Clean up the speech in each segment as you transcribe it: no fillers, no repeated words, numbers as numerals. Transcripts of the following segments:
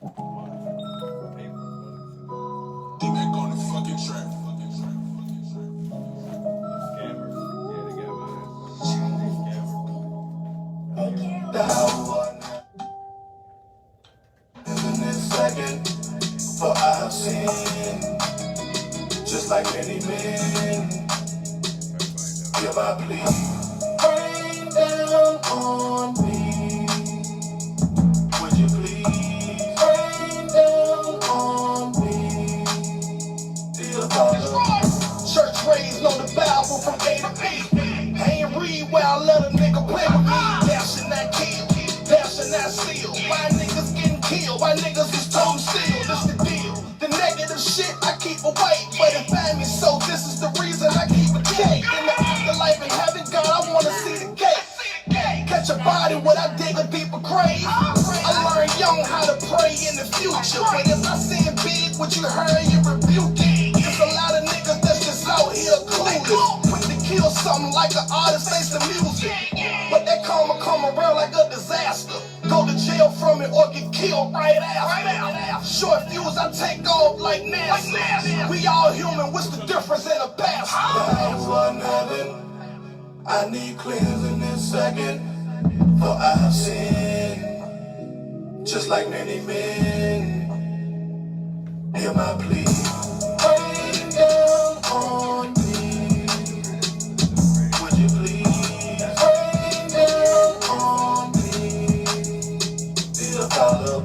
D-Mac on the fucking track. Scammers. Yeah, they got mine. In this second, for I have sinned, just like many men. Give I please, rain down on me. Would you please rain down on me? Dear Father, church raised on the Bible from A to B. I ain't read where I let a nigga play with me. Thou should not kill, thou should not steal. Why niggas getting killed? Why niggas is told still? This the deal. The negative shit I keep away, but it find me, so this is the reason I keep a cake. In the afterlife in heaven, God, I wanna see the gate. Catch a body when I dig a deeper grave. I learned young how to pray in the future, but if I sin big, what you heard, you rebuke it. There's a lot of niggas that's just out here clueless, quick to kill something like an artist face the music, but that karma come around like a disaster. Go to jail from it or get killed right after. Short fuse, I take off like NASA. We all human, what's the difference in a pastor? I need cleansing this second, for I have sinned, just like many men. Hear my plea, rain down on me. Would you please rain down on me? Dear Father.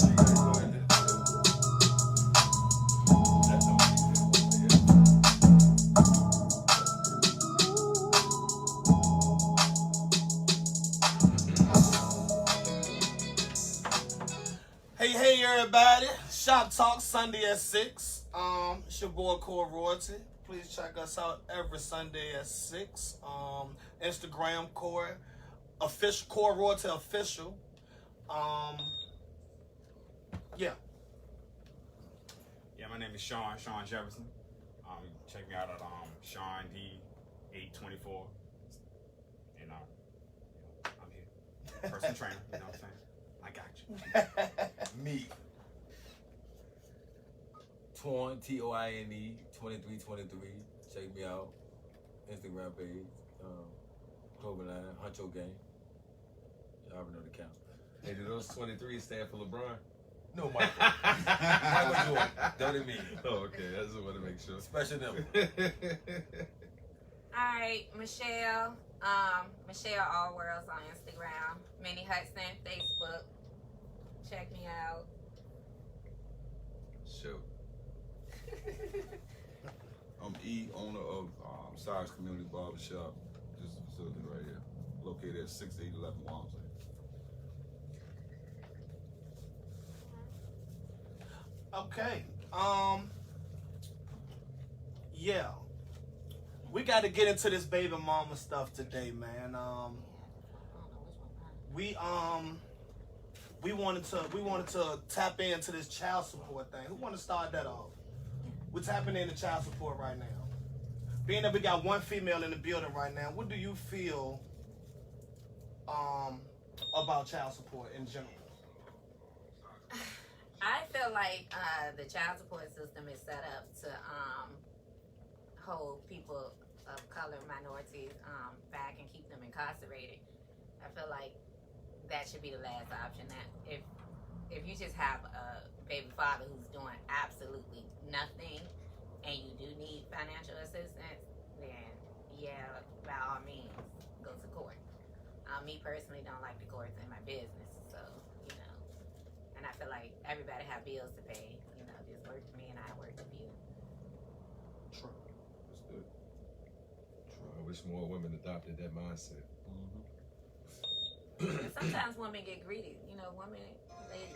Hey everybody, Shop Talk Sunday at 6. It's your boy Core Royalty. Please check us out every Sunday at 6. Instagram Core official, Core Royalty official. Yeah. Yeah, my name is Sean Jefferson. Check me out at Sean D824. And I'm here. Personal trainer, you know what I'm saying? I got you. Me. Toine, Toine, 2323. Check me out. Instagram page. Clothing line, Huncho Gang. Y'all already know the count. Hey, do those 23 stand for LeBron? No, Michael. Michael Jordan. That ain't me. Oh, okay. I just want to make sure. Special number. Alright, Michelle. Michelle All Worlds on Instagram. Minnie Hudson, Facebook. Check me out. Sure. I'm E, owner of Cyrus Community Barbershop. This is a facility right here. Located at 6811 Walmsley. Okay. Yeah. We got to get into this baby mama stuff today, man. We wanted to tap into this child support thing. Who want to start that off? We're tapping into child support right now. Being that we got one female in the building right now, what do you feel about child support in general? I feel like the child support system is set up to hold people of color, minorities back and keep them incarcerated. I feel like that should be the last option. That if you just have a baby father who's doing absolutely nothing and you do need financial assistance, then yeah, by all means, go to court. Me personally don't like the courts in my business, so and I feel like everybody have bills to pay. This work for me and I work for you. True. That's good. True. I wish more women adopted that mindset. Sometimes women get greedy. Women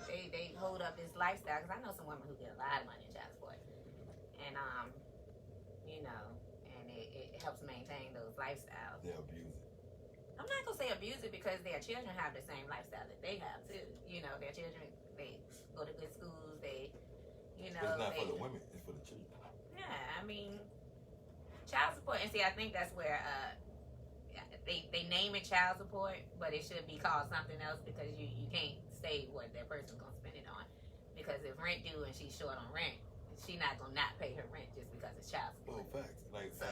they hold up this lifestyle, because I know some women who get a lot of money in child support, and and it helps maintain those lifestyles. They abuse it. I'm not gonna say abuse it, because their children have the same lifestyle that they have too. Their children, they go to good schools. They, It's not for the women. It's for the children. Yeah, I mean, child support. And see, I think that's where they name it child support, but it should be called something else, because you can't say what that person's gonna spend it on, because because if rent due and she's short on rent, she not gonna not pay her rent just because it's child support. Well, facts. Like, So-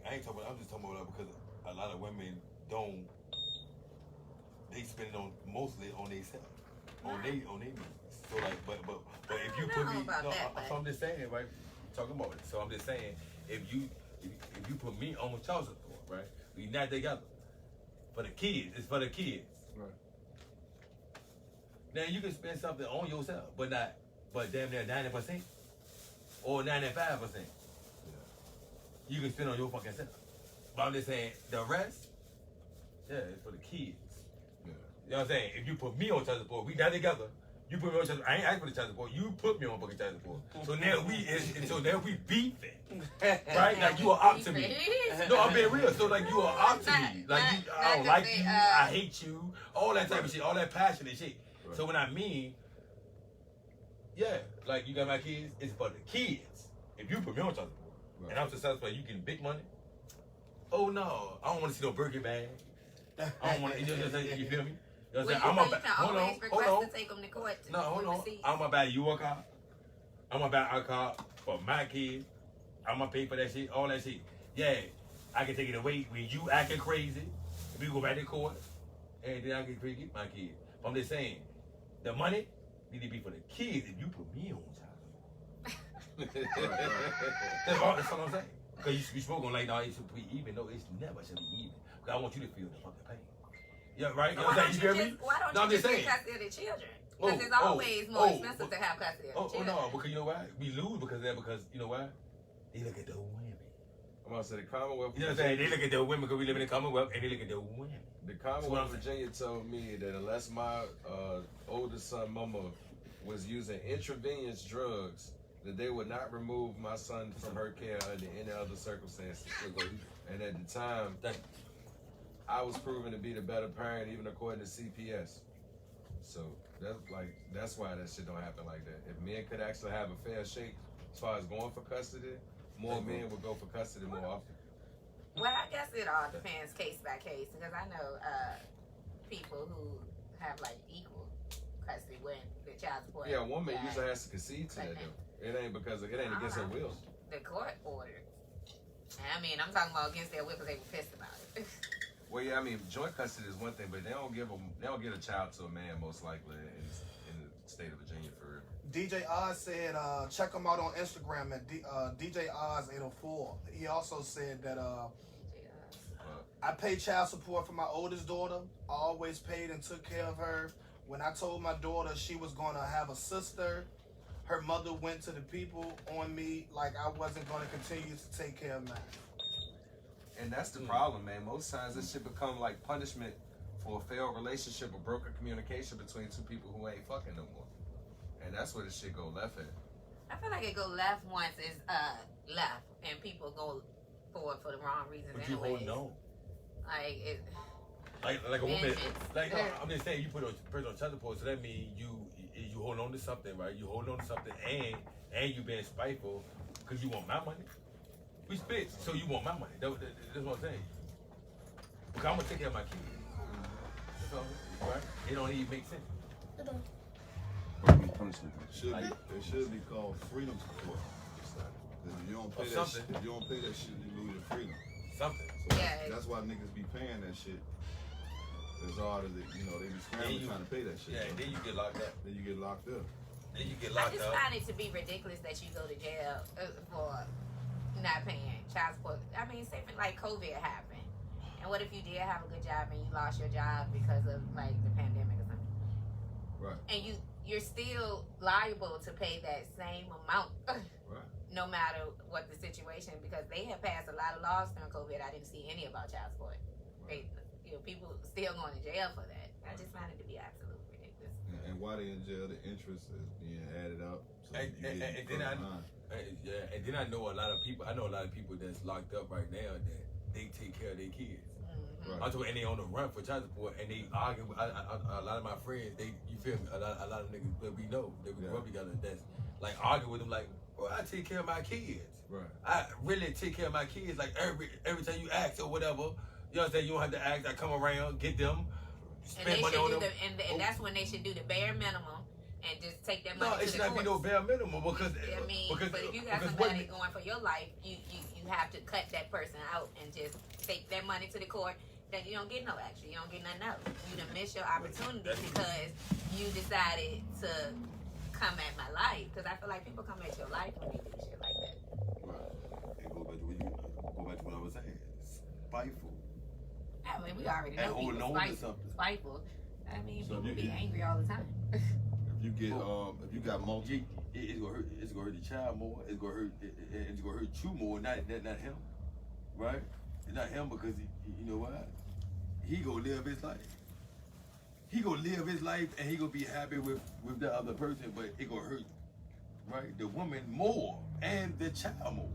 I ain't talking about, I'm just talking about that because a lot of women don't, they spend it on, mostly on themselves. On their needs. So like, but if you put me, about no, that, so I'm just saying, right? Talking about it. So I'm just saying, if you put me on child support, right? We not together. For the kids, it's for the kids. Right. Now you can spend something on yourself, but damn near 90% or 95%. You can spend on your fucking self. But I'm just saying, the rest, yeah, it's for the kids. Yeah. You know what I'm saying? If you put me on child support, we not together. You put me on child support. I ain't asking for the child support. You put me on fucking child support. So now we beefing, right? Like you are up to me. No, I'm being real. So like you are up to me. Like I don't like you. I hate you. All that type of shit. All that passionate shit. Right. So when I mean, yeah, like you got my kids, it's for the kids. If you put me on child support, Right. and I'm successful, you getting big money. Oh no, I don't want to see no Birkin bag. I don't want to. You feel me? You know what I'm saying? You can always request to take them to court. No, hold on. Receipts. I'm gonna buy you a car. I'm gonna buy a car for my kids. I'm gonna pay for that shit, all that shit. Yeah, I can take it away when you acting crazy. We go back to court, and then I can get my kids. But I'm just saying, the money need to be for the kids. If you put me on child support, that's all I'm saying. Because you spoke on like, no, it should be even though it's never should be even. Because I want you to feel the fucking pain. Yeah, right? You know what I'm saying? You feel me? Why No, I'm don't you just just saying. get custody of the children? Because it's always more expensive to have custody of the Oh children. no, because you know why? We lose because of that. Because you know why? They look at the women. I'm gonna say the Commonwealth. You know what I'm saying? They look at the women because we live in the Commonwealth, and they look at the women. The Commonwealth of Virginia told me that unless my oldest son, Mama, was using intravenous drugs, that they would not remove my son from her care under any other circumstances. And at the time, I was proven to be the better parent, even according to CPS. So that's why that shit don't happen like that. If men could actually have a fair shake as far as going for custody, more men would go for custody more often. Well, I guess it all depends case by case because I know people who have like equal custody when the child support. Yeah, a woman guy- usually has to concede to that though. It ain't because it ain't against her will. The court ordered. I mean, I'm talking about against their will because they were pissed about it. Well, yeah, I mean, joint custody is one thing, but they don't give a child to a man most likely in the state of Virginia for real. DJ Oz said, check him out on Instagram at DJ Oz 804. He also said that I pay child support for my oldest daughter. I always paid and took care of her. When I told my daughter she was going to have a sister, her mother went to the people on me like I wasn't going to continue to take care of mine. And that's the problem, man. Most times this shit become like punishment for a failed relationship or broken communication between two people who ain't fucking no more. And that's where this shit go left at. I feel like it go left once it's left and people go forward for the wrong reasons But you anyways. hold on. Like it. Like a woman, Vengeance. like no, I'm just saying you put a person on child support, so that means you hold on to something, right? You hold on to something, and you being spiteful because you want my money. We split, so you want my money. That's what I'm saying. Because I'm gonna take care of my kids. That's all, right? It don't even make sense. It should be called freedom support. If you don't pay Or that shit, something. if you don't pay that shit, you lose your freedom. Something. So Yeah. that's why niggas be paying that shit. As hard as they be scrambling trying to pay that shit. Yeah, and then you get locked up. Then you get locked up. Then you get I locked just up. find it to be ridiculous that you go to jail for not paying child support. I mean, say for like COVID happened, and what if you did have a good job and you lost your job because of like the pandemic or something? Right. And you're still liable to pay that same amount, Right. no matter what the situation. Because they have passed a lot of laws during COVID. I didn't see any about child support. Right. People still going to jail for that. I just find it to be absolutely ridiculous. And while they in jail, the interest is being added up. So And you get then and then I know a lot of people. I know a lot of people that's locked up right now that they take care of their kids. Mm-hmm. Right. And they on the run for child support, and they argue. A lot of my friends, you feel me? A lot of niggas that we know that we grew up together. That's like arguing with them, like, bro, I take care of my kids. Right. I really take care of my kids. Like every time you ask or whatever, you know what I'm saying? You don't have to ask. I come around, get them, And spend they money should on do them. and that's when they should do the bare minimum and just take that No, money it to should the not be courts. no bare minimum because I mean, because but if you got because somebody going for your life, you have to cut that person out and just take that money to the court. Then you don't get no action. You don't get nothing else. You done miss your opportunity because you decided to come at my life. Because I feel like people come at your life when they do shit like that. Right. And go back to what I was saying. Spiteful. I mean, we already And know holding people on to spiteful. something. Spiteful. I mean, So people you be get- angry all the time. If you got multi, it's gonna hurt the child more. It's gonna hurt you more, not him, right? It's not him because you know what? He gonna live his life. He gonna live his life and he gonna be happy with the other person, but it gonna hurt, right? The woman more and the child more.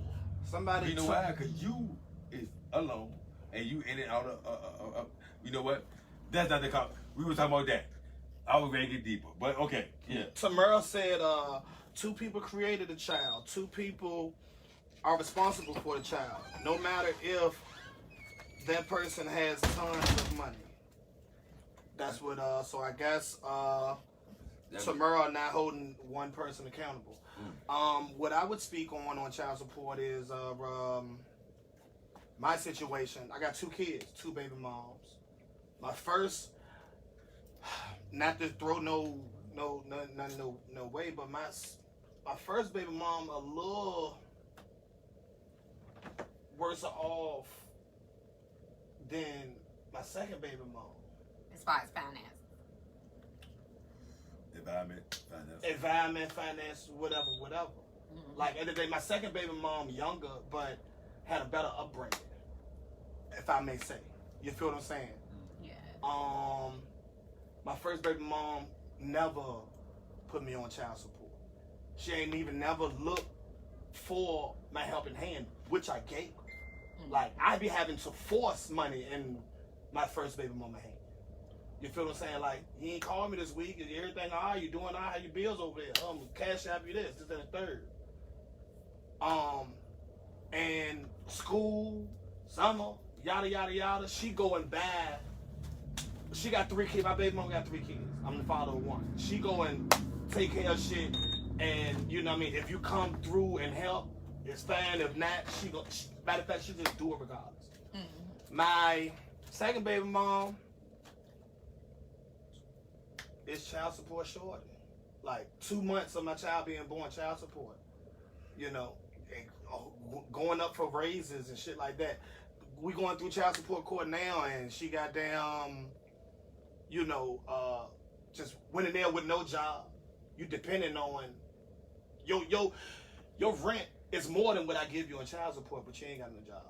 Somebody You know why? Cause you is alone and you in and out of you know what? That's not the cop. We were talking about that. I was ready to get deeper, but okay, yeah. Tamara said, two people created a child. Two people are responsible for the child. No matter if that person has tons of money. That's what, so I guess Tamara not holding one person accountable. What I would speak on child support is my situation. I got 2 kids, 2 baby moms. My first, not to throw no way, but my first baby mom a little worse off than my second baby mom. As far as finance. Environment, finance. Environment, finance, whatever. Mm-hmm. Like, at the end of the day, my second baby mom, younger, but had a better upbringing, if I may say. You feel what I'm saying? Yeah. My first baby mom never put me on child support. She ain't even never looked for my helping hand, which I gave her. Mm-hmm. Like, I be having to force money in my first baby mama hand. You feel what I'm saying? Like, he ain't called me this week. Is everything all right? You doing all right? How your bills over there? Cash app you this, and the third. And school, summer, yada, yada, yada. She going bad. She got 3 kids. My baby mama got 3 kids. I'm the father of 1. She go and take care of shit. And, you know what I mean? If you come through and help, it's fine. If not, matter of fact, she just do it regardless. Mm-hmm. My second baby mom is child support short. Like 2 months of my child being born, child support. You know, and going up for raises and shit like that. We going through child support court now, and she got damn, you know, just went in there with no job. You depending on your rent is more than what I give you in child support, but you ain't got no job.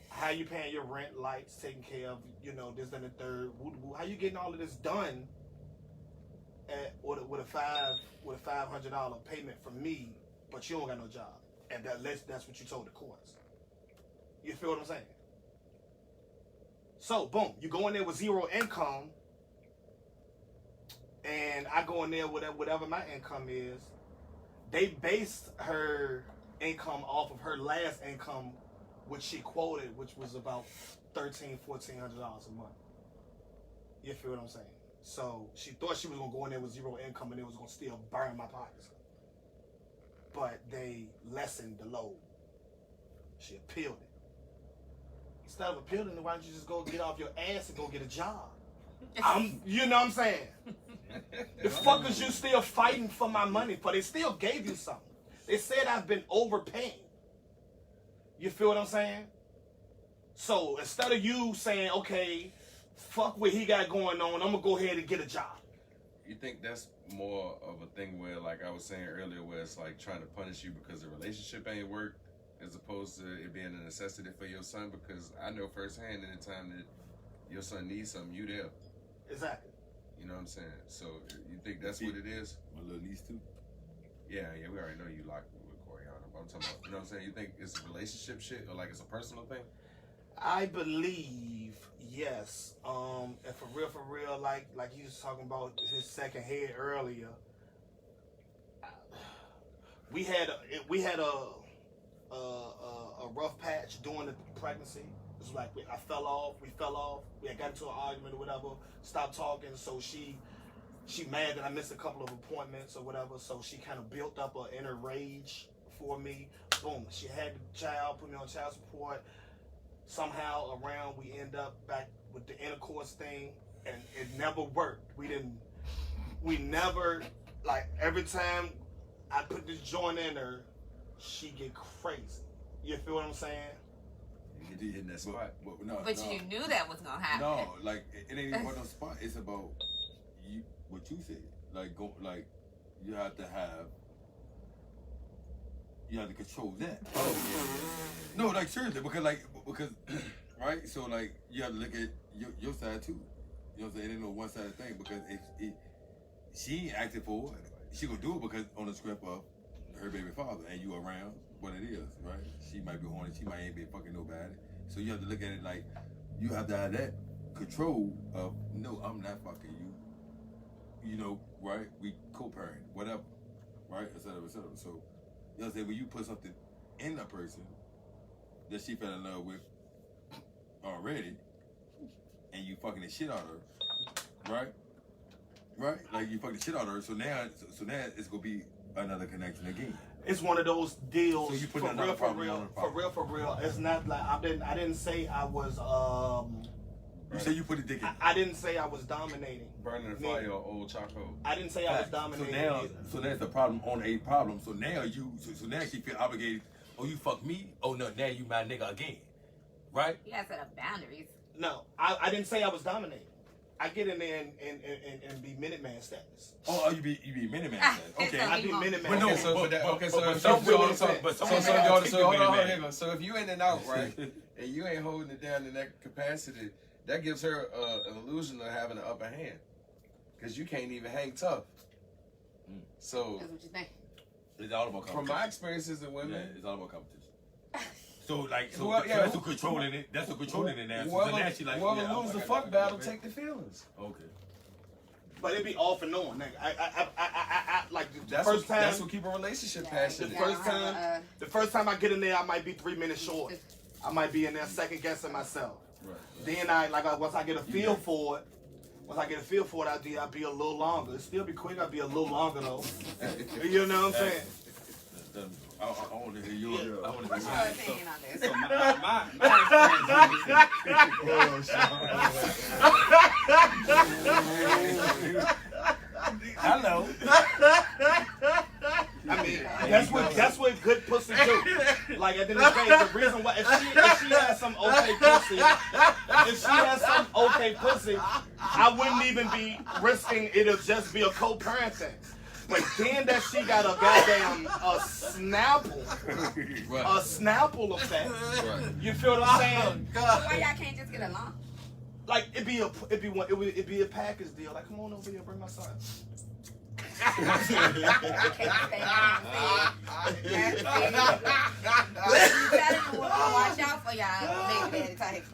How you paying your rent, lights, taking care of, you know, this, then the third. How you getting all of this done with a $500 payment from me, but you don't got no job, and that's what you told the courts. You feel what I'm saying? So boom, you go in there with 0 income, and I go in there with whatever my income is. They based her income off of her last income, which she quoted, which was about $1,400 a month. You feel what I'm saying? So she thought she was gonna go in there with 0 income and it was gonna still burn my pockets. But they lessened the load. She appealed it. Instead of appealing it, why don't you just go get off your ass and go get a job? You know what I'm saying? The fuckers you still fighting for my money for? They still gave you something. They said I've been overpaying. You feel what I'm saying? So instead of you saying, okay, fuck what he got going on, I'm gonna go ahead and get a job. You think that's more of a thing where, like I was saying earlier, where it's like trying to punish you because the relationship ain't worked, as opposed to it being a necessity for your son? Because I know firsthand anytime that your son needs something, you there. Exactly. You know what I'm saying? So you think that's what it is? My little niece too. Yeah, we already know you locked with Coriana, but I'm talking about, you know what I'm saying? You think it's a relationship shit or like it's a personal thing? I believe, yes. And for real, like he was talking about his second head earlier. We had a rough patch during the pregnancy. It was like we fell off. We had got into an argument or whatever. Stopped talking. So she she mad that I missed a couple of appointments or whatever, so she kind of built up an inner rage for me. Boom, she had the child, put me on child support. Somehow around we end up back with the intercourse thing, and it never worked. We never, like, every time I put this joint in her, she get crazy. You feel what I'm saying? You did hit that spot. But you knew that was gonna happen. No, like it ain't even about no spot. It's about you. What you said. Like you have to control that. Oh yeah. No, like seriously, because right. So like you have to look at your side too. You know what I'm saying? It ain't no one-sided thing because if she ain't acting for it, she gonna do it because on the script of her baby father and you around what it is, right? She might be horny, she might ain't be fucking nobody. So you have to look at it like you have to have that control of no, I'm not fucking you. You know, right? We co-parent, whatever, right? Et cetera, et cetera. So you know what I'm saying? When you put something in a person that she fell in love with already, and you fucking the shit out of her, right? Right? Like you fucking the shit out of her. So now it's gonna be another connection again. It's one of those deals. So you put for another real, for real. It's not like I didn't say I was. You say you put a dick in. I didn't say I was dominating. Burning the fire on old charcoal. I didn't say I was dominating. So that's the problem on a problem. So now so now she feel obligated. Oh, you fuck me? Oh no, now you my nigga again, right? You gotta set up boundaries. No, I didn't say I was dominating. I get in there and be Minuteman status. Oh, you be Minuteman status. Okay, I be Minuteman. But no, so if you in and out, right, and you ain't holding it down in that capacity, that gives her an illusion of having an upper hand, because you can't even hang tough. So That's what you think. it's all about competition. from my experiences with women, it's all about competition. So like, that's who controlling it. That's who controlling it now. So whoever now she like, lose the fuck battle, take the feelings. Okay. But it be off and on. Like, I like the That's first time. That's what keep a relationship passionate. The first time I get in there, I might be 3 minutes short. I might be in there second guessing myself. Right. Then once I get a feel for it, I'll be a little longer. It still be quick. I'll be a little longer though. You know what I'm saying? I want to hear yours. Yeah. I want to What's hear your yours. opinion on this? So my Hello. I mean, that's what good pussy do. Like at the end of the day, the reason why if she has some okay pussy, I wouldn't even be risking it'll just be a co-parent thing. But then that she got a goddamn Snapple effect. Right. You feel what I'm saying? So why y'all can't just get along? Like it'd be a package deal. Like, come on over here, bring my son. I can't stay home. You telling the woman to watch out for y'all baby daddy type.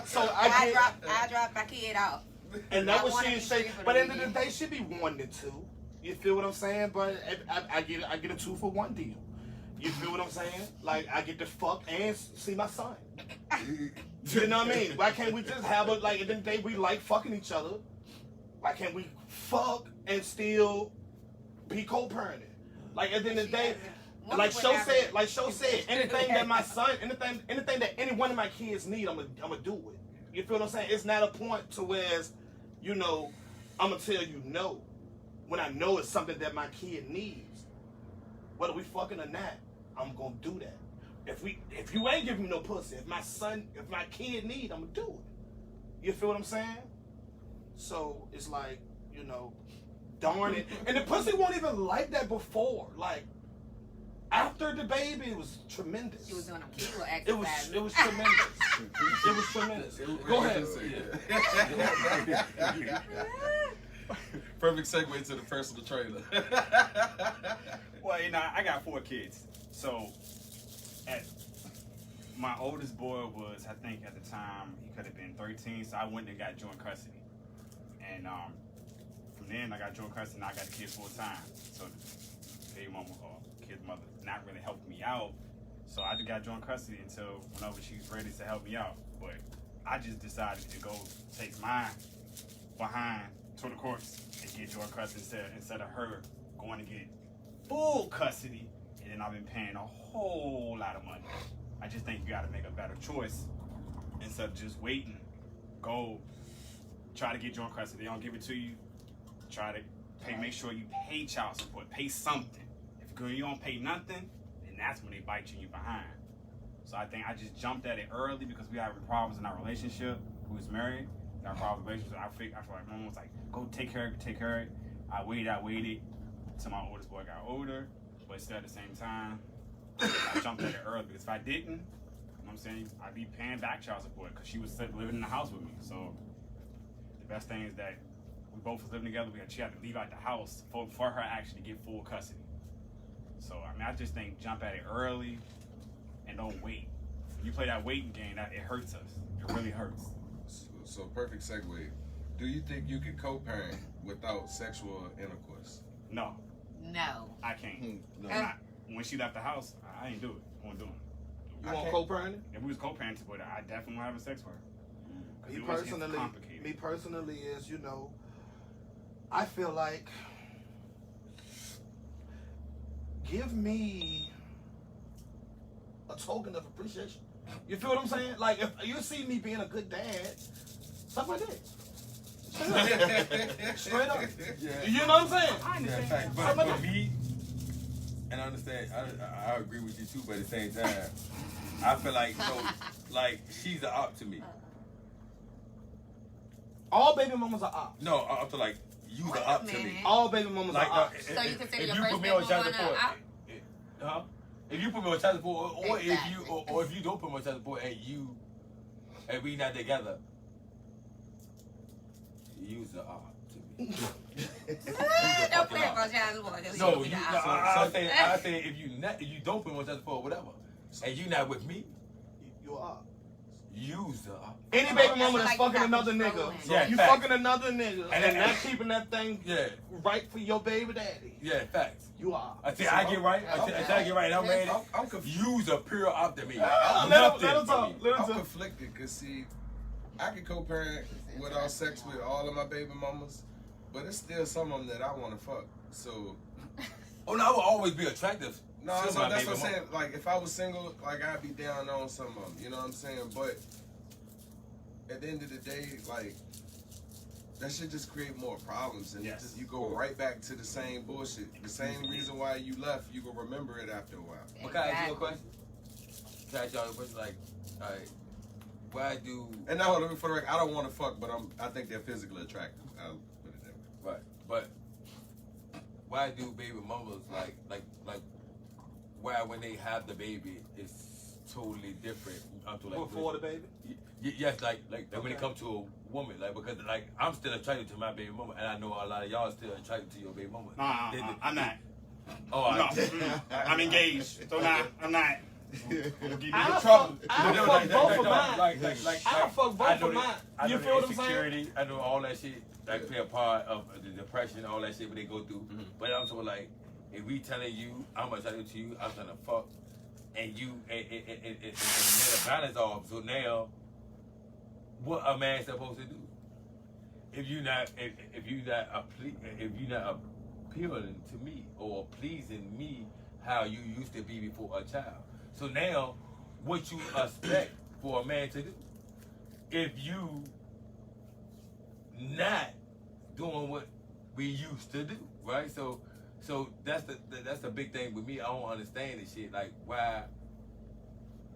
So I drop my kid off. And that was she say. But at the end of the day, she'd be 1 to 2. You feel what I'm saying? But I get a 2-for-1 deal. You feel what I'm saying? Like I get to fuck and see my son. You know what I mean? Why can't we just have like at the end of the day we like fucking each other? Why can't we fuck and still be co-parenting? Like at the end of the day, like Sho said, anything that my son, anything that any one of my kids need, I'm gonna do it. You feel what I'm saying? It's not a point to where, you know, I'm gonna tell you no when I know it's something that my kid needs. Whether we fucking or not, I'm gonna do that. If you ain't giving me no pussy, if my kid need, I'm gonna do it. You feel what I'm saying? So it's like, you know, darn it. And the pussy won't even like that before. Like after the baby, it was tremendous. She was doing them Kegel exercises. It was tremendous. It was tremendous. Go ahead. Perfect segue to the personal trainer. Well, you know, I got 4 kids. So, my oldest boy was, I think at the time, he could have been 13. So I went and got joint custody. And from then, I got joint custody and I got the kids full time. So the baby mama or kid's mother not really helping me out. So I just got joint custody until whenever she's ready to help me out. But I just decided to go take mine behind to the courts and get joint custody instead of her going to get full custody, and then I've been paying a whole lot of money. I just think you got to make a better choice instead of just waiting. Go try to get joint custody. They don't give it to you. Try to pay. Make sure you pay child support. Pay something. If you don't pay nothing, then that's when they bite you behind. So I think I just jumped at it early because we having problems in our relationship. Who was married? Our problems in relationship. I feel like mom was like, go take care of it. I waited till my oldest boy got older, but still at the same time, I jumped at it early because if I didn't, you know what I'm saying, I'd be paying back child support because she was living in the house with me. So the best thing is that we both was living together. She had to leave out the house for her actually to get full custody. So I mean, I just think jump at it early and don't wait. When you play that waiting game, it hurts us. It really hurts. So perfect segue. Do you think you can co-parent without sexual intercourse? No, I can't. No. When she left the house, I ain't do it. I won't do it. You want co-parenting? If we was co-parenting, but I definitely won't have sex with her. Me It was personally, complicated. is, I feel like give me a token of appreciation. You feel what I'm saying? Like if you see me being a good dad, suck my dick. Straight up. Yeah. You know what I'm saying? I understand. Yeah, fact. But for me, and I understand, I agree with you too, but at the same time, I feel like, like she's an op to me. All baby mamas are op. No, I feel like you the op to me. All baby mamas Like, are op. So you consider your you first put me baby on child mama support, out? huh? If you put me on child support, or if Exactly. you don't put me on child support and we not together, you's the op to me. Don't play for child support. No, I say if you don't put me on child support, or whatever, and you not with me, You are op. you's the op. Any baby mama Like that's you fucking got another control nigga, in. Yeah, you facts. fucking another nigga, And and then- not keeping that thing Yeah, right for your baby daddy. yeah, facts. You are. I say I get right. I get right. And I'm ready. I'm confused. You's a pure op to me. Let him Nothing talk. for me. Let him I'm talk. conflicted because see, I can co-parent without sex with all of my baby mamas, but it's still some of them that I want to fuck. So Oh no, I will always be attractive. no, to so my that's baby what I'm saying. mama. Like if I was single, like I'd be down on some of them. You know what I'm saying? But at the end of the day, like that should just create more problems, and Yes. you go right back to the same bullshit. The same reason why you left, you gonna remember it after a while. But can I ask you a question? Can I ask y'all a question? Like, alright, why do And now, for the record, I don't want to fuck, but I think they're physically attractive. I'll put it that way. right? But why do baby mamas like why when they have the baby it's totally different until like Before the baby. yes, like when it comes to a woman, like because like I'm still attracted to my baby mama, and I know a lot of y'all still attracted to your baby mama. I'm not. Oh, No, I'm engaged. So I'm not. I'm gonna give you I the fuck trouble. both of mine. Like, I fuck both I of know mine. I You know feel the what I'm saying? insecurity, I know all that shit that play a part of the depression, all that shit what they go through. But I'm sort of like, if we telling you I'm attracted to you, I'm trying to fuck, and you and get a balance off. So now, what a man supposed to do? If you not appealing to me or pleasing me how you used to be before a child. So now, what you expect for a man to do? If you not doing what we used to do, right? So that's the big thing with me. I don't understand this shit. Like why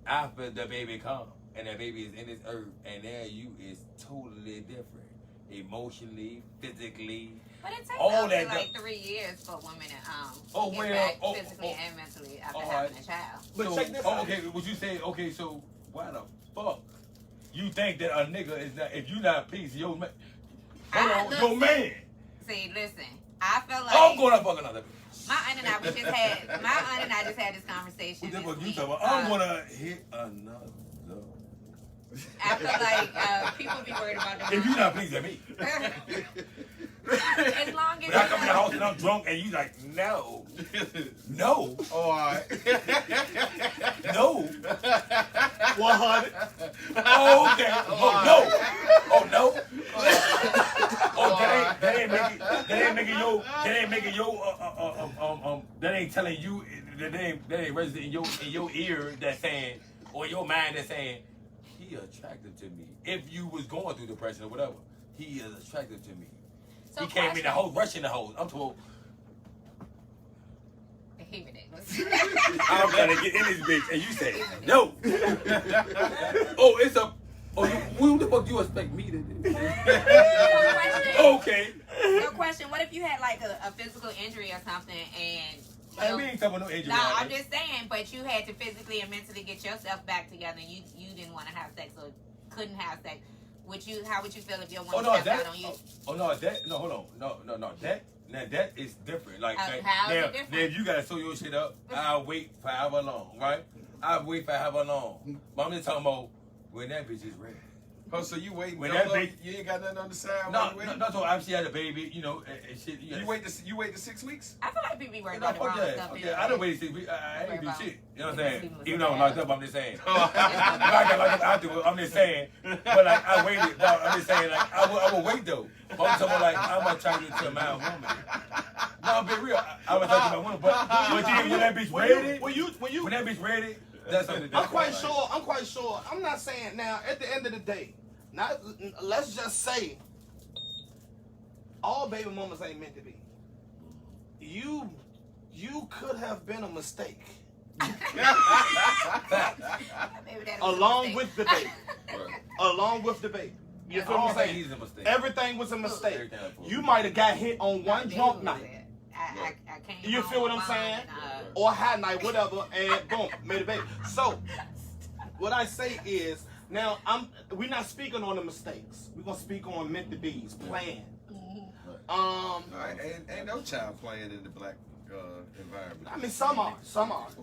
after the baby come and that baby is in this earth and now you is totally different, emotionally, physically. But it takes All up to that like do- 3 years for women Oh, to well, get back oh, physically oh. and mentally after All having right. a child. But So, check this out. okay, what you say? Okay, so why the fuck you think that a nigga is not? If you not pleased, your man, hold on, your man. See, listen, I feel like I'm gonna fuck another. my aunt and I just had this conversation. That's this what you week. talking about. I'm gonna hit another. I feel like people be worried about the If you not pleased at me, As long as When I come in the house and I'm drunk and you like, no. No. Oh, all right. No. 100. Oh, okay. Oh, no. Oh, no. Oh, that ain't telling you, that ain't resident in your ear that's saying, or your mind that's saying, he attractive to me. If you was going through depression or whatever, he is attractive to me. So He came in the house, rushing the house. I'm told, He ridiculous. I'm trying to get in this bitch, and you say, no. Oh, it's a, oh, who the fuck you expect me to do? Okay. So question, what if you had like a physical injury or something and Man, we ain't talking about no injury. no, out I'm there. just saying, but you had to physically and mentally get yourself back together and you didn't want to have sex or couldn't have sex. How would you feel if your woman stepped out on you? Oh no, no, hold on. No. That is different. Like How is now, it different? now, if you gotta sew your shit up, I'll wait for however long, right? I'll wait for however long. But I'm just talking about when that bitch is ready. Oh, so you waiting? When No, that no, bitch- you ain't got nothing on the side. No, while you waiting? so actually had a baby, you know, and shit. You wait the 6 weeks? I feel like people be worried No, about the fuck wrong that. stuff. Fuck anyway. that. I don't wait 6 weeks. I ain't do Worry shit. You know what I'm about saying? people Even though I'm locked up, I'm just saying. Oh. I got locked up afterwards. I'm just saying. But like I waited. No, I'm just saying like I will wait though. But I'm talking about like I'm attracted to a man woman. No, I'm being real. I'm attracted to my woman. But when that bitch ready, when that bitch ready, that's something I'm different. quite sure. I'm not saying now. At the end of the day, let's just say all baby mamas ain't meant to be. You could have been a mistake Maybe that was a along mistake. with the baby. Along with the baby. You feel what I'm saying? He's a mistake. Everything was a mistake. Everything was. You might have got hit on one Maybe drunk it was night. it. I came You home feel what I'm alone saying? and, Or a high night, whatever, and boom, made a baby. So, what I say is, now we're not speaking on the mistakes. We're gonna speak on meant to be's, plan. All right, ain't no child playing in the black environment. I mean, some are.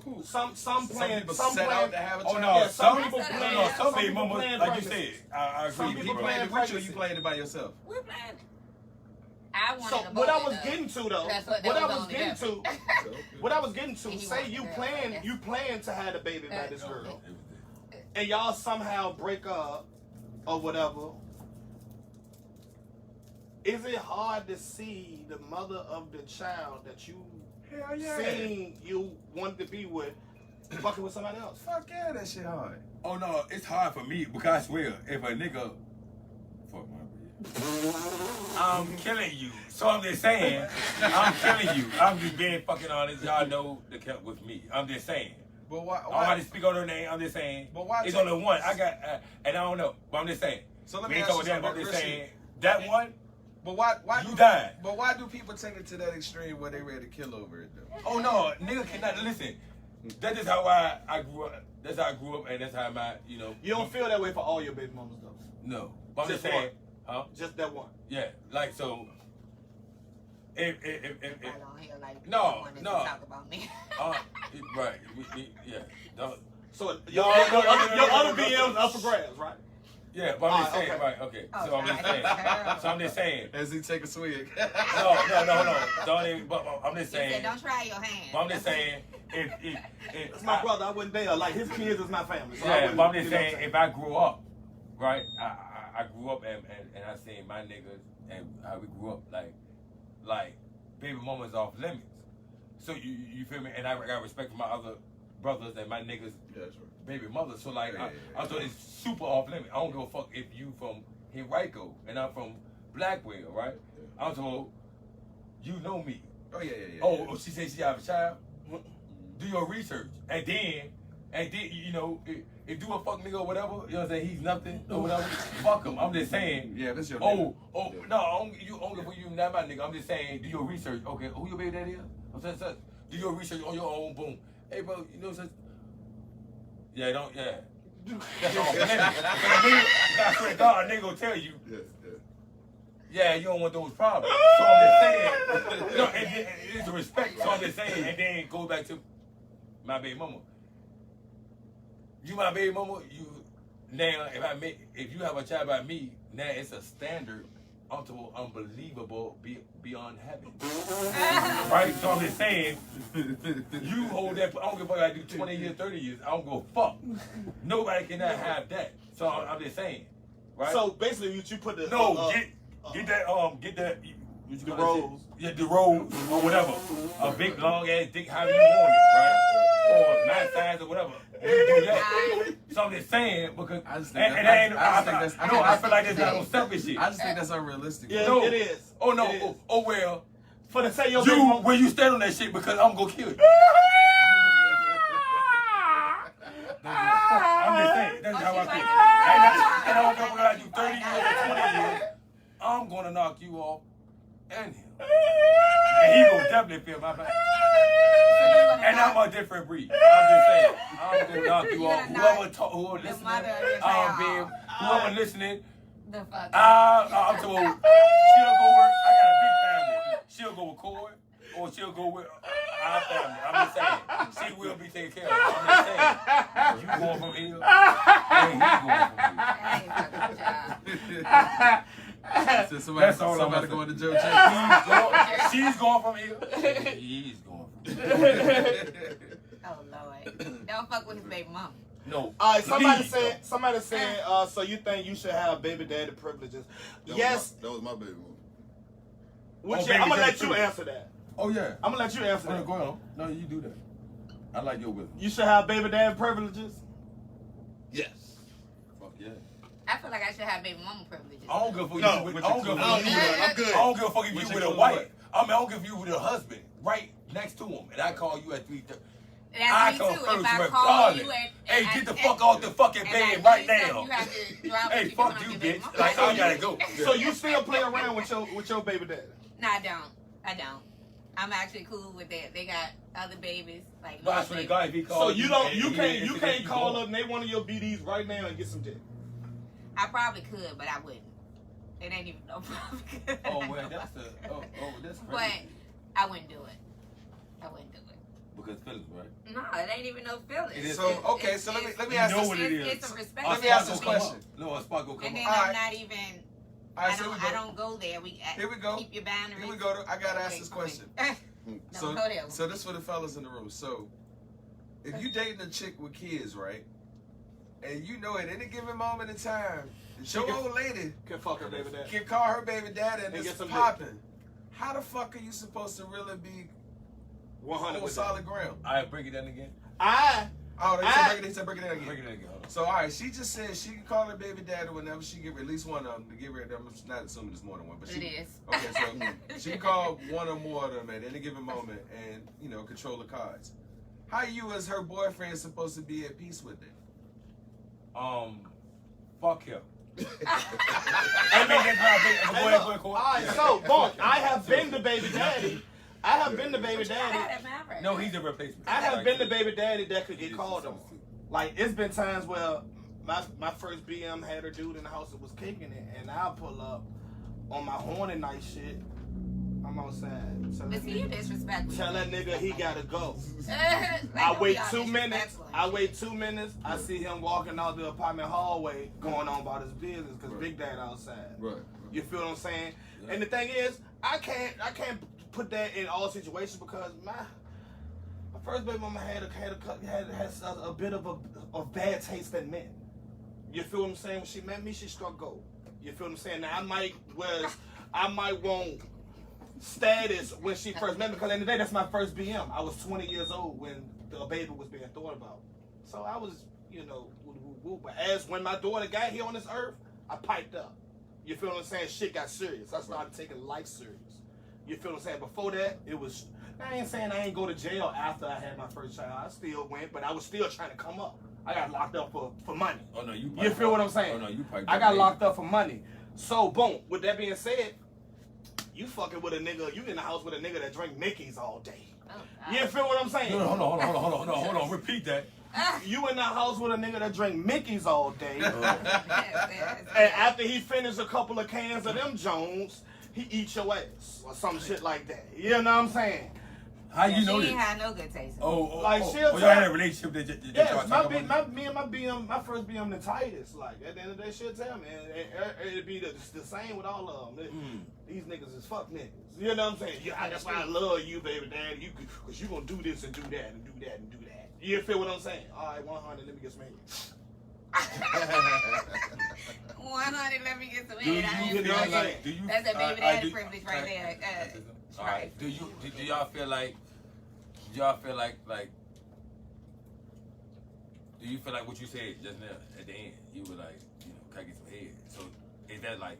Who? Some plan. people Some set plan. out to have a Oh child. no, Yeah, some some people people plan- no, some some baby people mamas, plan like you pregnancy. said, I agree. Some You people playing plan it with you or pregnancy. you playing it by yourself? We're playing. I wanted So a boy, what I was though. getting to though, That's what what I that was was getting to, only what I was getting to, He say wanted you a girl, plan, yes. you plan to have a baby by this girl, It was there. and y'all somehow break up or whatever. Is it hard to see the mother of the child that you Hell yeah. seen you wanted to be with fucking with somebody else? Fuck yeah, that shit hard. Oh no, it's hard for me because I swear, if a nigga, fuck my bitch, I'm killing you. So I'm just saying, I'm killing you. I'm just being fucking honest. Y'all know the cat with me. I'm just saying. But why? I don't have to speak on her name. I'm just saying. But why It's take- only one. I got, and I don't know. But I'm just saying. So let We me ain't ask you talking that. something. I'm just Real saying shit. that one. But why You do died. But why do people take it to that extreme where they ready to kill over it though? Oh no, nigga cannot listen. That is how I grew up. That's how I grew up, and that's how my, you know. You don't feel that way for all your baby mamas though. No, but I'm just Just saying, huh? Just that one. Yeah, like so. If I don't hear like No, I wanted no. to talk about me. right, yeah, don't, So Your your other no. BMs up for grabs, right? yeah. But I'm just Alright, saying, okay. right, okay. Oh, So I'm just saying. God. So I'm just saying. As he take a swig. No, hold on. Don't even. But I'm just He said, saying. don't try your hand. But I'm just saying. If It's my brother. I wouldn't dare. Like his kids is my family. So I Yeah, wouldn't, but I'm just you know what saying, if I grew up, right, I grew up and I seen my niggas and how we grew up, like baby mamas off limits. So you feel me? And I got respect for my other brothers and my niggas, Yeah, that's right. baby mothers. So like, Yeah. I thought it's super off limit. I don't give a fuck if you from Henrico and I'm from Blackwell, right? I'm told, you know me. Oh yeah. Oh, she said she have a child. Do your research, and then you know, if do a fuck nigga or whatever, you know what I'm saying? He's nothing or whatever. Fuck him. I'm just saying. Yeah, that's your Oh, nigga. no, you only for you, not my nigga. I'm just saying, do your research. Okay, who your baby daddy is? I'm saying, such. Do your research on your own. Boom. Hey, bro, you know such. Yeah, don't. Yeah. That's all. I swear to God, a nigga will tell you. Yeah. Yeah, you don't want those problems. So I'm just saying, you know, it's a respect. So I'm just saying, and then go back to my baby mama. You my baby mama, you now if you have a child by me, now it's a standard unbelievable beyond heaven. Right? So I'm just saying, you hold that, I don't give a fuck if I do 20 years, 30 years, I don't give a fuck. Nobody cannot have that. So I'm just saying, right? So basically, you put the get that the rose. Yeah, the rose or whatever. A big long ass dick, however you want it, right? Or nice size or whatever. You do that. So I'm just saying because I just think I feel like that's not no selfish shit. I just think that's unrealistic. Yeah, No. it is. Oh no. It is. Oh well. For the say your You baby mama- when you stand on that shit because I'm gonna kill you. I'm just saying. That's how I feel. And I don't care whether I do 30 years or 20 years. I'm gonna knock you off and him. And he gonna definitely feel my back. And I'm a different breed. I'm just saying. I'm gonna knock you off. Whoever listening, whoever listening, The fuck. I'm told she'll go work. I got a big family. She'll go with Corey, or she'll go with our family. I'm just saying. She will be taken care of. I'm just saying. You going from here, and he going from here. Hey, fucking job. So That's all somebody I'm going to Joe She's going from here. He's going from here. Oh Lord. Don't fuck with his baby mama. No. All right, somebody please said, so you think you should have baby daddy privileges? Yes. That was my baby move. Which Oh, I'm baby gonna daddy let you privilege. answer that. Oh yeah. I'm gonna let you answer that. Go on. No, you do that. I like your wisdom. You should have baby daddy privileges. Yes. Fuck yeah. I feel like I should have baby mama privileges. I don't give a fuck No, you with. with I don't your give a clothes. fuck you with. I'm good. I don't give a fuck if With you your with a clothes wife. on. I mean, I don't give you with a husband right next to him, and I call you at 3:30. That's me too. If I call you Hey, get the fuck off the fucking bed right now. You have to drop Hey, what fuck doing you, on your baby bitch. mama. Like, I gotta go. So you still play around with your baby daddy? No, I don't. I'm actually cool with that. They got other babies. Like, But I no swear to baby. God, if he So calls you can't call go. up and they one of your BDs right now and get some dick. I probably could, but I wouldn't. It ain't even no problem. Oh well, that's that's But crazy. I wouldn't do it. Because feelings, right? No, it ain't even no feelings. It is. So okay, so let me ask know this. what it is. It's a respect. Let me ask this thing. question. No, a spot go come And then up. I'm Alright. not even. All right, I so don't. we I go. don't go there. Here we go. Keep your boundaries. Here we go. I gotta ask Okay, this question. okay. So, Don't go there. so this for the fellas in the room. So, if you dating a chick with kids, right, and you know at any given moment in time, that your old lady Can fuck her baby daddy. can call her baby daddy and And get it's some popping, how the fuck are you supposed to really be 100 on with solid ground? I break it down again. Oh, they said break it down again. Break it down again. Hold on. So, all right, she just said she can call her baby daddy whenever she get at least one of them to get rid of them. Not assuming it's more than one, but It is. Okay, so she can call one or more of them at any given moment and, control the cards. How you as her boyfriend supposed to be at peace with it? Fuck him. I mean, that's my big. Go ahead, All right, so boom, I have been the baby daddy. I have been the baby daddy. No, he's a replacement. I have been the baby daddy that could get called on. Like, it's been times where my first BM had her dude in the house that was kicking it, and I'll pull up on my horny night shit. I'm outside. But see, you disrespectful. Tell that nigga he gotta go. Like, I wait y'all 2 minutes. disrespectful. I wait 2 minutes. I see him walking out the apartment hallway going on about his business because Right. Big Dad outside. Right. You feel what I'm saying? Yeah. And the thing is, I can't put that in all situations because my first baby mama had a bit of a bad taste in men. You feel what I'm saying? When she met me, she struck gold. You feel what I'm saying? Now I might want status when she first met me because at the end of the day, that's my first BM. I was 20 years old when the baby was being thought about. So I was, woo. But as when my daughter got here on this earth, I piped up. You feel what I'm saying? Shit got serious. I started taking life serious. You feel what I'm saying? Before that, it was, I ain't saying I ain't go to jail after I had my first child. I still went, but I was still trying to come up. I got locked up for money. Oh no, you. You feel what I'm saying? Oh no, you. I got locked up for money. So boom. With that being said, you fucking with a nigga. You in the house with a nigga that drink Mickey's all day. Oh, You feel what I'm saying? No, hold on. Repeat that. You in the house with a nigga that drink Mickey's all day. yes. And after he finished a couple of cans of them Jones, he eat your ass or some shit like that. You know what I'm saying? How you know She this? ain't had no good taste. Like, she'll y'all tell- had a relationship that y'all Yes, talk about? me and my BM, my first BM the tightest. Like, at the end of the day, she'll tell me. And it'd be the same with all of them. These niggas is fuck niggas. You know what I'm saying? Yeah, that's why I love you, baby daddy. Because you gonna do this and do that and do that and do that. You feel what I'm saying? All right, 100, let me get some hands. 100, let me get some Do you head. feel like? Do you? That's a baby daddy privilege right there. All right. Do y'all feel like? Do y'all feel like? Do you feel like what you said just now at the end? You were like, can I get some head? So is that like?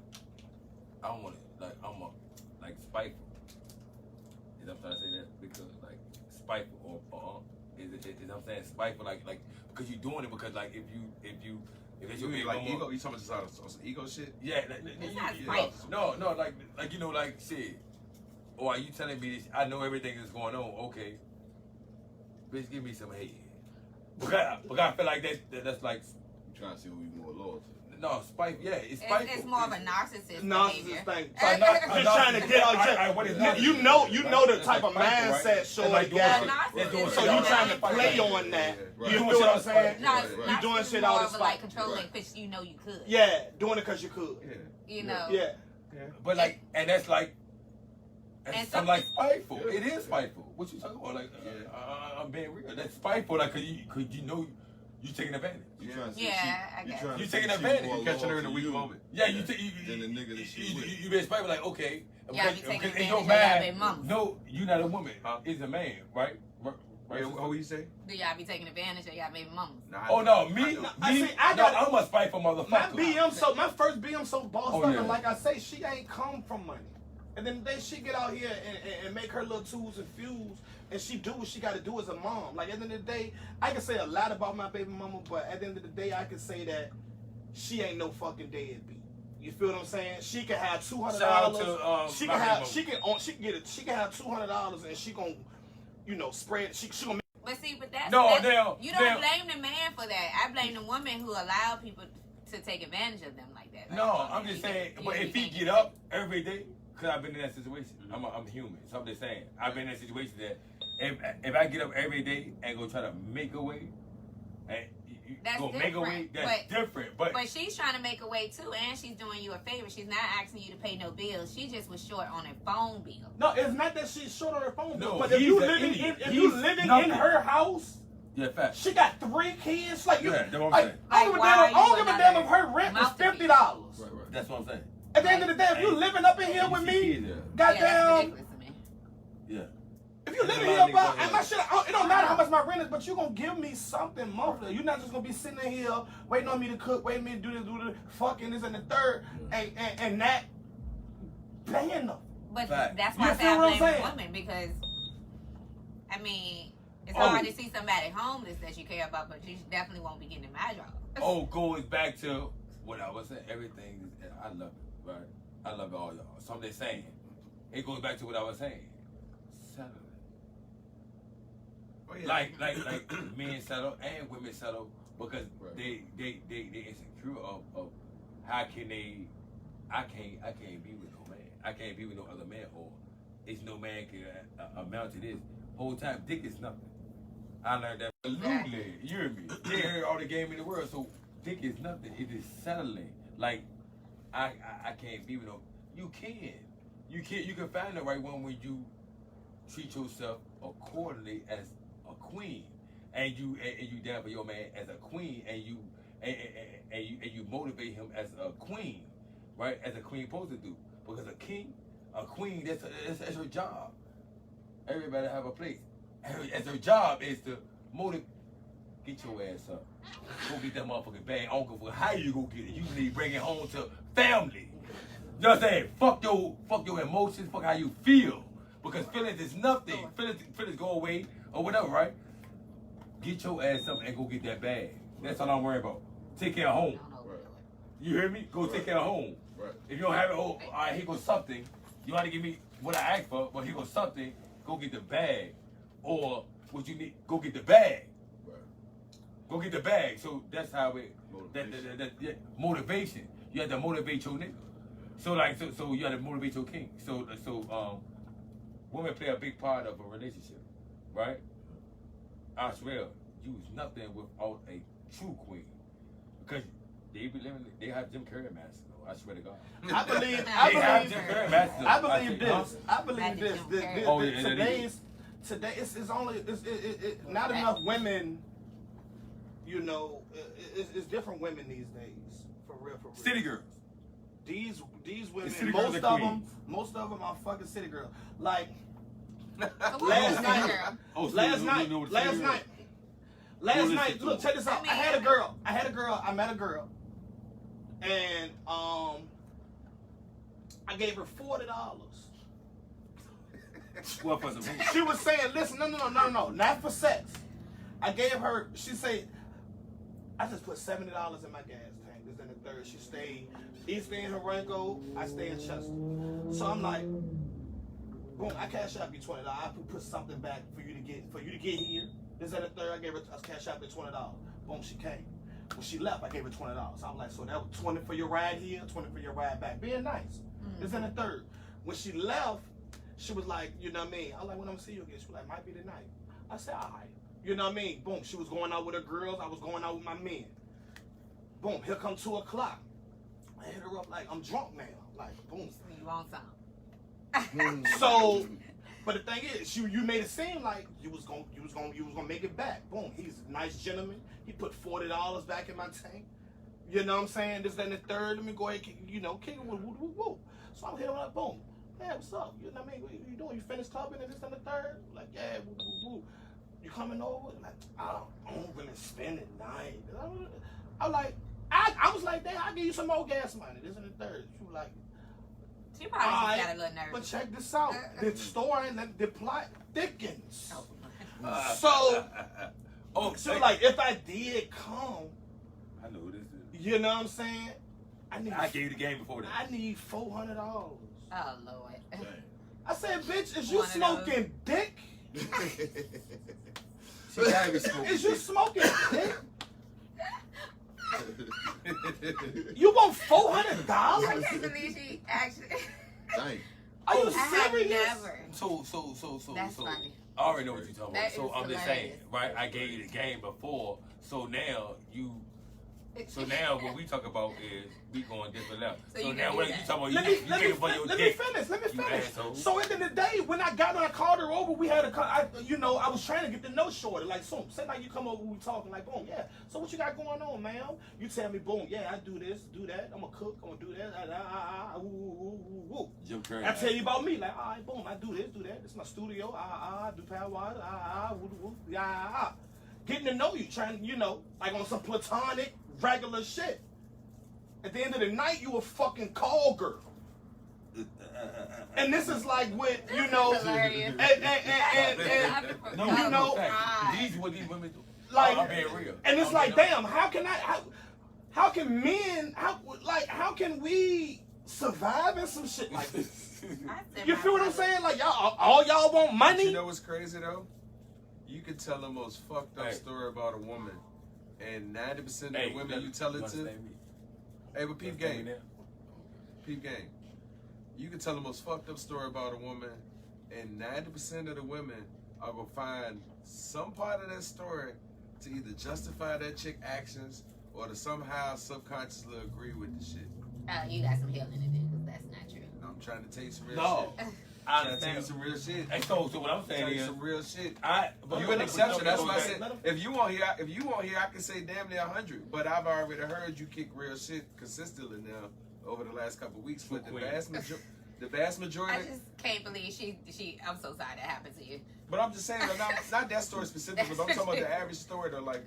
I don't want it. Like I'm like spiteful. Is that what I'm trying to say that because like spiteful or is I'm saying spiteful like because you're doing it because like if it's your You big like mama- ego? You talking about some ego shit? Yeah, It's not yeah. spiteful. No, like shit. Or are you telling me this? I know everything that's going on. Okay, bitch, give me some head. Because I feel like that's like You trying to see who you more loyal to? no spiteful. Yeah, it's spiteful. It's more of a narcissist Narcissist behavior. thing. Just trying to get out what is you know the type of mindset Shorty got. So you trying to play on that. Right. You feel what I'm saying? No, You doing shit more out of of a, like spite. controlling because you know you could. Yeah, doing it because you could. You know. Yeah. But like, and that's like, And I'm like spiteful. It is spiteful. What you talking about? Like, I'm being real. That's spiteful. Like, cause you know you taking advantage. You trying to see Yeah, I you guess. trying to You see taking she advantage. more You Catching her loyal in a to weak you moment. Yeah, than the nigga that she with. you been spiteful. Like, okay, Y'all be taking in advantage your of y'all mind, baby mamas. no, you're not a woman. It's a man, right? Wait, what you say? Do y'all be taking advantage of y'all baby mamas? Nah, Oh no, me, I'm a spiteful My motherfucker. BM, my first BM so bossed Oh, up, yeah. and like I say, she ain't come from money. And then she get out here and make her little tools and fuse, and she do what she got to do as a mom. Like, at the end of the day, I can say a lot about my baby mama, but at the end of the day, I can say that she ain't no fucking deadbeat. You feel what I'm saying? She can have $200. Shout out to, She my can have baby mama. she can have $200, and she gonna spread. She gonna. But see, but that's No, that, now- you don't now- blame the man for that. I blame the woman who allowed people to take advantage of them like that. Like, No, I'm just saying. But if he get up every day, cause I've been in that situation. I'm human. So I'm just saying. I've been in that situation that if I get up every day and go try to make a way, and you That's go make a way, different, that's different. But she's trying to make a way too, and she's doing you a favor. She's not asking you to pay no bills. She just was short on her phone bill. No, it's not that she's short on her phone bill, No, but if he's you an living idiot. if you He's living nothing. in her house. yeah, fact. She got 3 kids. Like, you, Yeah, that's what I'm like, saying. I don't Like, give why a damn you if her rent was mouthpiece? $50. Right. That's what I'm saying. At the end of the day, if you living up in here with me, Yeah, that's goddamn, ridiculous to me. Yeah. if you There's living a here lot of about, niggas and my shit, it don't matter how much my rent is, but you gonna give me something monthly. You're not just gonna be sitting in here waiting on me to cook, waiting on me to do this, fucking this and the third, and not paying them. But Fact. that's You why I say feel I what I'm blame the saying? woman because, I mean, it's Oh. hard to see somebody homeless that you care about, but you definitely won't be getting a my job. Oh, goes back to what I was saying. Everything is, I love it, right? I love it all y'all. So I'm just saying, it goes back to what I was saying. Settle it. Oh, yeah. Like men settle and women settle because Right. they insecure of how can they I can't be with no man. I can't be with no other man or it's no man can amount to this. Whole time dick is nothing. I learned that. Absolutely. You hear me? They heard all the game in the world, so dick is nothing. It is settling. Like I can't be with no you can find the right one when you treat yourself accordingly as a queen, and you down for your man as a queen, and you motivate him as a queen, right? As a queen supposed to do. Because a queen, that's her job. Everybody have a place. As her job is to motivate. Get your ass up. Go get that motherfucking bag. I don't give a fuck how you go get it. You need to bring it home to family. You know what I'm saying? Fuck your emotions. Fuck how you feel. Because feelings is nothing. Feelings go away or whatever, right? Get your ass up and go get that bag. That's all I'm worried about. Take care of home. You hear me? Go take care of home. Right. If you don't have it, oh, all right, here goes something. You want to give me what I asked for, but here goes something. Go get the bag. Or what you need, go get the bag. Right. Go get the bag. So that's how it, Motivation. yeah, motivation. You have to motivate your nigga. So you have to motivate your king. So women play a big part of a relationship, right? I swear, you was nothing without a true queen, because they be living. They have Jim Carrey masks. Though, I swear to God. I believe Jim Carrey masks. Though. I believe say, this. I believe this. Oh, yeah, Today it's only not enough women. You know, it's different women these days. For real. City girls. These women, city girls are most of them are fucking city girls. Like Last night. Last night. Look, check this out. I met a girl. And I gave her $40. What for some? She was saying, listen, no, not for sex. I gave her. She said, I just put $70 in my gas tank. This in the third. She stayed. He stayed in Henrico. I stay in Chester. So I'm like, boom. I cash out you $20. I put something back for you to get here. This in the third. I gave her. I cash out you $20. Boom. She came. When she left, I gave her $20. I'm like, so that was 20 for your ride here, 20 for your ride back. Being nice. This in the third. When she left, she was like, you know what I mean? I was like, when I'm gonna see you again? She was like, might be tonight. I said, all right. You know what I mean? Boom. She was going out with her girls. I was going out with my men. Boom. Here come 2 o'clock. I hit her up like, I'm drunk now. Like, boom. You want some? So, but the thing is, you made it seem like you was gonna make it back. Boom. He's a nice gentleman. He put $40 back in my tank. You know what I'm saying? This, that, and the third. Let me go ahead, kick it with woo. So I'm hitting her up. Boom. Man, what's up? You know what I mean? What you doing? You finished clubbing and this and the third? Like, yeah, woo. You coming over? Like, I don't really spend the night. I'm like, I was like, damn, I'll give you some more gas money. This and the third. She was like, She probably just got a little nervous. but check this out. The story and the plot thickens. Oh. So, she was like, if I did come, I know who this is. you know what I'm saying? I gave you the game before that. I need $400. Oh, Lord. I said, bitch, is you One of smoking dick? She gotta be smoking. Is you smoking dick? You want $400? I can't believe she actually. Dang. Are you I have serious? never. So. That's funny. I already know what you're talking about. That So is I'm just hilarious. saying, right? I gave you the game before, so now you. So now what we talk about is we going different levels. So So you now can what do you that. talking about? Let You me gave for your dick. finish. You asshole. So at the end of the day, when I got on, I called her over. We had I was trying to get to know Shorty. Like, so say like you come over, we talking. Like, boom, yeah. So what you got going on, ma'am? You tell me, boom, yeah, I do this, do that. I'm gonna cook. I'm gonna do that. Woo. Jim Carrey. I tell you about me, like, all right, boom, I do this, do that. This is my studio. Do power water. Woo. Getting to know you, trying, like on some platonic, regular shit. At the end of the night, you a fucking call girl. And this is like with, Hilarious. and No, you know, these what these women do. like, I'm being real. and it's like, damn, how can we survive in some shit like this? You feel what I'm saying? Like, all y'all want money? You know what's crazy though? You could tell the most fucked up story about a woman, and 90% of the women you tell it to. Hey, but peep game. Peep game. You can tell the most fucked up story about a woman, and 90% of the women are gonna find some part of that story to either justify that chick actions or to somehow subconsciously agree with the shit. Oh, you got some healing to do, because that's not true. I'm trying to tell you some real No. shit. I Trying to tell you understand. some real shit. Hey, so what I'm Tell saying you is, some real shit. but You an exception. That's why I said if you want here, I can say damn near 100. But I've already heard you kick real shit consistently now over the last couple of weeks. But the vast majority. I just can't believe she. I'm so sorry that happened to you. But I'm just saying, not that story specifically. But I'm talking about the average story. Though, like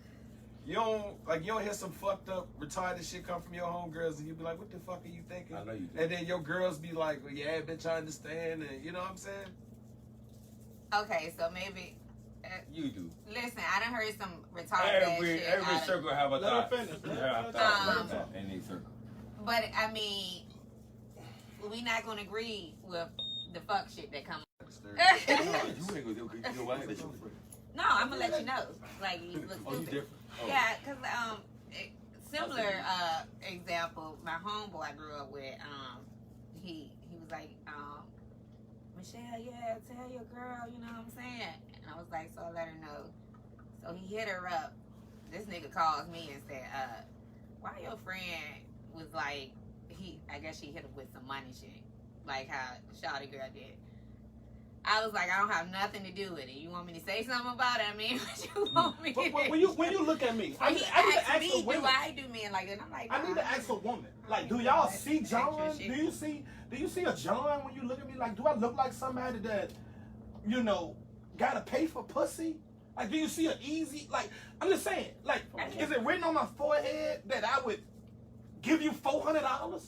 you don't hear some fucked up retarded shit come from your homegirls, and you be like, what the fuck are you thinking? I know you do. And then your girls be like, well, yeah, bitch, I understand, and you know what I'm saying? Okay, so maybe. You do. Listen, I done heard some retarded Every shit. circle have a Let thought. her finish. Have a Let thought her in a circle. But I mean, we not gonna agree with the fuck shit that come. You ain't gonna do it. You know why? That's your friend. No, I'm gonna let you know. Like, you look Oh, you stupid. different? Oh. Yeah, cause similar example. My homeboy I grew up with. He was like, Michelle, yeah, tell your girl, you know what I'm saying? And I was like, so I let her know. So he hit her up. This nigga calls me and said, why your friend was like, I guess she hit him with some money shit, like how Shawty girl did. I was like, I don't have nothing to do with it. You want me to say something about it? I mean, what you want me to But when you look at me, I need to ask me, a woman. do I do men like that? And I'm like, I need to ask a woman. Like, do y'all see John? Do you see a John when you look at me? Like, do I look like somebody that, you know, gotta pay for pussy? Like, do you see an easy? Like, I'm just saying. Like, is it written on my forehead that I would give you $400?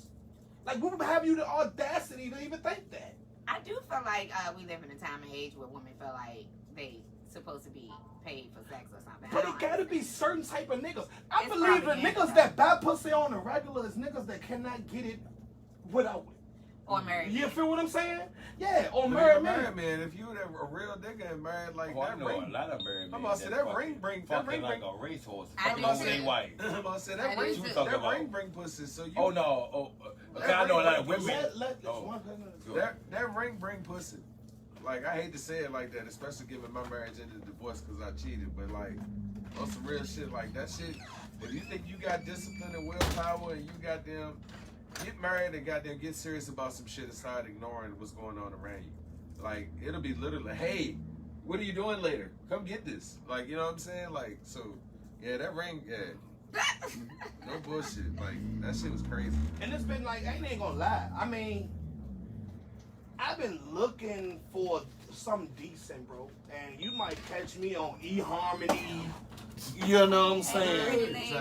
Like, what would have you the audacity to even think that? I do feel like we live in a time and age where women feel like they supposed to be paid for sex or something. But it gotta be certain type of niggas. I It's believe the probably niggas that buy pussy on the regular is niggas that cannot get it without it. Or married. You feel what I'm saying? Yeah, or But married a man. married man, if you a real nigga and married like Oh, I that know ring, a lot of married men. I'm about to say that ring bring that fucking ring like bring. a racehorse. I Fucking do over too. their wife. I'm about to say I that do ring. too. That ring bring pussy. So you. Oh no. Oh, okay, I know a lot of women. Let this Oh. one person. That ring bring pussy. Like, I hate to say it like that, especially given my marriage ended in divorce because I cheated. But like, on some real shit, like that shit. If you think you got discipline and willpower and you goddamn get married and goddamn get serious about some shit aside ignoring what's going on around you. Like, it'll be literally, hey, what are you doing later? Come get this. Like, you know what I'm saying? Like, so yeah, that ring, yeah. No bullshit. Like, that shit was crazy. And it's been like, I ain't gonna lie. I mean, I've been looking for something decent, bro. And you might catch me on eHarmony. You know what I'm saying? Really?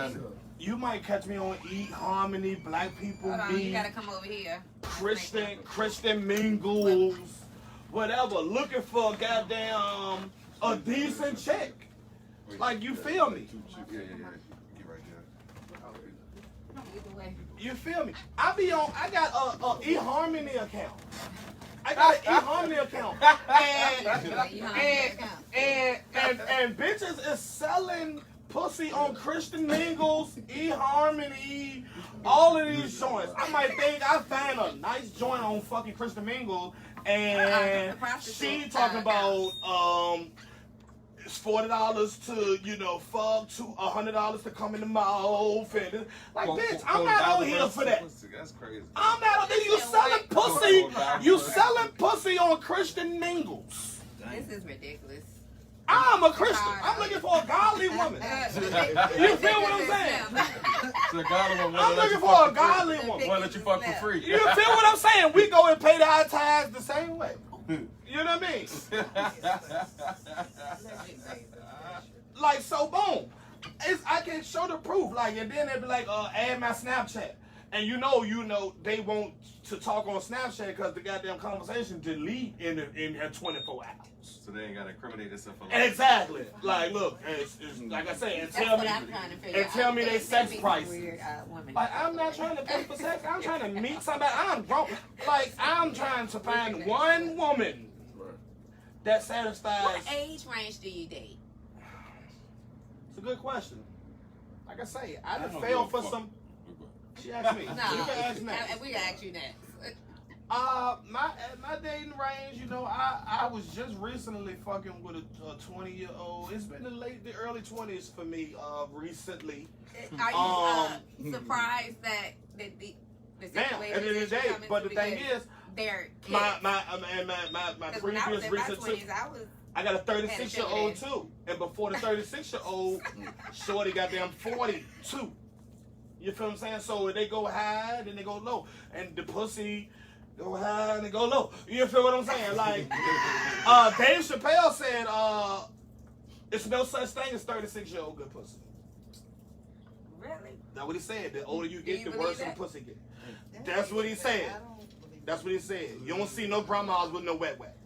You might catch me on eHarmony, Black People Hold on, you Meet, gotta come over here. Christian Mingles, whatever. Looking for a goddamn a decent chick. Like, you feel me? Yeah. Get right there. Either way. You feel me? I got a eHarmony account. I got an eHarmony account. And bitches is selling pussy on Christian Mingles, eHarmony, all of these joints. I might think I found a nice joint on fucking Christian Mingles, and she talking about it's $40 to, you know, fuck, to $100 to come in the mouth, and like, bitch, I'm not on here for that. That's crazy. I'm not on there. You selling pussy. You selling pussy on Christian Mingles. This is ridiculous. I'm a Christian. I'm looking for a godly woman. You feel what I'm saying? So God will I'm looking for a godly woman. want to let you fuck for free. You feel what I'm saying? We go and pay our tithes the same way. You know what I mean? Like, so boom. I can show the proof. Like, and then they be like, add my Snapchat. And you know, they want to talk on Snapchat because the goddamn conversation delete in 24 hours. So they ain't gotta incriminate themselves for Exactly. Like, look, it's like I say, and tell me, they sex prices. Weird, women. Like, I'm not trying to pay for sex. I'm trying to meet somebody. I'm grown. Like, I'm trying to find one woman that satisfies. What age range do you date? It's a good question. Like I say, I done don't failed give for a some. She asked me. No, You can ask next. we gotta ask you next. My dating range, you know, I was just recently fucking with a 20-year-old. It's been the early 20s for me. Recently. Are you surprised that the Now, at the end of the day, but the thing is, they're kids? my 'Cause when I was previous in my recent 20s, I got a 36-year-old too, and before the 36-year-old, shorty goddamn 42. You feel what I'm saying? So they go high, then they go low, and the pussy go high and they go low. You feel what I'm saying? Like, Dave Chappelle said, it's no such thing as 36-year-old good pussy. Really? That's what he said. The older you Do get, you the believe worse the that? pussy get. That's what he said. That's what he said. You don't see no grandmas with no wet wet.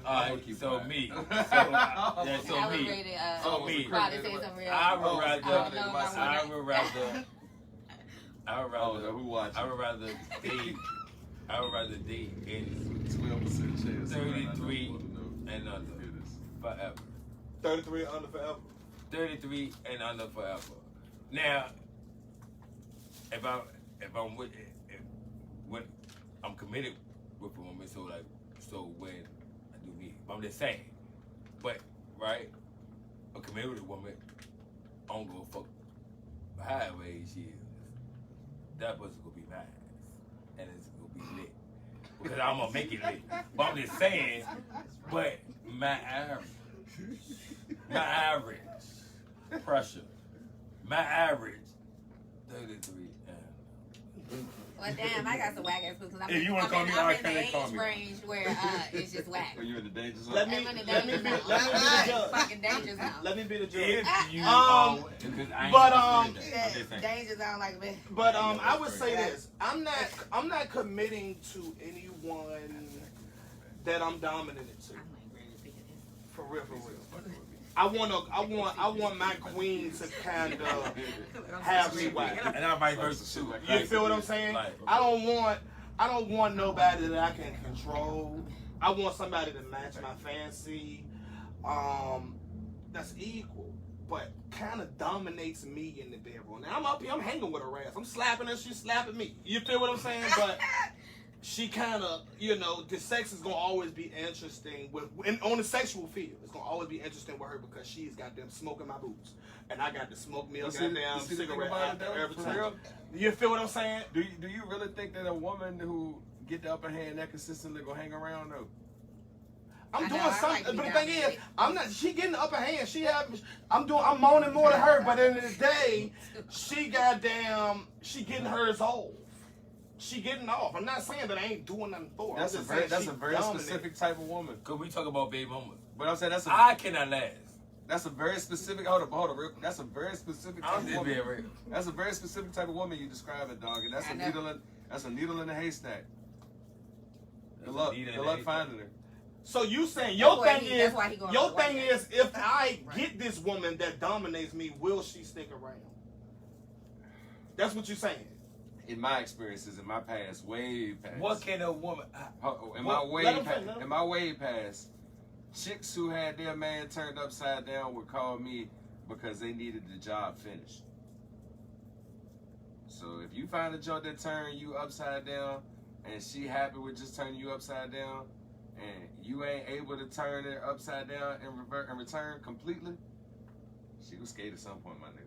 Alright, so me. So I was me. ready So me. Probably say something real. I would rather date in 12% chance. 33 and under forever. 33 under forever. 33 and under forever. Now, if I'm with, I'm committed with a woman. So like, so when I do me, but I'm just saying. But right, a committed with a woman, I don't go fuck however age she is. That person gonna be nice, and it's gonna be lit because I'm gonna make it lit. But I'm just saying. But my average pressure, my average 33. Well, damn, I got some whack ass because If you wanna call me I'm R. in the Kelly, age call me. range where it's just whack. Are you in the danger zone? Let me I'm in the let me danger be zone. the judge. Fucking danger zone. Let me be the judge. If you Um, because I ain't but, never um, said that. I'm just saying. Danger zone like a bitch. But I would say this: I'm not committing to anyone that I'm dominant to. For real, for real. I want my queen to kind of have me whack. And I vice versa too. You feel what I'm saying? I don't want nobody that I can control. I want somebody to match my fancy. That's equal, but kind of dominates me in the bedroom. Now I'm up here, I'm hanging with her ass. I'm slapping her, she's slapping me. You feel what I'm saying? But she kind of, the sex is gonna always be interesting on the sexual field. It's gonna always be interesting with her because she's got them smoking my boots, and I got the smoke me a goddamn cigarette after every time. You feel what I'm saying? Do you really think that a woman who get the upper hand that consistently gonna hang around though? I'm I doing know, I something, like to be but the thing is, dominated. I'm not. She getting the upper hand. I'm moaning more than her, but at the end of the day, she getting hers off. She getting off. I'm not saying that I ain't doing nothing for her. That's a very specific type of woman. Cause we talk about baby mama. But I'm saying I cannot last. that's a very specific. Hold up. That's a very specific type I'm of just woman. being real. That's a very specific type of woman you describe it, dog, and that's I a know. needle in a haystack. Good That's a luck. needle in Good a luck haystack. finding her. So you saying That's your why thing that's why he going your on the thing white is if I Right. get this woman that dominates me, will she stick around? That's what you're saying. In my experiences, in my past, way past. What can a woman? In Well, my way let 'em past, finish, let 'em- in my way past, chicks who had their man turned upside down would call me because they needed the job finished. So if you find a joint that turn you upside down, and she happy with just turning you upside down, and you ain't able to turn it upside down and return completely, she was scared at some point, my nigga.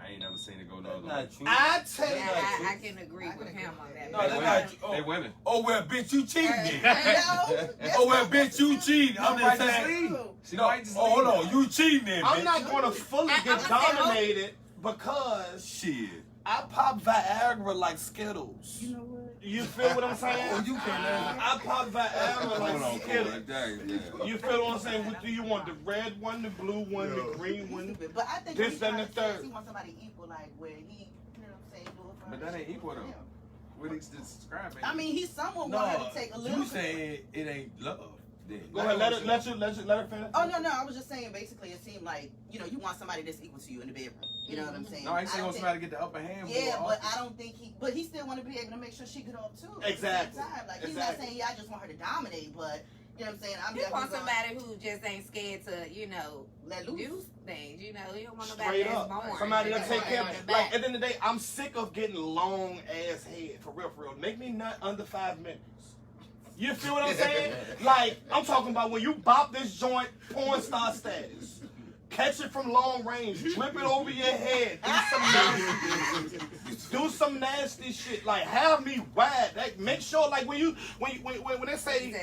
I ain't never seen it go no other way. Not true. I tell you, I can agree with him on that. No, They that's women. not true. They women. Oh well, bitch, you cheating. No, Oh well, bitch, you cheating. I'm just saying. She No, might just oh hold leave. on, you cheating then, bitch. I'm not going to fully I'm get gonna say, dominated because Shit. I pop Viagra like Skittles. You know what? You feel what I'm saying? Oh, you can't. I pop Viagra like Skittles. Dang, You feel what I'm saying? What do you want? The red one, the blue one, the green one? Stupid. But I think This what and he the trying to say is third. he wants somebody equal, like where he, you know what I'm saying, do it for But her, that ain't she do it equal for though. him. What he's describing. I mean, he's someone No, wanting to take a little you bit. saying it ain't love. Then. Go ahead, let her finish. Oh no, I was just saying. Basically, it seemed like you want somebody that's equal to you in the bedroom. You know what I'm saying? No, I ain't saying don't want somebody to get the upper hand. Yeah, more but often. I don't think but he still want to be able to make sure she get off too. Exactly. At the same time. Like he's not Exactly. saying, yeah, I just want her to dominate, but you know what I'm saying? I'm you want definitely somebody who just ain't scared to, let loose. do things. You don't want nobody Straight that's up. born. Somebody that That's take born care on of the Like, back. at the end of the day, I'm sick of getting long ass head. For real. Make me nut under 5 minutes. You feel what I'm saying? Like, I'm talking about when you bop this joint, porn star status. Catch it from long range, flip it over your head, do some nasty shit. Like, have me wide. Like, make sure, like, when they say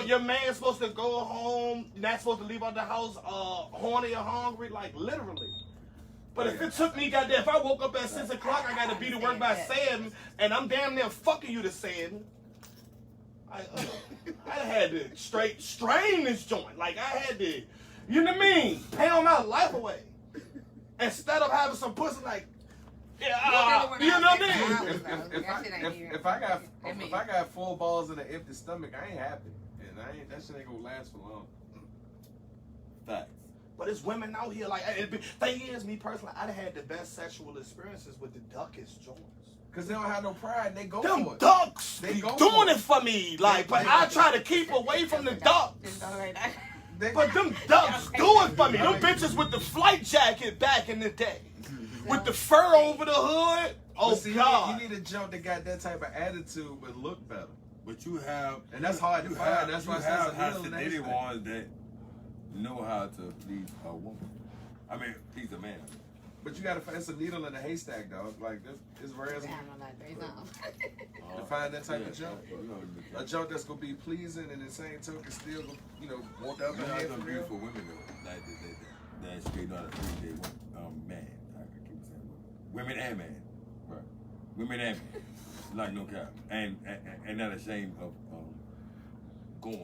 your man's supposed to go home, not supposed to leave out the house horny or hungry, like, literally. But if it took me, goddamn, if I woke up at 6 o'clock, I got to be to work by 7, and I'm damn near fucking you to 7. I had to straight strain this joint. Like, I had to, you know what I mean? Pound my life away. Instead of having some pussy like, you know what I mean? If I got 4 balls in an empty stomach, I ain't happy, and that shit ain't gonna last for long. Facts. But it's women out here, like, thing is, me personally, I done had the best sexual experiences with the duckest joints. Cause they don't have no pride, they go Them for it. ducks They be go doing for it for me, like, but I try to keep away from the ducks. But them ducks do it for me. Them bitches with the flight jacket back in the day. With the fur over the hood. Oh But see, God. you need a jump that got that type of attitude but look better. But you have, And that's hard to you find. have, That's you why I said have it's a needle in the dated haystack. ones that know how to please a woman. I mean, please a man. But you gotta find, it's a needle in the haystack, dog. Like, it's rare as Damn, I'm like threesome. to find that type of jump. You know, A jump that's gonna be pleasing and the same token still, you know, want the you upper know, hand some for real. beautiful women though, that straight out of three day man. I keep saying women and man, right? Women and man, like no cap, and not ashamed of going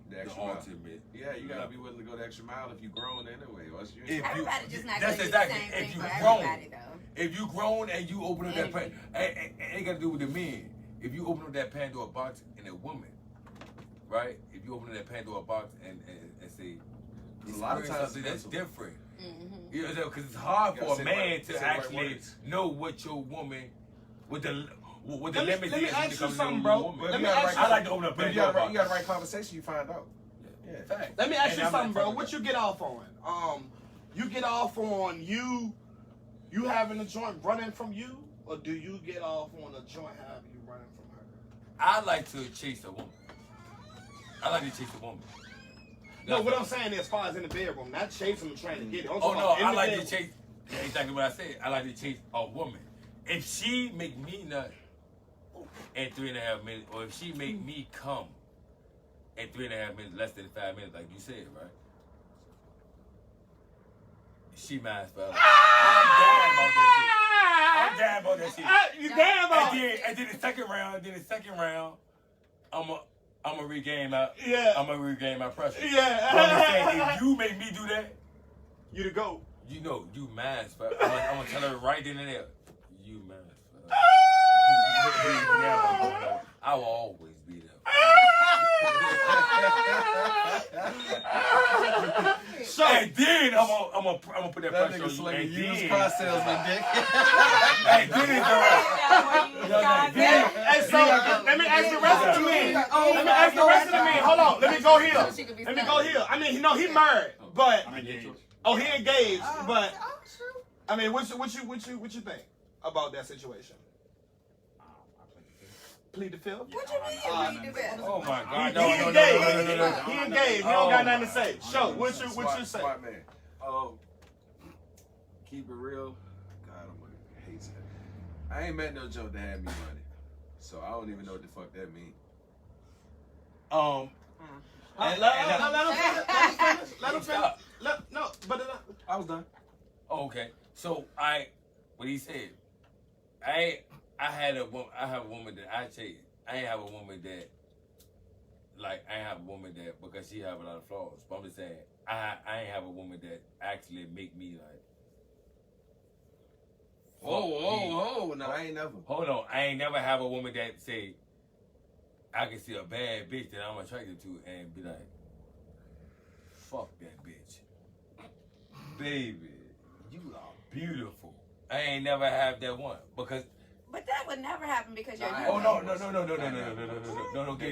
The the extra mile. ultimate. Yeah, you gotta be willing to go the extra mile if you grown anyway. Or else you If you- Everybody just not that's gonna exactly- do the same if thing you for grown. everybody though. If you grown and you open up that pan, it ain't got to do with the men. If you open up that Pandora box and a woman, right? If you open up that Pandora box and say, A lot of experience times something that's it's different. Mm-hmm. You know, because it's hard You for gotta a say the man right- to say the right actually words. know what your woman, what the Let limit me is when it ask you comes to something, your bro. woman. But Let if me you got ask the I right, like to open up but if you Pandora got box. you got the right conversation, you find out. Yeah. Fact. Let me ask And you I'm something, not bro. talking What about- you get off on? You get off on you having a joint running from you, or do you get off on a joint having you running from her? I like to chase a woman. I like to chase a woman. No, what I'm saying is, as far as in the bedroom, not chasing them, trying to get it. I'm Oh talking no, about in I the like to bedroom. chase. Yeah, exactly what I said. I like to chase a woman. If she make me nut in 3.5 minutes, or if she make me come in 3.5 minutes, less than 5 minutes, like you said, right? She mine forever. I'm down about that shit. You damn about it. And then the second round, I'ma regain my Yeah. I'ma regain my pressure. Yeah. But I'm saying, if you make me do that, You the go. you know, you mine forever. I'm gonna tell her right then and there, you mine forever. I will always be there. So, And then I'm gonna put that That pressure nigga on you. slinging And used then, car salesman dick. and then it's alright. hey, so let me ask the rest of the men. Let me ask the rest of the men. Hold on. Let me go here. Let me go here. I mean, no, he married, but he engaged. But I mean, what you think about that situation? Plead the fifth. What you mean? Read the best? Oh my God! He No. engaged. He engaged. He don't got nothing to say. Oh, Show. What you say? Smart man. Keep it real. God, I'm hate that. I ain't met no joke that had me money, so I don't even know what the fuck that mean. Let him finish. No, but I was done. Oh, okay. So what he said, I have a woman that I chase. I ain't have a woman that, like, I ain't have a woman that, because she have a lot of flaws. But I'm just saying, I ain't have a woman that actually make me like. Oh, no, I ain't never. Hold on, I ain't never have a woman that say, I can see a bad bitch that I'm attracted to and be like, fuck that bitch. Baby, you are beautiful. I ain't never have that one because. But that would never happen because you're. Oh no! Get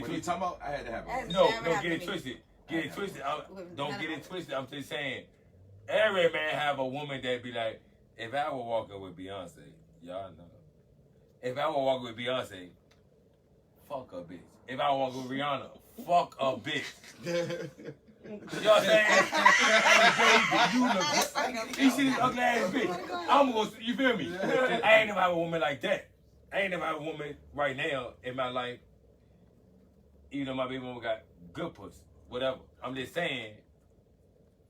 When it you twisted. talking about, I had to have one. No, Never get happened it to me. twisted. Get it twisted. With Don't none get of it us. twisted. I'm just saying, every man have a woman that be like, if I were walking with Beyonce, y'all know. If I were walking with Beyonce, fuck a bitch. If I were walking with Rihanna, fuck a bitch. You know what I'm saying? Hey, baby, you see this ugly ass bitch? I'm gonna, you feel me? I ain't never have a woman like that. I ain't never have a woman right now in my life, even though my baby mama got good pussy, whatever. I'm just saying,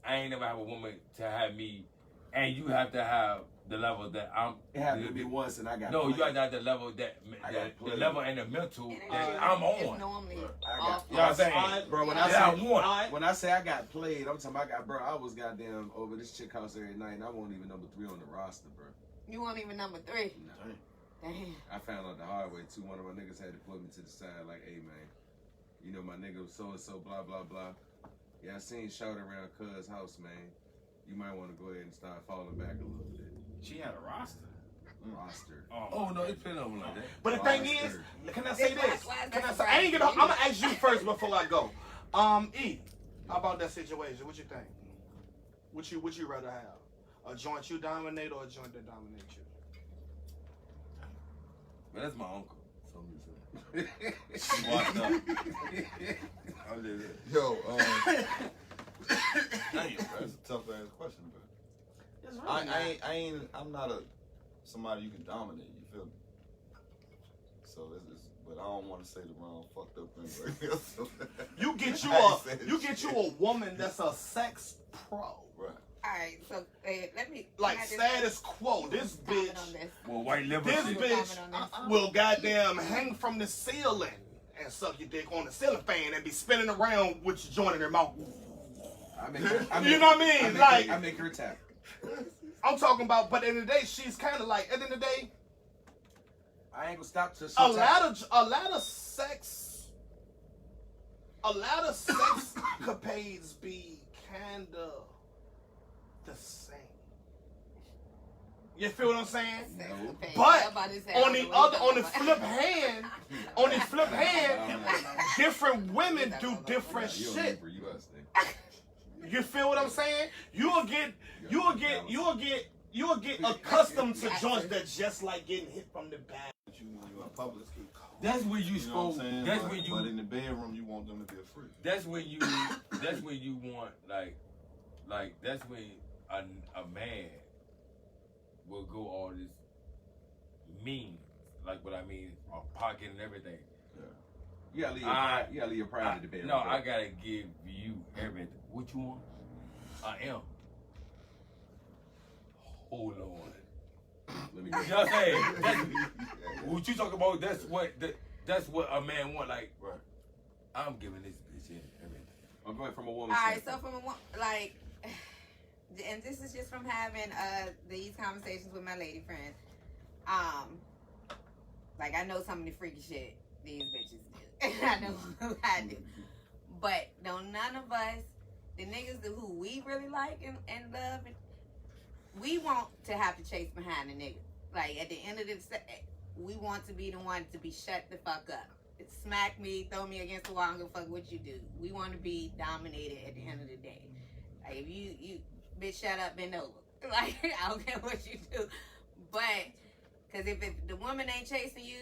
I ain't never have a woman to have me, and you have to have the level that I'm. It happened to me once, and I got. No, played. you have to have the level that the played. level and the mental And that I'm It's on. normally I off. You know what I'm saying? Bro, when I say I got played, I'm talking about I was goddamn over this chick house every night, and I wasn't even number 3 on the roster, bro. You weren't even number 3. No. Damn. I found out the hard way too. One of my niggas had to put me to the side, like, "Hey man, you know my nigga was so and so, blah blah blah. Yeah, I seen shout around Cuz house, man. You might want to go ahead and start falling back a little bit." She had a roster. Roster. Oh no, it's been over like that. But the thing is, can I say this? Why is Can I that say? I ain't gonna. I'm surprising? gonna ask you first before I go. E, how about that situation? What you think? What you rather have? A joint you dominate or a joint that dominates you? But that's my uncle. So I'm just saying. Washed up. I'm just saying. Yo, damn, that's a tough ass question, but It's really not. I'm not somebody you can dominate. You feel me? So but I don't want to say the wrong fucked up thing right now. You get you a woman that's a sex pro. Right. Alright, so let me Like can I just status quo. This comment bitch, on this? Well, white liver this shit. bitch will goddamn hang from the ceiling and suck your dick on the ceiling fan and be spinning around with your joint in her mouth. You know what I mean? I make her tap. I'm talking about, but at the end of the day, she's kind of like, at the end of the day, I ain't gonna stop till she a lot of sex capades be kind of the same. You feel what I'm saying? No. But on the flip hand, different women do different You don't shit. need for you, us, nigga. You feel what I'm saying? You'll get accustomed to joints that just like getting hit from the back. When you're in public, That's where you you know what supposed. I'm saying? That's but, where you. But in the bedroom, you want them to be a freak. That's where you. That's where you want like that's where a man will go all this mean, like what I mean, a pocket and everything. You gotta leave your pride in the bedroom. No, I gotta give you everything. What you want? I am. Hold on. Let me You know what I'm saying? What you talk about? That's what a man want. Like, Right. I'm giving this bitch everything. I'm going from a woman. Alright, so from like, and this is just from having these conversations with my lady friends. Like I know some of the freaky shit these bitches do. I know I do. But don't none of us, the niggas who we really like and love, we want to have to chase behind the nigga. Like at the end of the day, we want to be the one to be shut the fuck up. Smack me, throw me against the wall, and go fuck what you do. We want to be dominated at the end of the day. Like if you bitch, shut up, bend over. Like I don't care what you do, but because if the woman ain't chasing you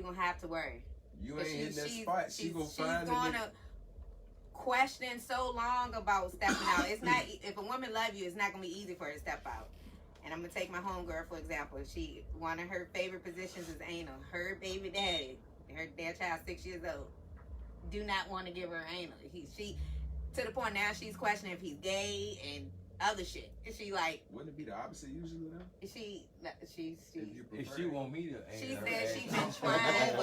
gonna have to worry. You ain't in that spot. She gonna find she's gonna question so long about stepping out. It's not, if a woman love you, it's not gonna be easy for her to step out. And I'm gonna take my homegirl for example. One of her favorite positions is anal. Her baby daddy, their child 6 years old, do not want to give her anal. She to the point now she's questioning if he's gay and other shit. And she like, wouldn't it be the opposite usually though? If she want me to, she said she's been trying.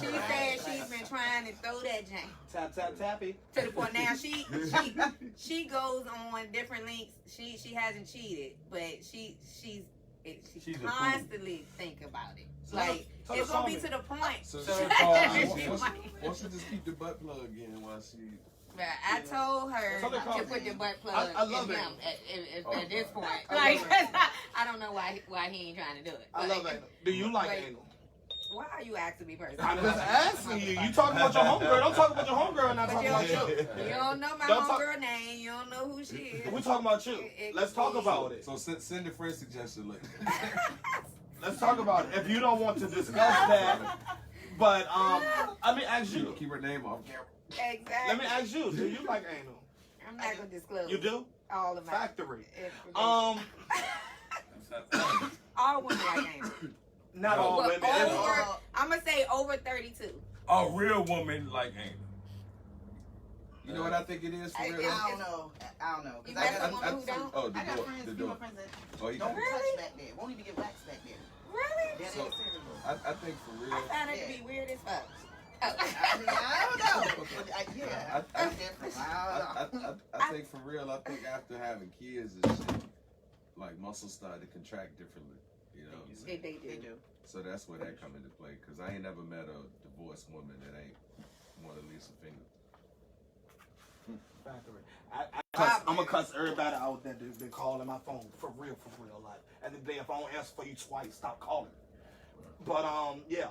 She said she's been trying to throw that jank. Tap tap tappy. To the point now she goes on different links. She hasn't cheated, but she's constantly think about it. Like it's gonna be to the point. So She why she just keep the butt plug in while she? But I told her So they call to me. put the butt plug I love in it. him at this point. I Like love it. I don't know why he ain't trying to do it. I love anal. Do you like anal? Why are you asking me personally? I'm just asking you. You talking about your homegirl? Don't talk about your homegirl and not But talking about you. you don't know my Don't talk- homegirl name. You don't know who she is. We talking about you. Let's talk about it. So send a friend suggestion later. Let's talk about it. If you don't want to discuss that, but let me ask you. Keep her name off camera. Exactly. Let me ask you. Do you like anal? I'm not gonna disclose. You do? All of my Factory. information. All women like anal. Not all But women. I'm gonna say over 32. a real woman like anal. You know what I think it is for real? I don't know. You 'Cause met someone who don't? Oh, the I got door. friends, The female door. friends that Oh, you don't got Really? touch back there. Won't even get waxed back there. Really? That So- is serious. I think for real. I found it to be weird as fuck. I mean, I don't know. But yeah, that's different. I don't know. I think for real, I think after having kids and shit, like muscles start to contract differently. You know what I'm saying? They They do. do. So that's where that come into play. Cause I ain't never met a divorced woman that ain't want to leave a finger. Factory. I'm gonna cuss everybody out that been calling my phone for real. Like, at the day, if I don't answer for you twice, stop calling. But yeah.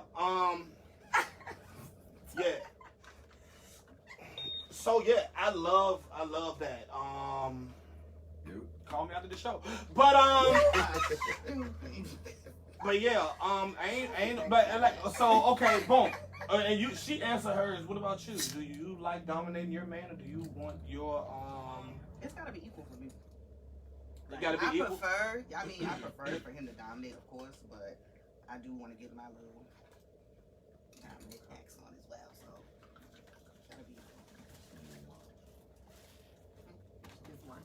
So yeah, I love that. You? Call me after the show. But But yeah, ain't, but like, so okay, boom. And she answered hers. What about you? Do you like dominating your man, or do you want your It's gotta be equal for me. It gotta be equal? I prefer for him to dominate, of course, but I do want to get my little dominant acts on as well. So gotta be equal. Just one.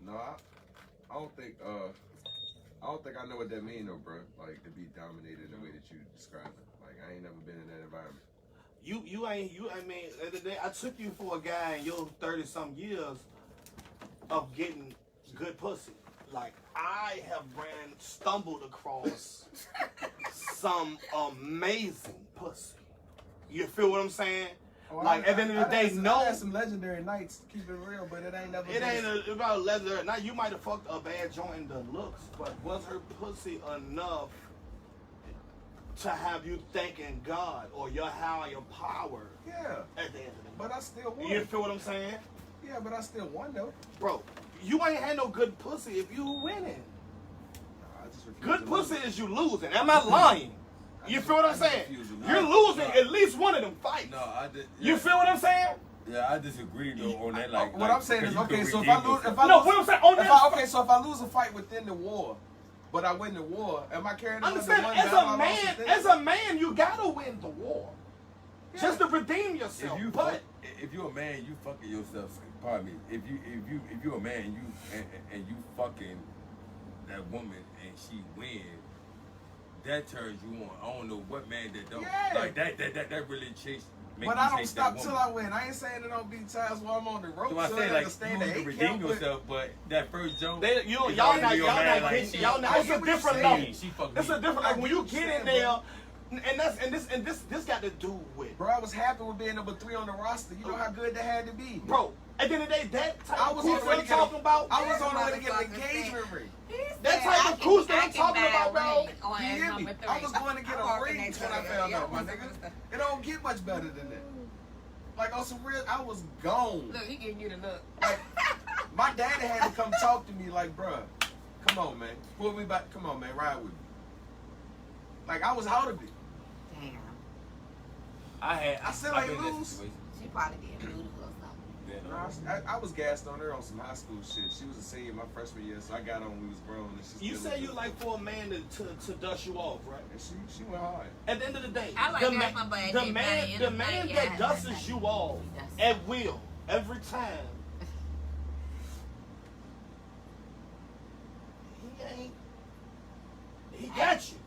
No, I don't think I know what that mean though, bro. Like to be dominated in the way that you describe it. Like I ain't never been in that environment. I mean, the other day I took you for a guy in your 30-some years of getting good pussy. Like I have stumbled across some amazing pussy. You feel what I'm saying? Like at the end of the day, I had some legendary nights, keep it real, but it ain't never. It ain't about legendary. Now you might have fucked a bad joint in the looks, but was her pussy enough to have you thanking God or your higher power? Yeah. At the end of the day, But I still won. you feel what I'm saying, Yeah, but I still won though. bro? You ain't had no good pussy if you winning. I just refuse Good to pussy lose. is you losing. Am I lying? You feel what I'm saying? You're losing at least one of them fights. No, I did. You feel what I'm saying? Yeah, I disagree though on that. Like, What I'm saying is, because you okay, can so if I redeem lose, yourself. What I'm saying on that. okay, so if I lose a fight within the war, but I win the war, am I carrying on the Understand? one As battle I a lost man, within? as a man, you gotta win the war, just to redeem yourself. If you're a man, you fucking yourself. Pardon me. If you're a man, and you fucking that woman and she wins, that turns you on. I don't know what man that don't like that really chase. But I don't stop till I win. I ain't saying there don't be times where I'm on the rope. So I say like you can redeem yourself, but that first joke. Y'all not it's a different level. It's a different level when you get in there, and this got to do with. Bro, I was happy with being number 3 on the roster. You know how good that had to be. Bro, at the end of the day, that type of cruise on I'm talking about. I was on the way to get an engagement ring. That type of cruise that I'm talking about, bro. You hear me? I was going to get a ring when I found out, my nigga. It don't get much better than that. Like on some real, I was gone. Look, he giving you the look. Like, my daddy had to come talk to me like, bruh, come on, man. Pull me back. Come on, man. Ride with me. Like, I was out of it. Damn. I still ain't lose. She probably did voodoo or something. I was gassed on her on some high school shit. She was a senior my freshman year, so I got on when we was grown. And You say you like for a man to dust you off, right? And she went hard. At the end of the day, I like the that man, one, but the man that dusts you off at will every time. He got you.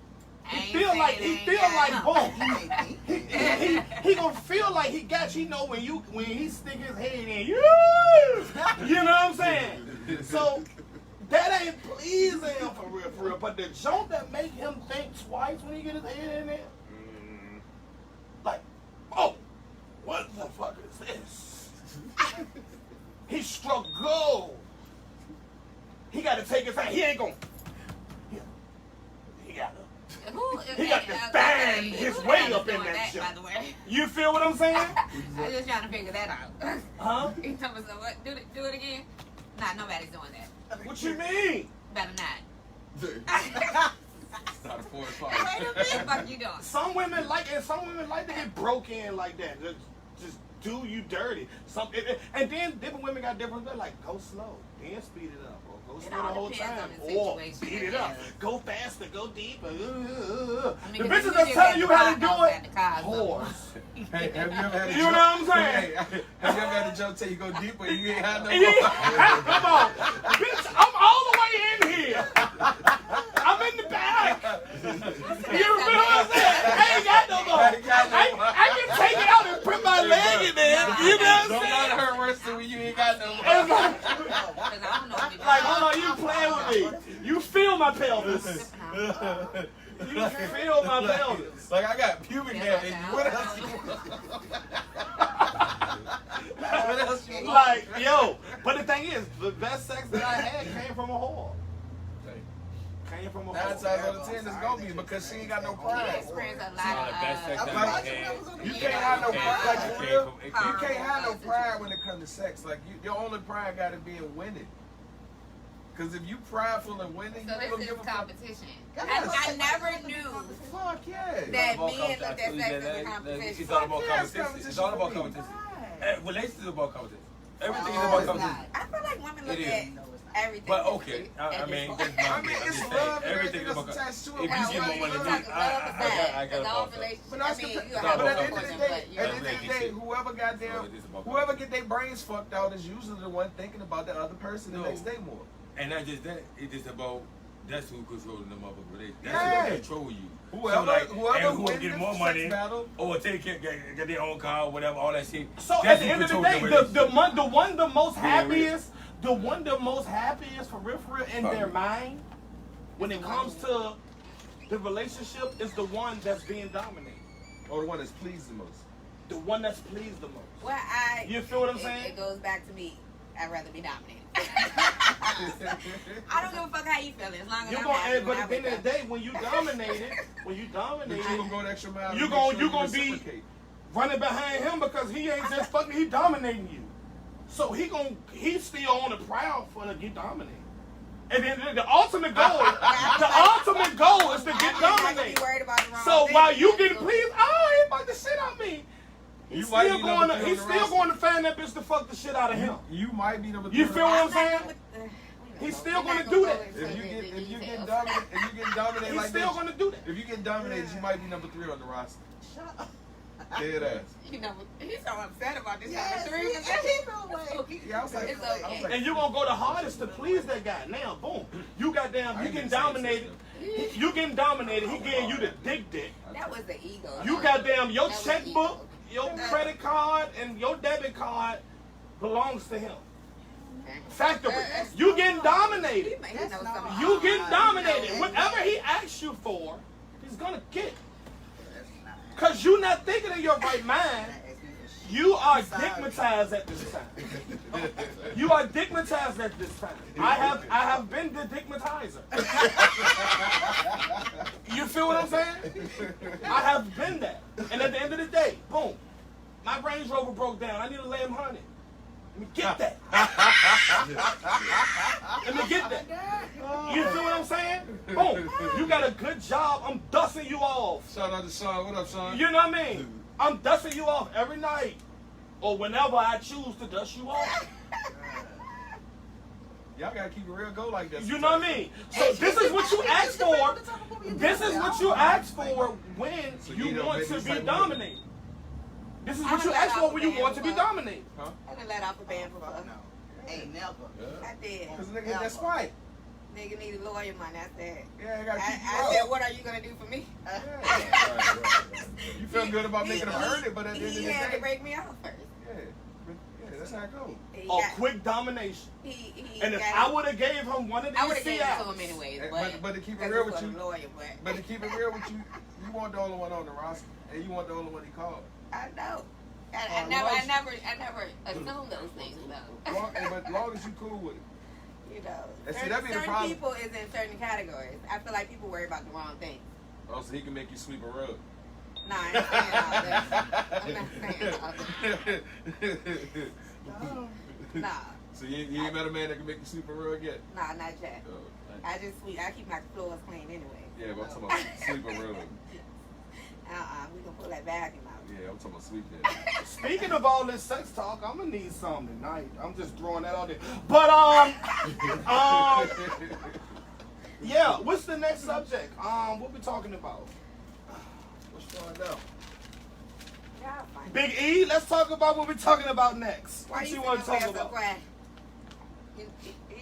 He feel like boom. He gonna feel like he got you. You know when he stick his head in, you know what I'm saying? So that ain't pleasing him for real. But the joke that make him think twice when he get his head in there, like, oh, what the fuck is this? He struck gold. He got to take his hand. He ain't gonna. He got to find his way up in that shit. By the way. You feel what I'm saying? I'm just trying to figure that out. Huh? He told me so. What? Do it again? Nah, nobody's doing that. What you mean? Better not. It's not a forest fire. Wait a minute, what you doing? Some women like to get broke in like that. Just do you dirty. And then different women got different. They're like, go slow, then speed it up, or go slow the whole time, or speed it up, go faster, go deeper. The bitches that's telling you how to do it, whores. Hey, have you ever had a You know what I'm saying? Hey, have you ever had a joke till you go deeper and you ain't had no Come on, bitch, I'm all the way in here. I'm in the back. You feel what I'm saying? I ain't got no more. I can take it out and put my leg in there. You know what I'm saying? Don't let it hurt worse than when you ain't got no more. It's like, hold on, you playing with me. You feel my pelvis. You feel my pelvis. Like I got pubic hair in you. What else you want? What else you want? Like, yo, but the thing is, the best sex that I had came from a whore. Came from a 9 times out of 10 it's gonna be because she ain't got no You pride. experience a It's one of the best sex lot I've of. ever Like, had. you can't have no pride. Like, for real, you Harm. can't have no pride when it comes to sex. Like, your only pride got to be in winning. Because if you prideful in winning, So you don't this give is a fuck. competition. Yes. I never knew Fuck yeah. that All men about looked at sex as a competition. It's all about Fuck yes, competition. It's all about competition. competition. Relationships is about competition. Everything is No, about it's competition. I feel like women look It is. at everything. But okay, I at mean, this that's point. my I mean, I'm it's just love saying, and everything everything is that's about attached to it. If you Now, get more money than me, love aside, I got it's a all buffer. relationship. But I that's mean, the you But have but at a the end of person, the day, but you at the know, end of the day, whoever get their brains fucked out is usually the one thinking about the other person the No. next day more. And not just that, it's just about that's who controlling the motherfucker relationship. That's Yeah. who control you. Whoever and wins whoever get the more sex money battle. or get their own car, whatever, all that shit. So that's at the who end of the control day, relationship. the most Yeah, it happiest, the one the most happiest for real in their mind when it comes to the relationship is the one that's being dominated. Or the one that's pleased the most. The one that's pleased the most. well, You feel what I'm saying? It goes back to me. I'd rather be dominated. I don't give a fuck how you feel as long as You I'm gonna, happy but when I at the end wake of the up. day, when you dominated, But you gonna go the extra mile. You to make gonna- sure you gonna be- reciprocate. running behind him because he ain't just fucking, he dominating you. So he's still on the prowl for to get dominated. And then the ultimate goal, is to get I dominated. be worried about the wrong So thing. while you getting pleased, oh, he fucked the shit out of me. You He's might still be number three on he's the still roster. going to find that bitch to fuck the shit out of him. You might be number 3. You feel what I'm saying? He's He's still gonna do that. If you get dominated He's like still that, gonna do that. if you get dominated, you might be number 3 on the roster. Dead ass. You know, he's so upset about this Yes, number 3 he- position. he away. Yeah, I was like, It's I was okay. like, And you're gonna go the hardest to please that guy. Now, boom. You goddamn, I you ain't getting been saying dominated. shit, You getting dominated. He getting you the dick. That was the ego. You goddamn, your That was checkbook, ego. your credit card, and your debit card belongs to him. Factory. You getting dominated. He know something. You getting dominated. Whatever he asks you for, he's gonna get. Cause you not thinking in your right mind. You are digmatized at this time. You are digmatized at this time. I have been the digmatizer. You feel what I'm saying? I have been that. And at the end of the day, boom, my Range Rover broke down. I need to lay him $100. Let me get that. Let me get that. You feel what I'm saying? Boom. You got a good job. I'm dusting you off. shout out to Sean. What up, Sean? You know what I mean? I'm dusting you off every night. Or whenever I choose to dust you off. Y'all gotta keep it real go like that. You know what I mean? So this is what you asked for. This is what you asked for when So you you want don't to make be this type of dominated. This is what you asked for when you want to be dominated. I done let off a band before. Ain't never. I did. Cause nigga, that's right. Nigga needed lawyer money. I said. Yeah, I gotta keep I it real. said, what are you gonna do for me? You feel good about making them earn it, but at the end of the He had to day, break me off first. yeah, that's how it goes. He Or got- quick domination. he And if got I it. would have gave him one of I these would have gave it to him CIs, anyways, But to keep it because real he with was you, a lawyer, but to keep it real with you, you want the only one on the roster, and you want the only one he called. I know. I Well, never long- assumed those things though. But long as you cool with it. You know, And see, certain, that be the certain problem. people is in certain categories. I feel like people worry about the wrong things. Oh, so he can make you sweep a rug. Nah, I ain't saying all that. I'm not saying all that. Nah, So you ain't met a man that can make you sweep a rug yet? nah, not yet. Oh, I just sweep. I keep my floors clean anyway. yeah, but I'm talking about sweep a rug. We can pull that vacuum out. Yeah, I'm talking about sweep that. speaking of all this sex talk, I'm gonna need something tonight. I'm just throwing that out there. But yeah. What's the next subject? What we talking about? Let's find out. Yeah, I'll find it. Big E, let's talk about what we're talking about next. Why What you you want to sitting talk up there so about? quiet? You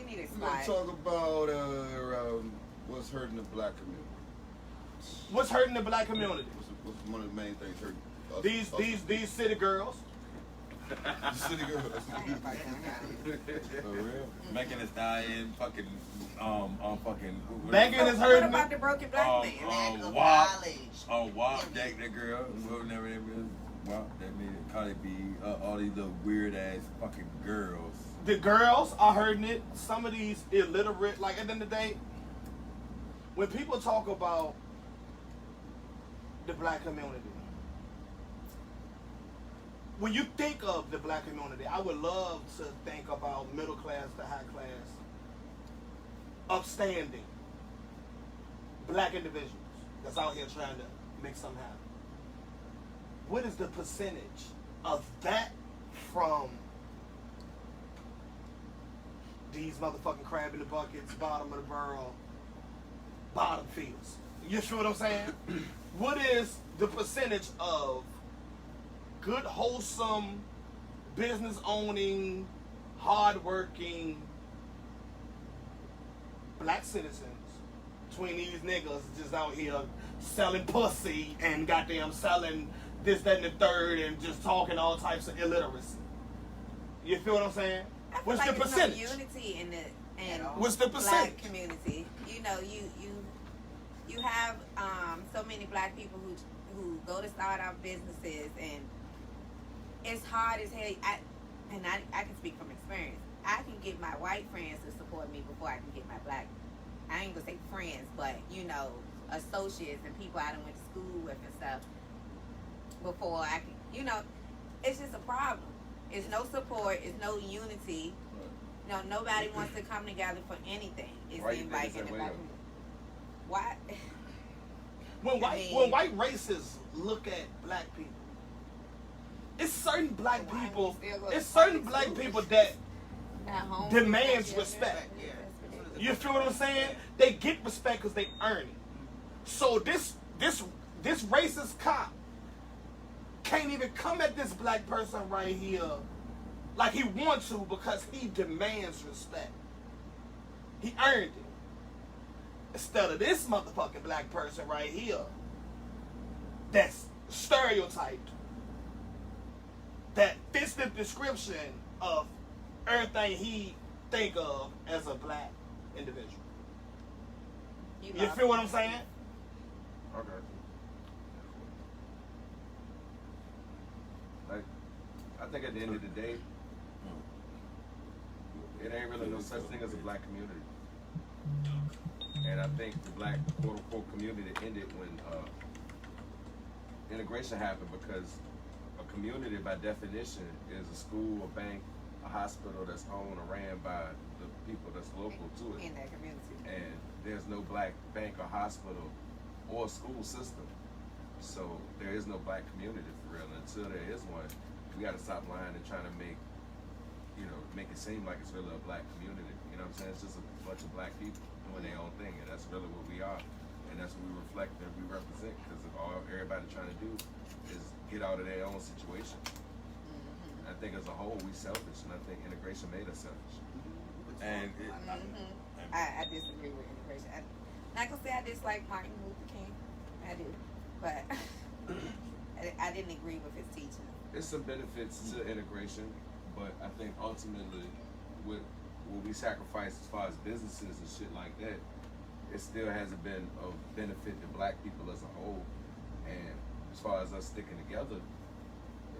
need a We're gonna smile. talk about what's hurting the black community. What's hurting the black community? What's one of the main things hurting us? These city girls. The city girls. For real. Megan Thee Stallion, fucking, fucking. Megan is What hurting about me. the broken black man? Lack of WAP. knowledge. WAP, that girl, whatever that is. WAP, that made it. Cardi B, all these little weird ass fucking girls. The girls are hurting it. Some of these illiterate, like at the end of the day, when people talk about the black community, when you think of the black community, I would love to think about middle class to high class, upstanding black individuals that's out here trying to make something happen. What is the percentage of that from these motherfucking crab in the buckets, bottom of the barrel, bottom feeders? You feel what I'm saying? What is the percentage of good, wholesome, business owning, hard-working black citizens between these niggas just out here selling pussy and goddamn selling this, that, and the third and just talking all types of illiteracy? You feel what I'm saying? I feel What's like the there's percentage? no unity in the What's the black percentage? community. You know, you have so many black people who go to start out businesses, and it's hard as hell. I can speak from experience. I can get my white friends to support me before I can get my black. I ain't gonna say friends, but you know, associates and people I done went to school with and stuff. Before I can, you know, it's just a problem. It's no support. It's no unity. No, nobody wants to come together for anything. It Why you seems think like it's in that the way, black though? Why? When white racists look at black people, it's certain black Why people. we still go It's to certain public black schools? people that Not home demands people, respect. Yeah. You feel what I'm saying? They get respect because they earn it. So this racist cop can't even come at this black person right here like he wants to because he demands respect. He earned it. Instead of this motherfucking black person right here that's stereotyped, that fits the description of everything he think of as a black individual. You feel what I'm saying? Okay. Like, I think at the end of the day, it ain't really no such thing as a black community. And I think the black quote unquote community ended when integration happened, because a community by definition is a school, a bank, a hospital that's owned or ran by the people that's local to it. In that community. And there's no black bank or hospital or school system. So there is no black community for real. Until there is one, we gotta stop lying and trying to make it seem like it's really a black community. You know what I'm saying? It's just a bunch of black people doing their own thing, and that's really what we are. And that's what we reflect and we represent, because all everybody trying to do is get out of their own situation. I think as a whole we selfish, and I think integration made us selfish. And I disagree with integration. Not gonna say I dislike Martin Luther King. I do, but I didn't agree with his teaching. There's some benefits to integration, but I think ultimately what we sacrifice as far as businesses and shit like that, it still hasn't been of benefit to black people as a whole. And as far as us sticking together,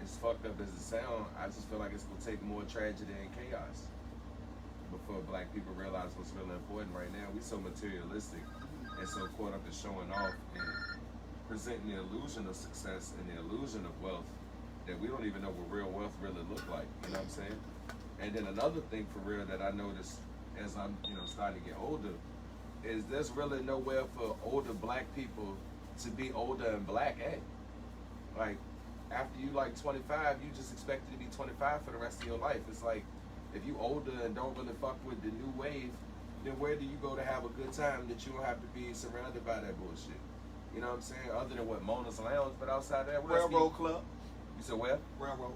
as fucked up as it sounds, I just feel like it's gonna take more tragedy and chaos before black people realize what's really important right now. We so materialistic and so caught up in showing off and presenting the illusion of success and the illusion of wealth that we don't even know what real wealth really look like. You know what I'm saying? And then another thing for real that I noticed as I'm starting to get older is there's really nowhere for older black people to be older and black at. Like, after you like 25, you just expected to be 25 for the rest of your life. It's like, if you older and don't really fuck with the new wave, then where do you go to have a good time that you don't have to be surrounded by that bullshit? You know what I'm saying? Other than what Mona's Lounge, but outside of that, what else Railroad Club. You said where? Railroad.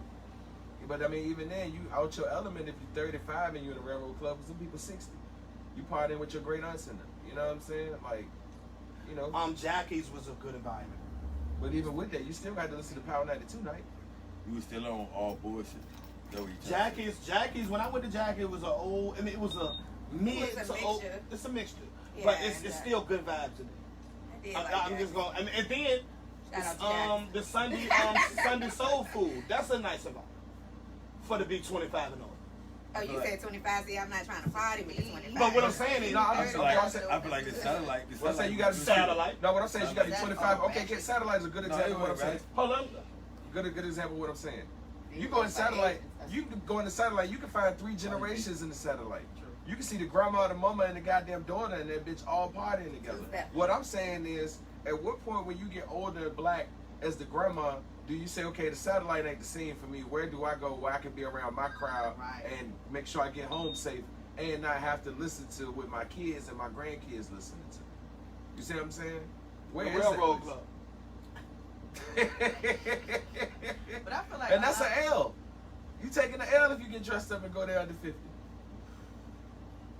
But I mean, even then, you out your element if you're 35 and you're in a railroad club, some people 60. You partying with your great aunts in them. You know what I'm saying? Like, Jackie's was a good environment. But even with that, you still got to listen to Power 92 night. you was still on all bullshit. That what you trying to say? Jackie's. When I went to Jackie, it was a old. I mean, it was a mid It was a to old. mixture. It's a mixture, Yeah, but it's yeah. still good vibes in it. I did like I'm that. just going. And then Shout out to the Sunday Sunday soul food. That's a nice amount for to be 25 and older. Oh, you said 25. See, I'm not trying to party with the 25. But what I'm saying is, No, I feel like the satellite. What I'm saying, you got to satellite. No, what I'm saying is you got to That's 25. all Okay, get satellite is a good example of what I'm saying. Hold on. Good example of what I'm saying. You go in satellite, you can go in the satellite, you can find 3 generations in the satellite. You can see the grandma, the mama, and the goddamn daughter and that bitch all partying together. What I'm saying is, at what point when you get older and black as the grandma, do you say, okay, the satellite ain't the scene for me. Where do I go where I can be around my crowd and make sure I get home safe and not have to listen to what my kids and my grandkids listening to? You see what I'm saying? Where The is Railroad that? Club. But I feel like And that's an L. You taking the L if you get dressed up and go there under 50.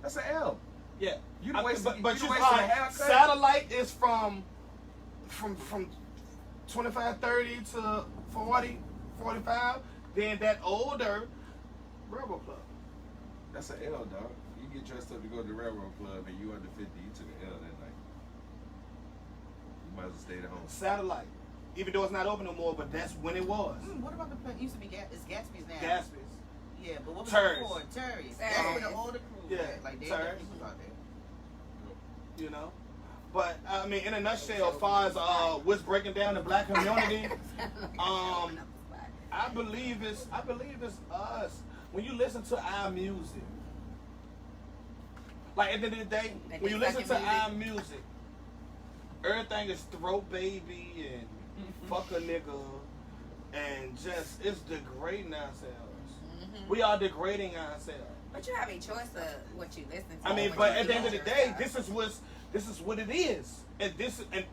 That's an L. Yeah. You done wasted, but you you wasted a alright, haircut. satellite is from 25, 30 to 40, 45. Then that older Railroad Club. That's an L, dog. You get dressed up to go to the railroad club and you under 50, you took an L that night. You might as well stay at home. Satellite. Even though it's not open no more, but that's when it was. What about the it used to be it's Gatsby's now? Gatsby's. Yeah, but what was Terry's. it before? Terry's. Terry's. That's where the older crew was Yeah, at. Like they Terry's. was out there. You know? But I mean, in a nutshell, as far as what's breaking down the black community, I believe it's us. When you listen to our music, like at the end of the day, when you listen to our music, everything is throw baby and fuck a nigga and just it's degrading ourselves. We are degrading ourselves. But you have a choice of what you listen to. I mean, and but what you at the end of the listen day, to. this is what it is. And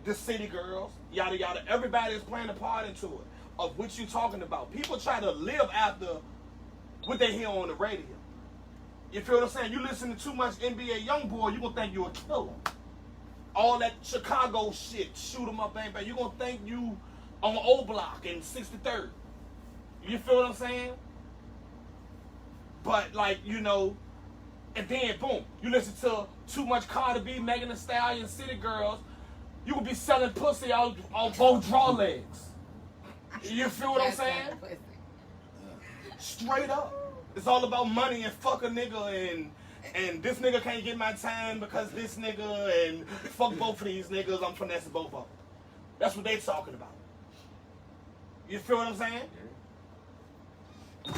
the city girls, yada yada, everybody is playing a part into it of what you talking about. People try to live after what they hear on the radio. You feel what I'm saying? You listen to too much NBA YoungBoy, you gonna think you a killer. All that Chicago shit, shoot 'em up, bang bang. You gonna think you on O Block in 63rd. You feel what I'm saying? But like, you know, and then boom, you listen to too much Cardi B, Megan Thee Stallion, City Girls, you will be selling pussy on both draw legs. You feel what I'm saying? Straight up. It's all about money and fuck a nigga and this nigga can't get my time because this nigga and fuck both of these niggas, I'm finessing both of them. That's what they talking about. You feel what I'm saying?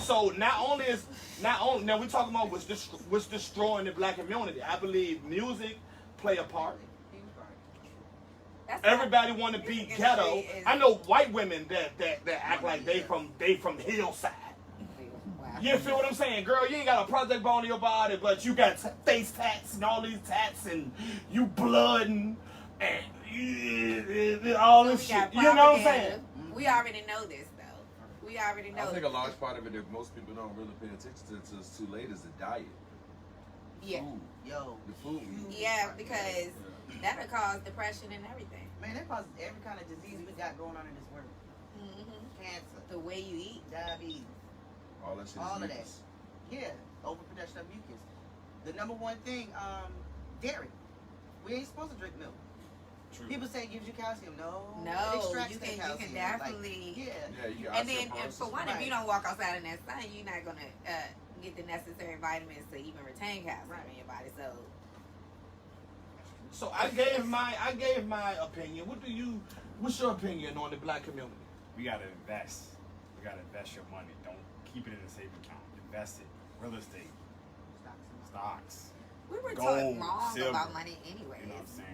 So now we talking about what's destroying the black community. I believe music play a part. Everybody want to be ghetto. I know white women that act like they from Hillside. You feel what I'm saying, girl? You ain't got a project bone in your body, but you got face tats and all these tats, and you blood and all this shit. You know what I'm saying? We already know this, though. We already know. I think a large part of it that most people don't really pay attention to until it's too late is the diet. Yeah. Food. Yo. The food. Yeah, because that'll cause depression and everything. Man, that causes every kind of disease we got going on in this world. Cancer, The way you eat. diabetes, All that shit all is of that. mucus. Yeah, overproduction of mucus. The number one thing, dairy. We ain't supposed to drink milk. True. People say it gives you calcium. No, No, it extracts you that can calcium. definitely. Like, yeah. Yeah, you got And then, for one, if you don't walk outside in that sun, you're not gonna get the necessary vitamins to even retain calcium in your body. So I gave my opinion. What's your opinion on the black community? We gotta invest. We gotta invest your money. Don't keep it in a savings account. Invest it. Real estate, stocks. We were Gold, taught wrong silver. about money anyway. You know what I'm saying?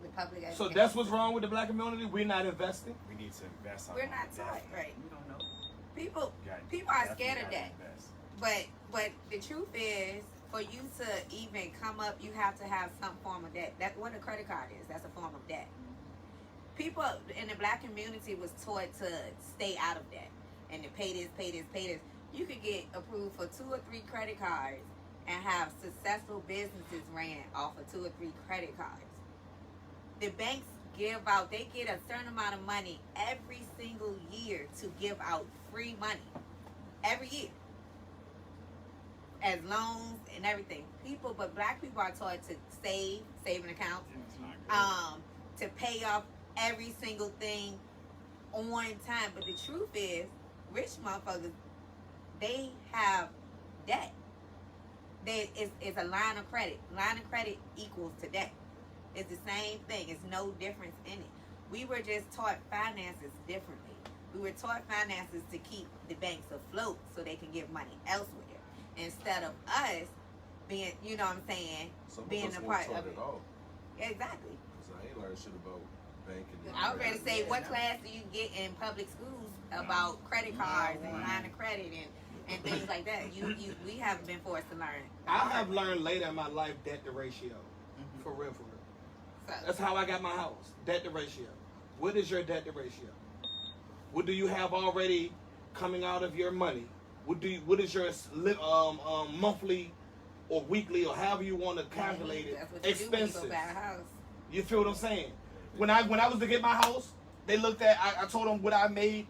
With public So education. that's what's wrong with the black community. We're not investing. We need to invest. our We're money, not taught definitely. right. We don't know. People Definitely are scared of gotta that. invest. But the truth is, for you to even come up, you have to have some form of debt. That's what a credit card is. That's a form of debt. People in the black community was taught to stay out of debt and to pay this, pay this, pay this. You could get approved for 2 or 3 credit cards and have successful businesses ran off of 2 or 3 credit cards. The banks give out, they get a certain amount of money every single year to give out free money. Every year. As loans and everything. But black people are taught to saving accounts, It's not good. to pay off every single thing on time. But the truth is, rich motherfuckers, they have debt. it's a line of credit. Line of credit equals to debt. It's the same thing. It's no difference in it. We were just taught finances differently. We were taught finances to keep the banks afloat so they can give money elsewhere, instead of us being, you know what I'm saying, Some being of us a weren't part taught of it. at all. Exactly. So I ain't learned shit about banking. and I was ready to say, Yeah, what no. class do you get in public schools about credit cards and line of credit and things like that? We haven't been forced to learn. I have learned later in my life debt to ratio. For real, for real. So, That's how I got my house. Debt to ratio. What is your debt to ratio? What do you have already coming out of your money? What is your monthly or weekly or however you want to calculate it that's what you expenses? do when you go buy a house. You feel what I'm saying? When I was to get my house, they looked at I told them what I made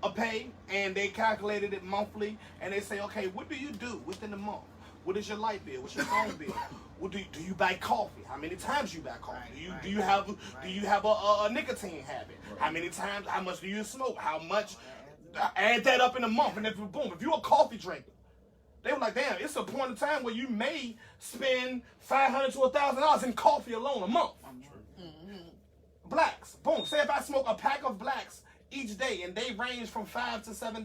a pay, and they calculated it monthly, and they say, okay, what do you do within the month? What is your light bill? What's your phone bill? What do you buy coffee? How many times you buy coffee? Do you have a nicotine habit? How many times? How much do you smoke? How much? Add that up in a month, and if you're a coffee drinker, they were like, damn, it's a point in time where you may spend $500 to $1,000 in coffee alone a month. Blacks, boom. Say if I smoke a pack of blacks each day, and they range from $5 to $7.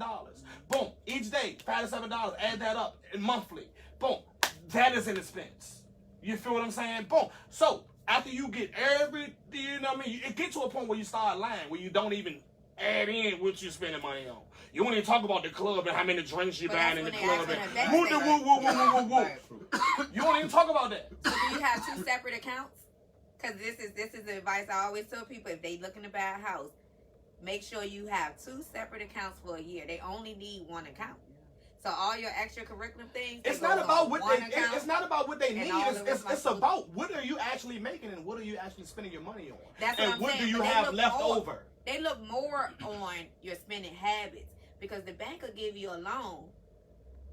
Boom, each day, $5 to $7. Add that up and monthly. Boom, that is an expense. You feel what I'm saying? Boom. So after you get you know what I mean? It get to a point where you start lying, where you don't even add in what you're spending money on. You won't even talk about the club and how many drinks you're But buying in that's the when club. they And ask for the woo. You won't even talk about that. So do you have two separate accounts? Because this is the advice I always tell people. If they looking to buy a house, make sure you have two separate accounts for a year. They only need one account. So all your extracurricular things. It's not about what it's not about what they need. It's it's about what are you actually making and what are you actually spending your money on. That's and what I'm what saying, do you but they have look left more- over? They look more on your spending habits, because the bank will give you a loan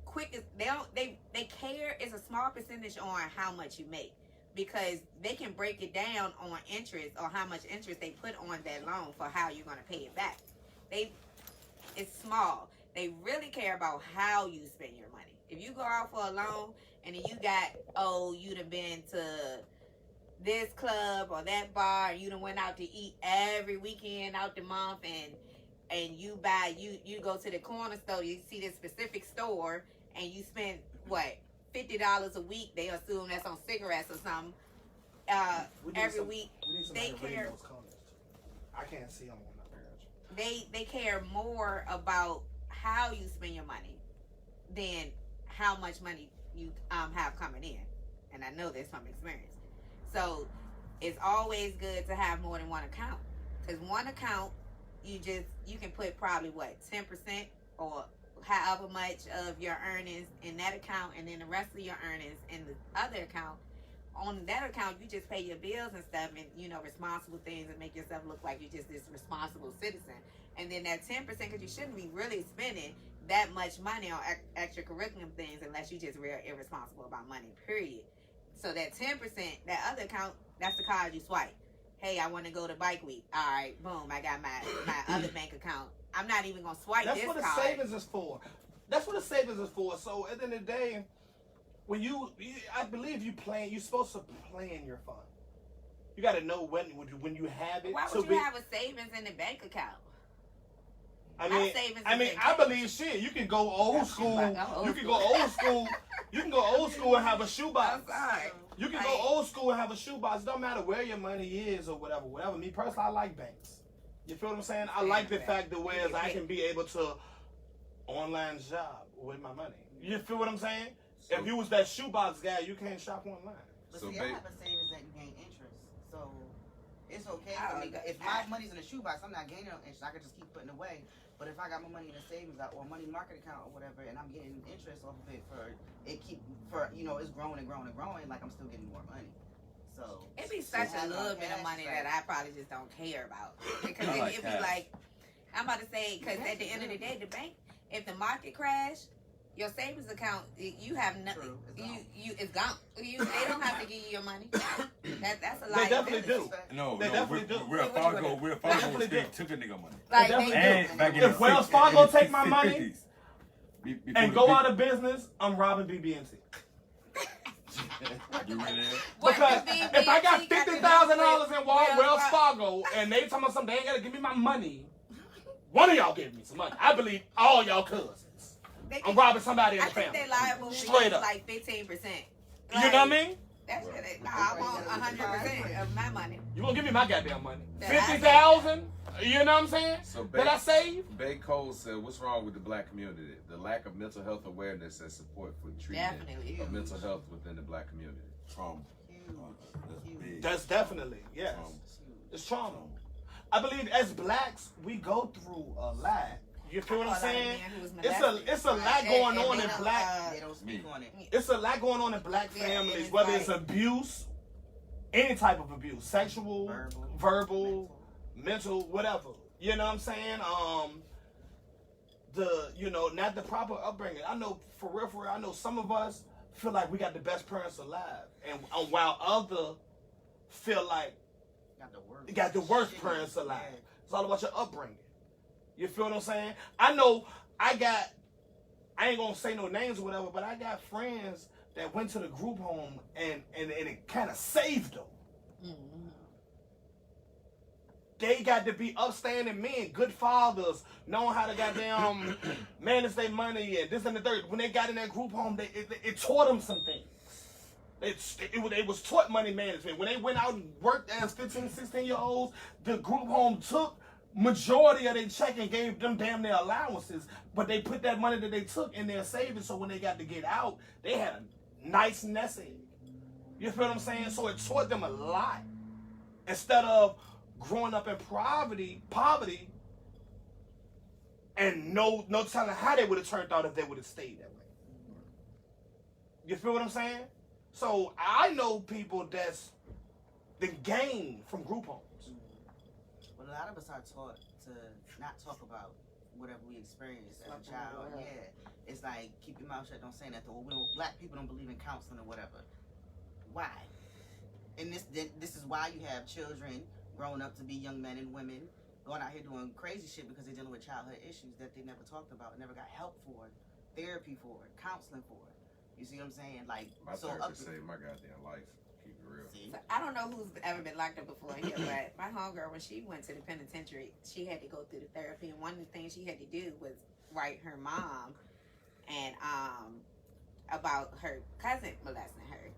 quick. They care. It's a small percentage on how much you make, because they can break it down on interest or how much interest they put on that loan for how you're going to pay it back. It's small. They really care about how you spend your money. If you go out for a loan and then you got, you done been to this club or that bar, and you done went out to eat every weekend out the month, and you go to the corner store, you see this specific store, and you spend what, $50 a week. They assume that's on cigarettes or something. Every week they care. I can't see them on that page. They care more about how you spend your money than how much money you have coming in, and I know this from experience. So it's always good to have more than one account, because one account you can put probably 10% or however much of your earnings in that account, and then the rest of your earnings in the other account. On that account, you just pay your bills and stuff, and responsible things, and make yourself look like you're just this responsible citizen. And then that 10%, because you shouldn't be really spending that much money on extracurricular things unless you just real irresponsible about money, period. So that 10%, that other account, that's the card you swipe. Hey, I want to go to Bike Week. All right, boom, I got my other bank account. I'm not even going to swipe That's this what the card. savings is for. That's what the savings is for. So at the end of the day, when I believe you're supposed to plan your fund. You got to know when you have it. Why would you have a savings in the bank account? I believe shit. You can go old school. You can go old school. You can go old school and have a shoebox. I'm sorry. You can go old school and have a shoebox. It don't matter where your money is or whatever. Me personally, I like banks. You feel what I'm saying? I like the fact that whereas I can be able to online shop with my money. You feel what I'm saying? So, if you was that shoebox guy, you can't shop online. But So see, I have a savings that gain interest, so it's okay for me. If my money's in a shoebox, I'm not gaining no interest. I can just keep putting away. But if I got my money in a savings or money market account or whatever, and I'm getting interest off of it it's growing and growing and growing, like I'm still getting more money. So It'd be such a little bit of money that I probably just don't care about, because it'd be like, I'm about to say, because at the end of the day, the bank, if the market crash, your savings account, you have nothing. It's gone. They don't have to give you your money. That's a They definitely do. No, They definitely do. We're Fargo definitely straight do. took a nigga money. Like They definitely And do. back in If the Wells 60s, Fargo in the take my money, 50s. and go out of business, I'm robbing BB&T. You really is? Because if I got $50,000 in Wells Fargo and they tell me something, they ain't gotta give me my money. One of y'all give me some money. I believe all y'all cousins. I'm robbing somebody in the family. I think they liable Straight up. like 15%. You know what I mean? That's it. Nah, I want 100% of my money. You gonna give me my goddamn money? That I 50,000? You know what I'm saying? So that I save? Bay Cole said, "What's wrong with the black community? The lack of mental health awareness and support for treatment Definitely. of mental health within the black community." Trauma. That's big. That's definitely, yes. Trauma. It's trauma. I believe as blacks, we go through a lot. You feel what I'm saying? It's a lot going on in black. They don't speak on it. It's a lot going on in black families, whether it's abuse, any type of abuse, sexual, verbal, mental, whatever. You know what I'm saying? Not the proper upbringing. I know for real, I know some of us feel like we got the best parents alive, and while others feel like got the worst parents alive. It's all about your upbringing. You feel what I'm saying? I know I ain't gonna say no names or whatever, but I got friends that went to the group home and it kind of saved them. Mm-hmm. They got to be upstanding men, good fathers, knowing how to goddamn manage their money and this and the third. When they got in that group home, it taught them some things. It was taught money management. When they went out and worked as 15, 16-year-olds, the group home took majority of their check and gave them damn their allowances, but they put that money that they took in their savings, so when they got to get out, they had a nice nest egg. You feel what I'm saying? So it taught them a lot. Instead of growing up in poverty, and no telling how they would have turned out if they would have stayed that way. You feel what I'm saying? So I know people that's been gained from group homes. Well, a lot of us are taught to not talk about whatever we experienced as a child. Yeah, it's like keep your mouth shut, don't say nothing. Well, black people don't believe in counseling or whatever. Why? And this is why you have children growing up to be young men and women going out here doing crazy shit because they're dealing with childhood issues that they never talked about, never got help for, therapy for, counseling for. You see what I'm saying? Like, my therapist saved my goddamn life. Keep it real. So I don't know who's ever been locked up before here, but my homegirl, when she went to the penitentiary, she had to go through the therapy, and one of the things she had to do was write her mom and about her cousin molesting her.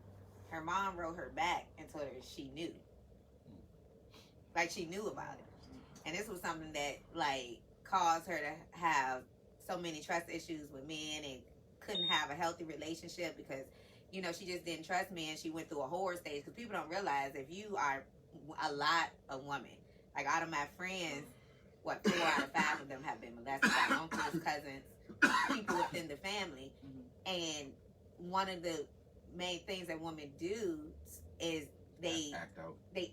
Her mom wrote her back and told her she knew. Like, she knew about it. And this was something that, like, caused her to have so many trust issues with men and couldn't have a healthy relationship because, you know, she just didn't trust men. She went through a horror stage because people don't realize if you are a lot of women, like out of my friends, 4 out of 5 of them have been molested by uncles, cousins, people within the family. And one of the main things that women do is they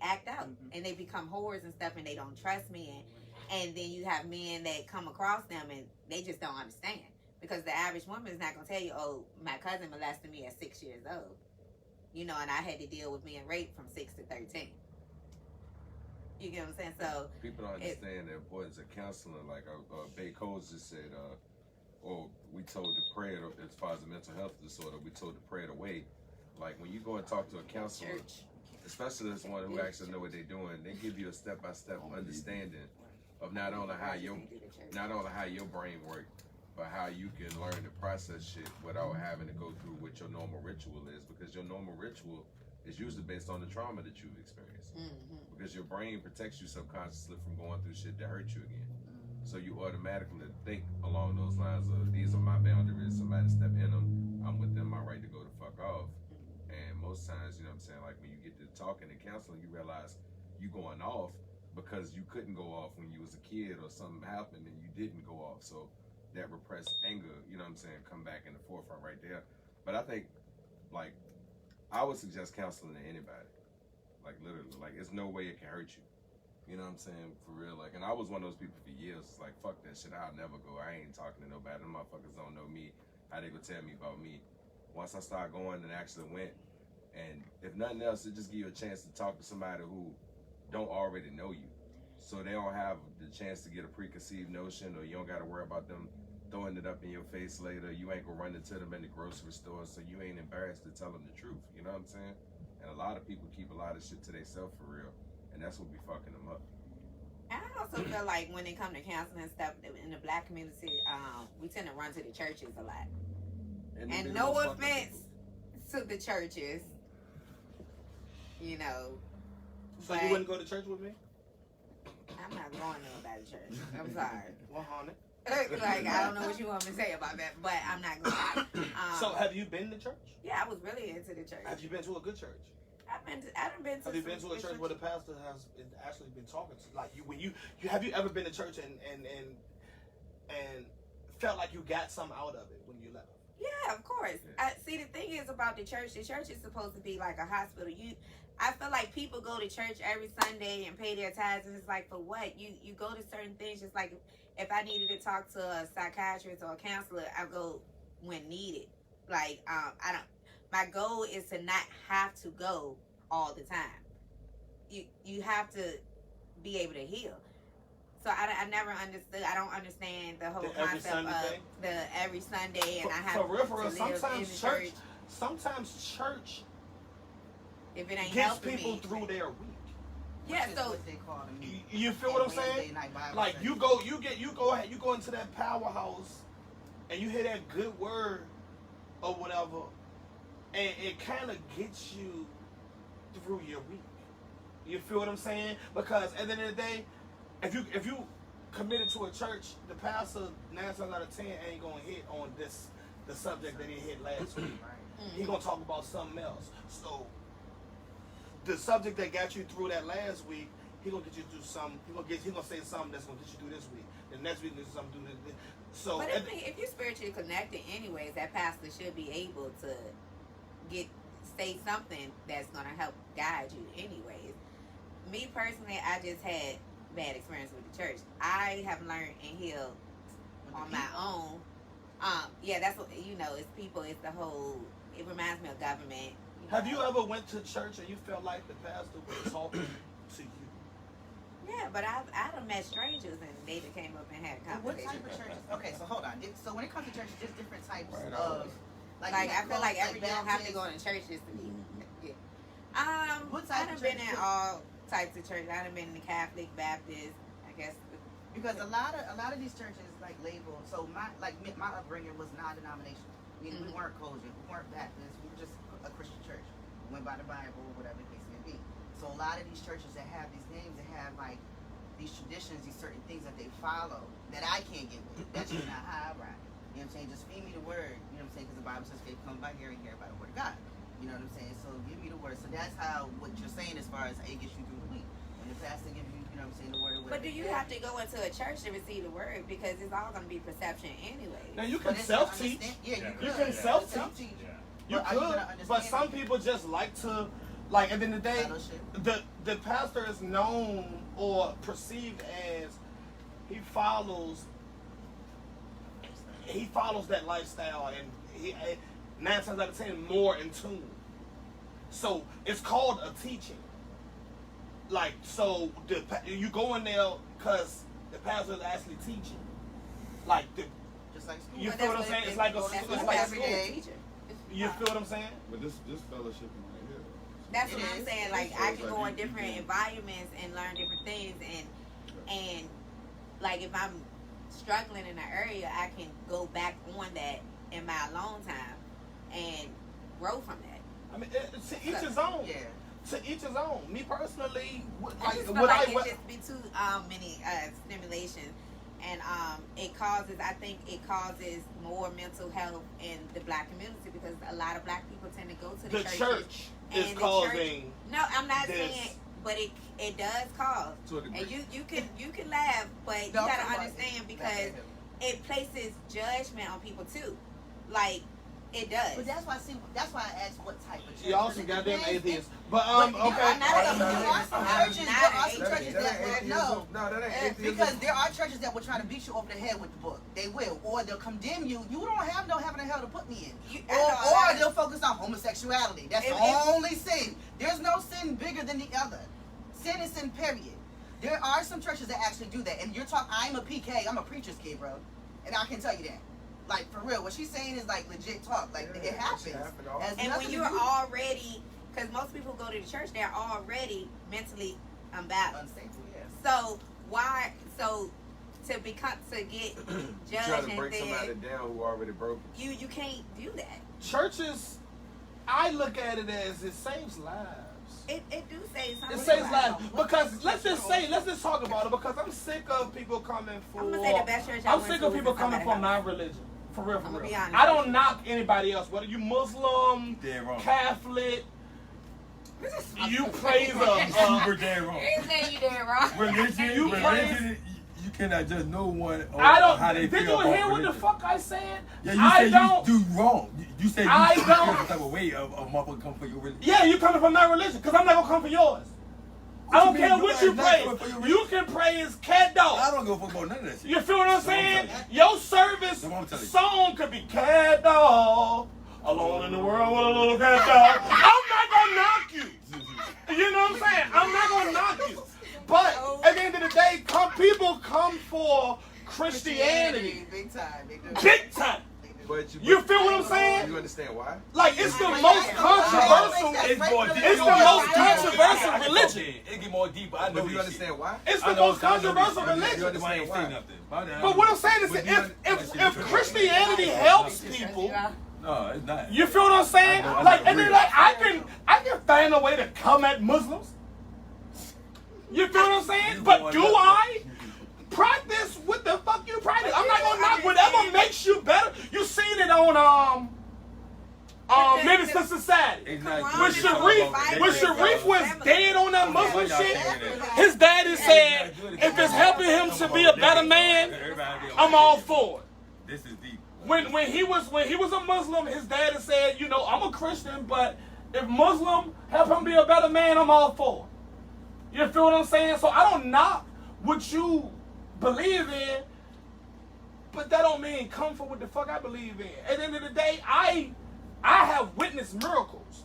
act out and they become whores and stuff and they don't trust men. And then you have men that come across them and they just don't understand. Because the average woman is not going to tell you, oh, my cousin molested me at 6 years old. You know, and I had to deal with being raped from 6 to 13. You get what I'm saying? So people don't understand the importance of counseling. Like Bay Coles just said, we told to pray it, as far as a mental health disorder, we told to pray it away. Like when you go and talk to a counselor, especially this one who actually know what they're doing, they give you a step-by-step understanding of not only how your brain works, but how you can learn to process shit without having to go through what your normal ritual is, because your normal ritual is usually based on the trauma that you've experienced. Because your brain protects you subconsciously from going through shit that hurt you again. So you automatically think along those lines of, these are my boundaries, somebody step in them, I'm within my right to go the fuck off. And most times, you know what I'm saying, like when you get to talking and counseling, you realize you going off because you couldn't go off when you was a kid or something happened and you didn't go off. So that repressed anger, you know what I'm saying, come back in the forefront right there. But I think, like, I would suggest counseling to anybody. Like, literally, like, it's no way it can hurt you. You know what I'm saying? For real. Like, and I was one of those people for years. It's like, fuck that shit, I'll never go. I ain't talking to nobody. Them motherfuckers don't know me. How they gonna tell me about me? Once I started going and actually went, and if nothing else, it just give you a chance to talk to somebody who don't already know you. So they don't have the chance to get a preconceived notion, or you don't got to worry about them throwing it up in your face later. You ain't gonna run into them in the grocery store, so you ain't embarrassed to tell them the truth. You know what I'm saying? And a lot of people keep a lot of shit to themselves for real, and that's what be fucking them up. I also feel like when it comes to counseling and stuff in the black community, we tend to run to the churches a lot. And no offense to the churches, you know. So you wouldn't go to church with me? I'm not going to nobody's church. I'm sorry. 100. Like, I don't know what you want me to say about that, but I'm not going. So have you been to church? Yeah, I was really into the church. Have you been to a good church? I haven't been to. Have you been to a church where the pastor has actually been talking to, like, have you ever been to church and felt like you got something out of it when you left? Yeah, of course. See, the thing is about the church is supposed to be like a hospital. I feel like people go to church every Sunday and pay their tithes, and it's like, for what? You go to certain things, just like if I needed to talk to a psychiatrist or a counselor, I go when needed. Like, my goal is to not have to go all the time. You have to be able to heal. So I never understood. I don't understand the whole concept of the every Sunday, and I have for real. to live in the church. Sometimes church if it ain't gets helping people me, through their week. yeah. So what they call them. You feel what I'm saying? Like you go into that powerhouse, and you hear that good word or whatever, and it kind of gets you through your week. You feel what I'm saying? Because at the end of the day, if you committed to a church, the pastor 9 times out of 10 ain't gonna hit on the subject that he hit last week. He gonna talk about something else. So the subject that got you through that last week, he gonna get you through something. He gonna say something that's gonna get you through this week. The next week there's something to do this. So, but if you're spiritually connected, anyways, that pastor should be able to say something that's gonna help guide you, anyways. Me personally, I just had bad experience with the church. I have learned and healed on my own. Yeah, that's what, it's people, it's the whole, it reminds me of government. Have you ever went to church and you felt like the pastor was talking to you? Yeah, but I've met strangers and they just came up and had a What conversation. type of churches? Okay, so hold on. So when it comes to churches, there's different types of like I feel like you don't have to go to church just to be. Yeah. What type I've of been church? in all types of churches. I've been in the Catholic, Baptist, I guess. Because a lot of these churches like label. So my upbringing was non-denominational. I mean, we weren't Kojic, we weren't Baptist, we were just a Christian church. We went by the Bible, whatever the case may be. So a lot of these churches that have these names, that have like these traditions, these certain things that they follow that I can't get with. That's just not how I ride. You know what I'm saying? Just feed me the word. You know what I'm saying? Because the Bible says faith comes by hearing, hearing by the word of God. You know what I'm saying? So give me the word. So that's how what you're saying as far as it gets you through the week. When the pastor gives you, you know what I'm saying, the word of But do you have to go into a church to receive the word? Because it's all going to be perception anyway. Now you can self-teach. Yeah, you can self-teach. You could, but some people just like to, like, at the end of the day, the pastor is known or perceived as he follows that lifestyle, and he 9 times out of 10 more in tune. So it's called a teaching. Like, so you go in there because the pastor is actually teaching. Like just like school. You feel what I'm saying? It's like a school. You feel what I'm saying? But this fellowship right here. That's what I'm saying. Like, I can go in different environments and learn different things, and like if I'm struggling in an area, I can go back on that in my alone time and grow from that. I mean, to each his own. Yeah. To each his own. Me personally, I just feel like it just be too many stimulations. And I think it causes more mental health in the black community because a lot of black people tend to go to the church is causing. No, I'm not saying, but it does cause. And you can laugh, but you gotta understand because it places judgment on people too. Like, it does. But that's why I asked what type of church. You also goddamn atheist. But okay. There are some churches that no, that ain't atheism. Because there are churches that will try to beat you over the head with the book. They will, or they'll condemn you. You don't have no heaven or hell to put me in. Or they'll focus on homosexuality. That's the only sin. There's no sin bigger than the other. Sin is sin, period. There are some churches that actually do that. And you're talking, I'm a PK, I'm a preacher's kid, bro. and I can tell you that. Like, for real, what she's saying is like legit talk. Like, it happens. Has And nothing when you're to do- already, because most people go to the church, they're already mentally unbalanced. unstable, yeah. So why? So to get You judged try to and break somebody then down who already broke. you can't do that. Churches, I look at it as it saves lives. It do say something. It saves about lives because let's just talk about it because I'm sick of people coming for. I'm gonna say the best church I I'm went sick to of people was in coming for somebody's my religion. For real, for I'ma real. be honest I with don't you. knock anybody else, whether you Muslim, Dead wrong. Catholic, you praise Super dead wrong. You say you did wrong. Religion, you cannot judge no one on I don't. how they Did feel you about hear what the religion. fuck I said? Yeah, you I said don't. you do wrong. You said you I feel don't. some type of way of motherfucker come for your religion. Yeah, you coming from my religion because I'm not gonna come for yours. I don't you care mean what you you guys not coming for praise. your You can praise cat dog. I don't give a fuck about none of that shit. You feel what I'm That's what I'm saying? telling Your service That's what I'm telling you. song could be cat dog. Alone in the world with a little cat dog. I'm not gonna knock you. You know what I'm saying? I'm not gonna knock you. But at the end of the day, people come for Christianity. Big time. They do. Big time. But You feel what I'm saying? You understand why? Like it's the most controversial. It's more it's deep. It's the most controversial religion. It get more deeper. I know But do this you understand why? It's I the know- most I know this controversial shit. religion. You understand why? But what I'm saying is, But if Christianity helps people, No, it's not. you feel what I'm saying? I know, Like, I and then agree. like I can find a way to come at Muslims. You feel what I'm saying? But do I practice what the fuck you practice? I'm not gonna knock whatever makes you better. You seen it on Minister Society. It's not When good. Sharif- When Sharif was dead on that Muslim shit, his daddy said, if it's helping him to be a better man, I'm all for it. This is deep. When he was a Muslim, his daddy said, you know, I'm a Christian, but if Muslim help him be a better man, I'm all for it. You feel what I'm saying? So I don't knock what you believe in, but that don't mean come for what the fuck I believe in. At the end of the day, I have witnessed miracles.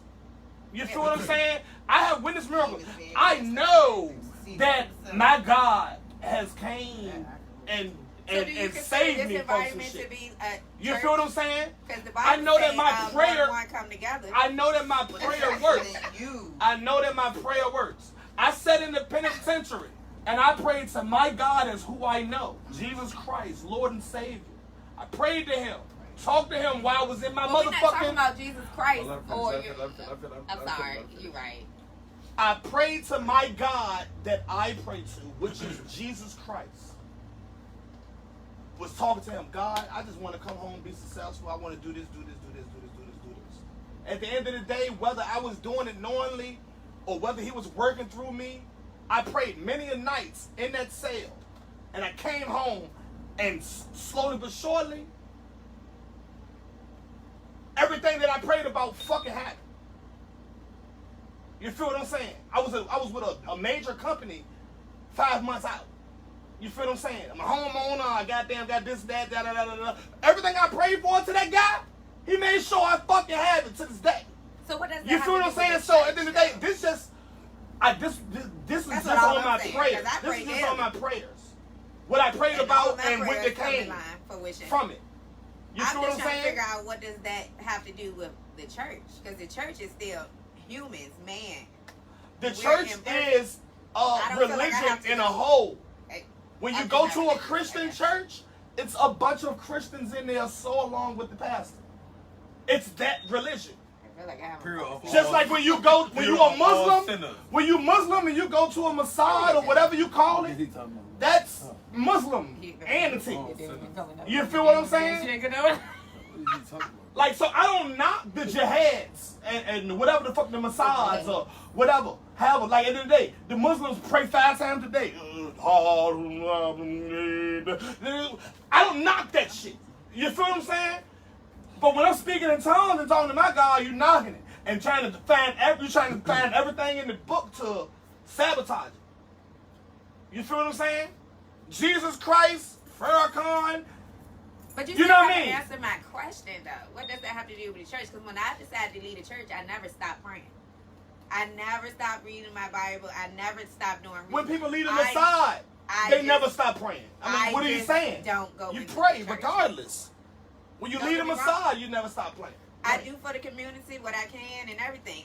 You feel what I'm saying? I have witnessed miracles. I know that my God has came and So do you and consider saved this me from some environment to shit. be a You church? feel what I'm saying? Because the I Bible know that say, my prayer- one come together. I know that my prayer works. You. I know that my prayer works. I sat in the penitentiary and I prayed to my God as who I know, Jesus Christ, Lord and Savior. I prayed to Him, talked to Him while I was in my But we're not talking motherfucking. about Jesus Christ Well, or I'm your. finished. I'm sorry, you're right. I prayed to my God that I pray to, which is Jesus Christ. Was talking to Him, God, I just want to come home, be successful. I want to do this, do this, do this, do this, do this, do this. At the end of the day, whether I was doing it knowingly or whether He was working through me, I prayed many a nights in that cell. And I came home and slowly but surely, everything that I prayed about fucking happened. You feel what I'm saying? I was with a major company 5 months out. You feel what I'm saying? I'm a homeowner. I goddamn got this, that, da da da da da. Everything I prayed for to that guy, he made sure I fucking have it to this day. So what does that You have feel to what I'm do saying? with So the at the end of the day, church, this is just That's just what all on I'm my saying, prayers. 'cause I This pray is just daily. on my prayers. What I prayed and all about my and what prayers that come in came line fruition. from it. You I'm feel what just I'm trying to saying? figure out what does that have to do with the church, because the church is still humans, man. The We're church imperfect. is I don't feel like I religion have to in a go. whole. Hey, When I'm you just go not to a religious, Christian I guess. church, it's a bunch of Christians in there so along with the pastor. It's that religion. I feel like I have Pure of a Just like when you go, when you a Muslim, when you Muslim and you go to a Mossad or whatever you call What is he it, talking about? that's Muslimanity. You feel what I'm saying? What is he talking about? Like, so I don't knock the jihads and whatever the fuck the Mossads or whatever. However, like at the end of the day, the Muslims pray 5 times a day. I don't knock that shit. You feel what I'm saying? But when I'm speaking in tongues and talking to my God, you're knocking it and trying to find everything in the book to sabotage it. You feel what I'm saying? Jesus Christ, Farrakhan. But you You still know what I haven't mean? answered my question though. What does that have to do with the church? Because when I decided to leave the church, I never stopped praying. I never stopped reading my Bible. I never stopped doing research. When people leave the I- Mossad, they never stop praying. I mean, what are you just saying? Don't go. You into pray the church. regardless. When you Don't lead get them me wrong. aside, you never stop praying. I do for the community what I can and everything.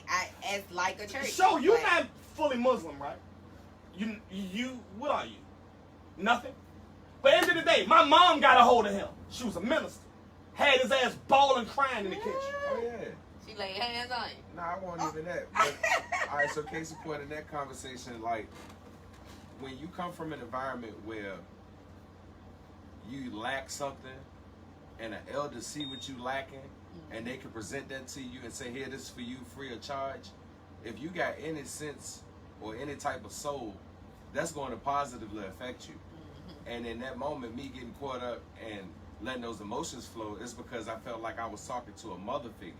As like a church. So you're but not fully Muslim, right? You what are you? Nothing. But at the end of the day, my mom got a hold of him. She was a minister. Had his ass bawling, crying in the kitchen. Oh yeah. She laid hands on you. No, I won't even that. But, all right, so case in point in that conversation, like when you come from an environment where you lack something and an elder see what you lacking and they can present that to you and say, here, this is for you free of charge. If you got any sense or any type of soul, that's going to positively affect you. And in that moment, me getting caught up and letting those emotions flow is because I felt like I was talking to a mother figure.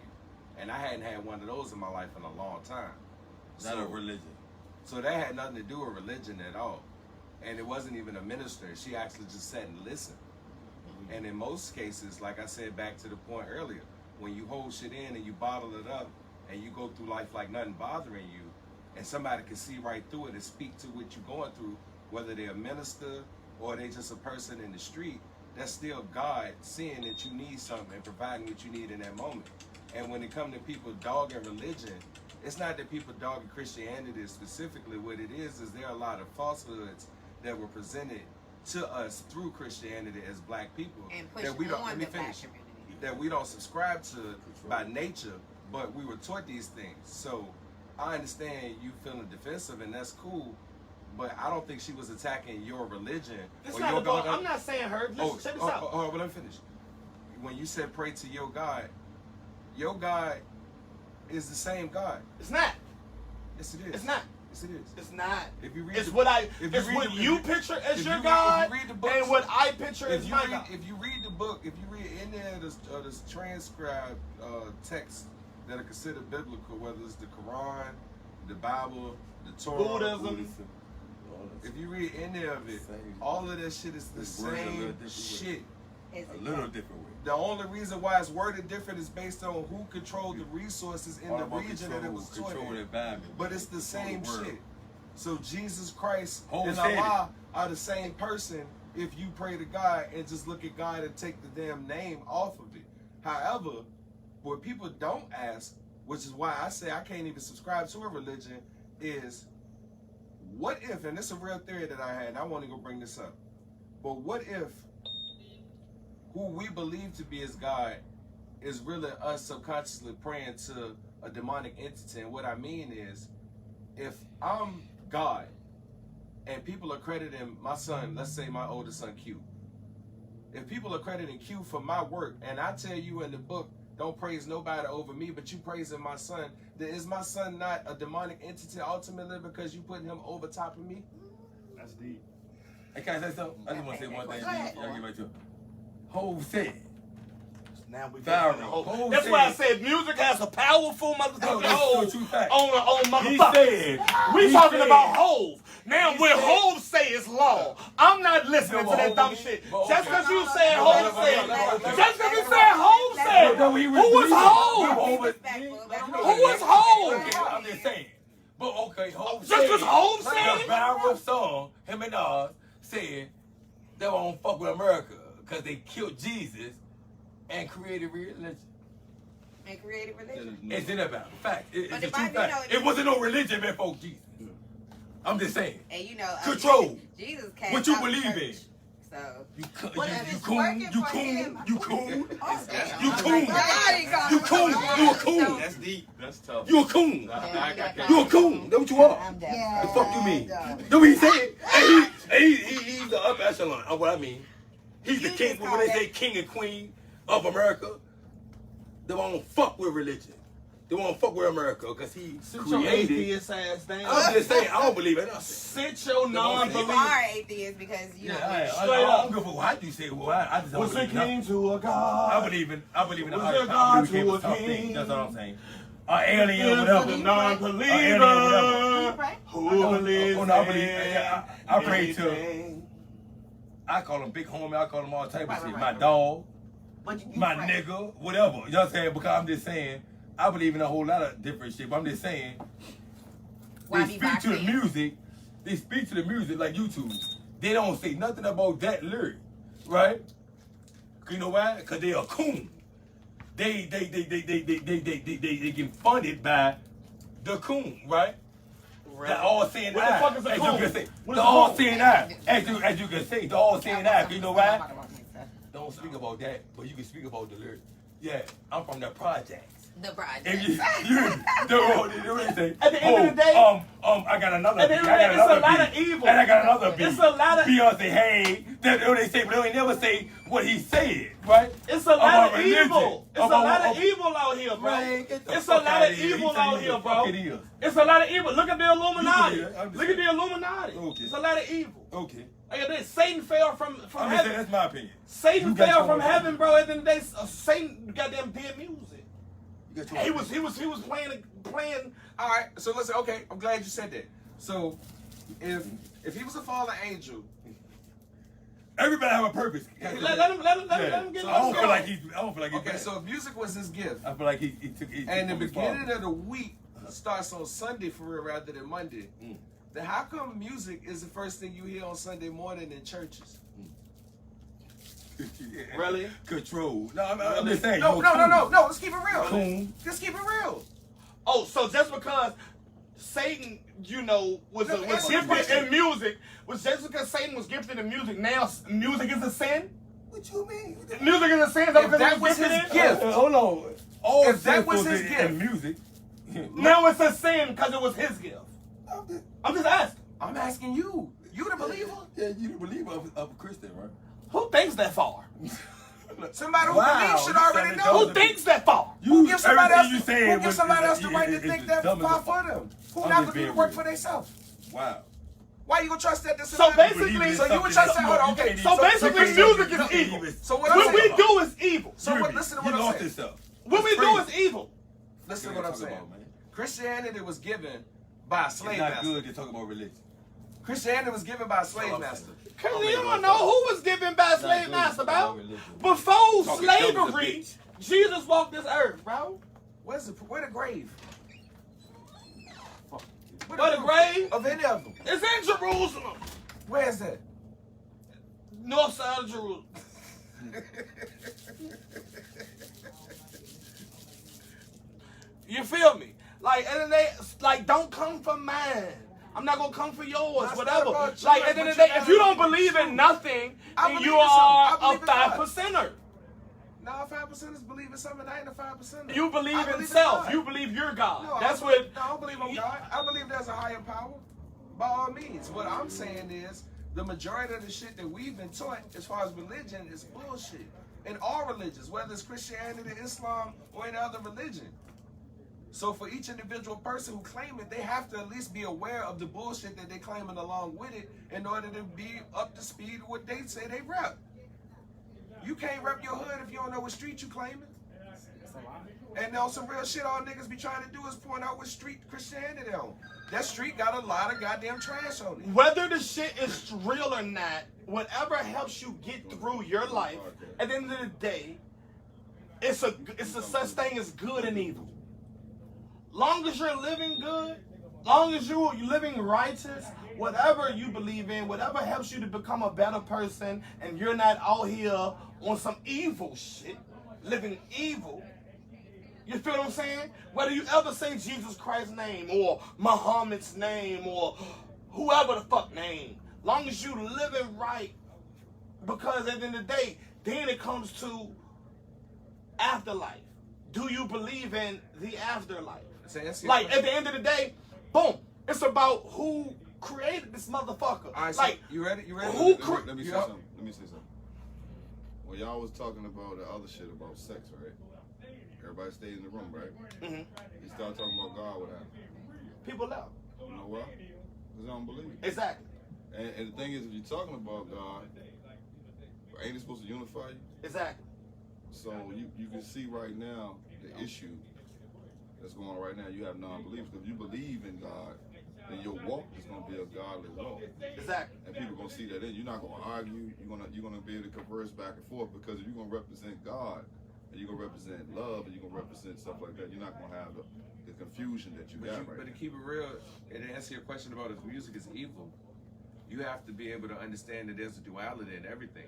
And I hadn't had one of those in my life in a long time. Not a religion. So that had nothing to do with religion at all. And it wasn't even a minister. She actually just sat and listened. And in most cases, like I said back to the point earlier, when you hold shit in and you bottle it up and you go through life like nothing bothering you, and somebody can see right through it and speak to what you're going through, whether they're a minister or they just a person in the street, that's still God seeing that you need something and providing what you need in that moment. And when it comes to people dogging religion, it's not that people dogging Christianity specifically. What it is there are a lot of falsehoods that were presented to us through Christianity as black people And that we don't. on Let me the black finish. community. That we don't subscribe to by nature, but we were taught these things. So I understand you feeling defensive, and that's cool. But I don't think she was attacking your religion It's or not your about, God. I'm not saying her. Listen, check this out. Oh, but let me finish. When you said pray to your God is the same God. It's not. Yes, it is. It's not. Yes, it is. It's not. If you read It's the- what if you read you the- picture as if your you read- God if you read the books- and what I picture as If my God. you read the book, if you read any of this transcribed texts that are considered biblical, whether it's the Quran, the Bible, the Torah, Buddhism. if you read any of it, all of that shit is the It's worded a little same different shit. A little different way. The only reason why it's worded different is based on who controlled the resources in All the about region that it was taught control the in. environment. But it's the same Control the shit. world. So Jesus Christ Whole and city. Allah are the same person if you pray to God and just look at God and take the damn name off of it. However, what people don't ask, which is why I say I can't even subscribe to a religion, is what if, and this is a real theory that I had, and I want to go bring this up, but what if who we believe to be as God is really us subconsciously praying to a demonic entity? And what I mean is, if I'm God and people are crediting my son, let's say my oldest son Q, if people are crediting Q for my work, and I tell you in the book, don't praise nobody over me, but you praising my son, then is my son not a demonic entity ultimately because you putting him over top of me? That's deep. Hey, can I say something? I just want to say one thing. Go ahead. Y'all get right to it. Hov said. Now we Pharaoh. get the whole. Hov That's why I said- said music has a powerful No, motherfucking that's hold true fact. on He motherfuckers. said. We he talking said- about Hov. Now he when said- Hov say it's law, I'm not listening No, to that but dumb Hov- shit. but Just okay. because you said No, Hov no, no, said, no, no, no, just because you no, said no, Hov no, said, No, he who was Hov? Who was Hov? Okay, I'm just saying. But okay, Hov Just said. 'cause Hov said The it? viral song, him and Nas, said they won't fuck with America because they killed Jesus and created religion. And created religion. It's in about fact. But It's the a true Bible, fact. you know, It wasn't no religion before Jesus. I'm just saying. And you know, Control. Jesus cast What you out the believe church. in. So But if You it's coon, working you for coon, him- you coon, Oh, damn. you coon, you coon, you a coon, That's deep. That's tough. you a coon, I can't. you a coon. That's what you are. I'm The dead. fuck you mean? That's what he said. And he's the upper echelon of what I mean. He's the You king. just When call they that- say king and queen of America, they won't fuck with religion. They won't fuck with America because he Sit your created. atheist ass down. I'm just saying, I don't believe in nothing. Sit your you non-belief. are atheist because you know. I don't give a what you say. Well, I just don't Was believe it in nothing. king to a god? I believe in the Was higher there power. I God believe in to a top king? thing. That's all I'm saying. Alien, Is whatever. the You non-believer alien, whatever. Right? who Oh, believes no, I believe. I pray to. anything. I call him big homie. I call him all type of Right, shit. right, My right. dog, But you my pray. nigga, whatever. You know what I'm saying? Because I'm just saying, I believe in a whole lot of different shit. But I'm just saying, Why they be speak to the boxing? music. They speak to the music like YouTube. they don't say nothing about that lyric, right? You know why? Because they a coon. They get funded by the coon, right? The all-seeing What the eye. fuck is a As coon? you can say, What the is a coon? all-seeing eye. As you can say, the all-seeing eye. You know why? Don't speak about that, but you can speak about the lyric. Yeah, I'm from the projects. The project. If you say, At the end of the day, I got another at the beat. end I of the got day, it's a another lot of beat. evil. And I got another beat. It's a lot of- Beyonce, hey, that's what they say, but they never say what he said, right? It's a lot About of evil. religion. It's a lot of evil out here, bro. Man, get the It's a fuck lot outta of here. evil He tell out you here, the bro. fuck it is. It's a lot of evil. Look at the Illuminati. You believe it? Look at the Illuminati. Okay. It's a lot of evil. Okay. Like this, Satan fell from I'm just saying, heaven. that's my opinion. Satan You got fell your from own heaven, bro. At the end of the day, Satan goddamn did music. You got your He own was opinion. playing. All right, so listen. Okay, I'm glad you said that. So, if he was a fallen angel, Everybody have a purpose. Let him get So it. I don't feel like he's okay, bad. so if music was his gift, I feel like he took and the from his beginning father. of the week starts on Sunday for real rather than Monday, then how come music is the first thing you hear on Sunday morning in churches? Really? Control. No, I'm just saying. No, let's keep it real. Coon. Just keep it real. Oh, so just because Satan, was No, answer the gifted question. in music, was just because Satan was gifted in music, now music is a sin? What you mean? Music is a sin? If Because that it was his gifted in? gift. Hold on. All If that was his in gift. music. Now it's a sin because it was his gift. I'm just asking. I'm asking you. You the believer? Yeah, you the believer of a Christian, right? Who thinks that far? Somebody who Wow, believes should you already said know. Who thinks that far? Who gives somebody else? everything you saying Who gives was- somebody else the is- right to is- think is that dumb as far a- for them? Who I'm not just gonna do being the work real. for themselves? Wow. Why you gonna trust that? This So basically- so you would trust that? Hold on, okay. So basically music is evil. So what I'm What we saying? do is evil. So what? Listen to what you I'm lost saying. yourself. What we That's do crazy. is evil. Listen to What what I'm you saying. talking about, man? Christianity was given by a slave It's not master. good to talk about religion. Christianity was given by a slave all I'm master. Cause you don't know who was given by slave master, bro. Before Talking dumb as a slavery, bitch. Jesus walked this earth, bro. Where the grave? Where the grave? Of any of them? It's in Jerusalem, Where is that? north side of Jerusalem. You feel me? Like, and then don't come for mine. I'm not gonna come for yours, That's whatever. not about you, Like, at the end of the but day, you if you don't gotta believe believe in nothing, I then believe you in something. I are a believe in God. 5%er. No, 5%ers believe in something. I ain't a 5%er. You believe I in self. God. You believe you're God. No, That's I what. don't believe on God. I believe there's a higher power. By all means. What I'm saying is the majority of the shit that we've been taught as far as religion is bullshit. In all religions, whether it's Christianity, Islam, or any other religion. So for each individual person who claim it, they have to at least be aware of the bullshit that they're claiming along with it in order to be up to speed with what they say they rep. You can't rep your hood if you don't know what street you claiming. And on some real shit, all niggas be trying to do is point out what street Christianity on. That street got a lot of goddamn trash on it. Whether the shit is real or not, whatever helps you get through your life, at the end of the day, it's a such thing as good and evil. Long as you're living good, long as you're living righteous, whatever you believe in, whatever helps you to become a better person, and you're not out here on some evil shit, living evil. You feel what I'm saying? Whether you ever say Jesus Christ's name or Muhammad's name or whoever the fuck name, long as you living right, because at the end of the day, then it comes to afterlife. Do you believe in the afterlife? Like at the end of the day, boom, it's about who created this motherfucker. All right, so like you ready? You ready? Who Let me say something. Let me say something. When y'all was talking about the other shit about sex, right? Everybody stayed in the room, right? Mm-hmm. He started talking about God. What happened? People left. You know why? Because I don't believe it. Exactly. And the thing is, if you're talking about God, ain't it supposed to unify you? Exactly. So you can see right now the issue that's going on right now. You have non-believers. If you believe in God, then your walk is going to be a godly walk. Exactly. And people going to see that in. You're not going to argue. You're gonna be able to converse back and forth, because if you're going to represent God, and you're going to represent love, and you're going to represent stuff like that, you're not going to have the confusion that you got right But to now. keep it real, and to answer your question about if music is evil, you have to be able to understand that there's a duality in everything.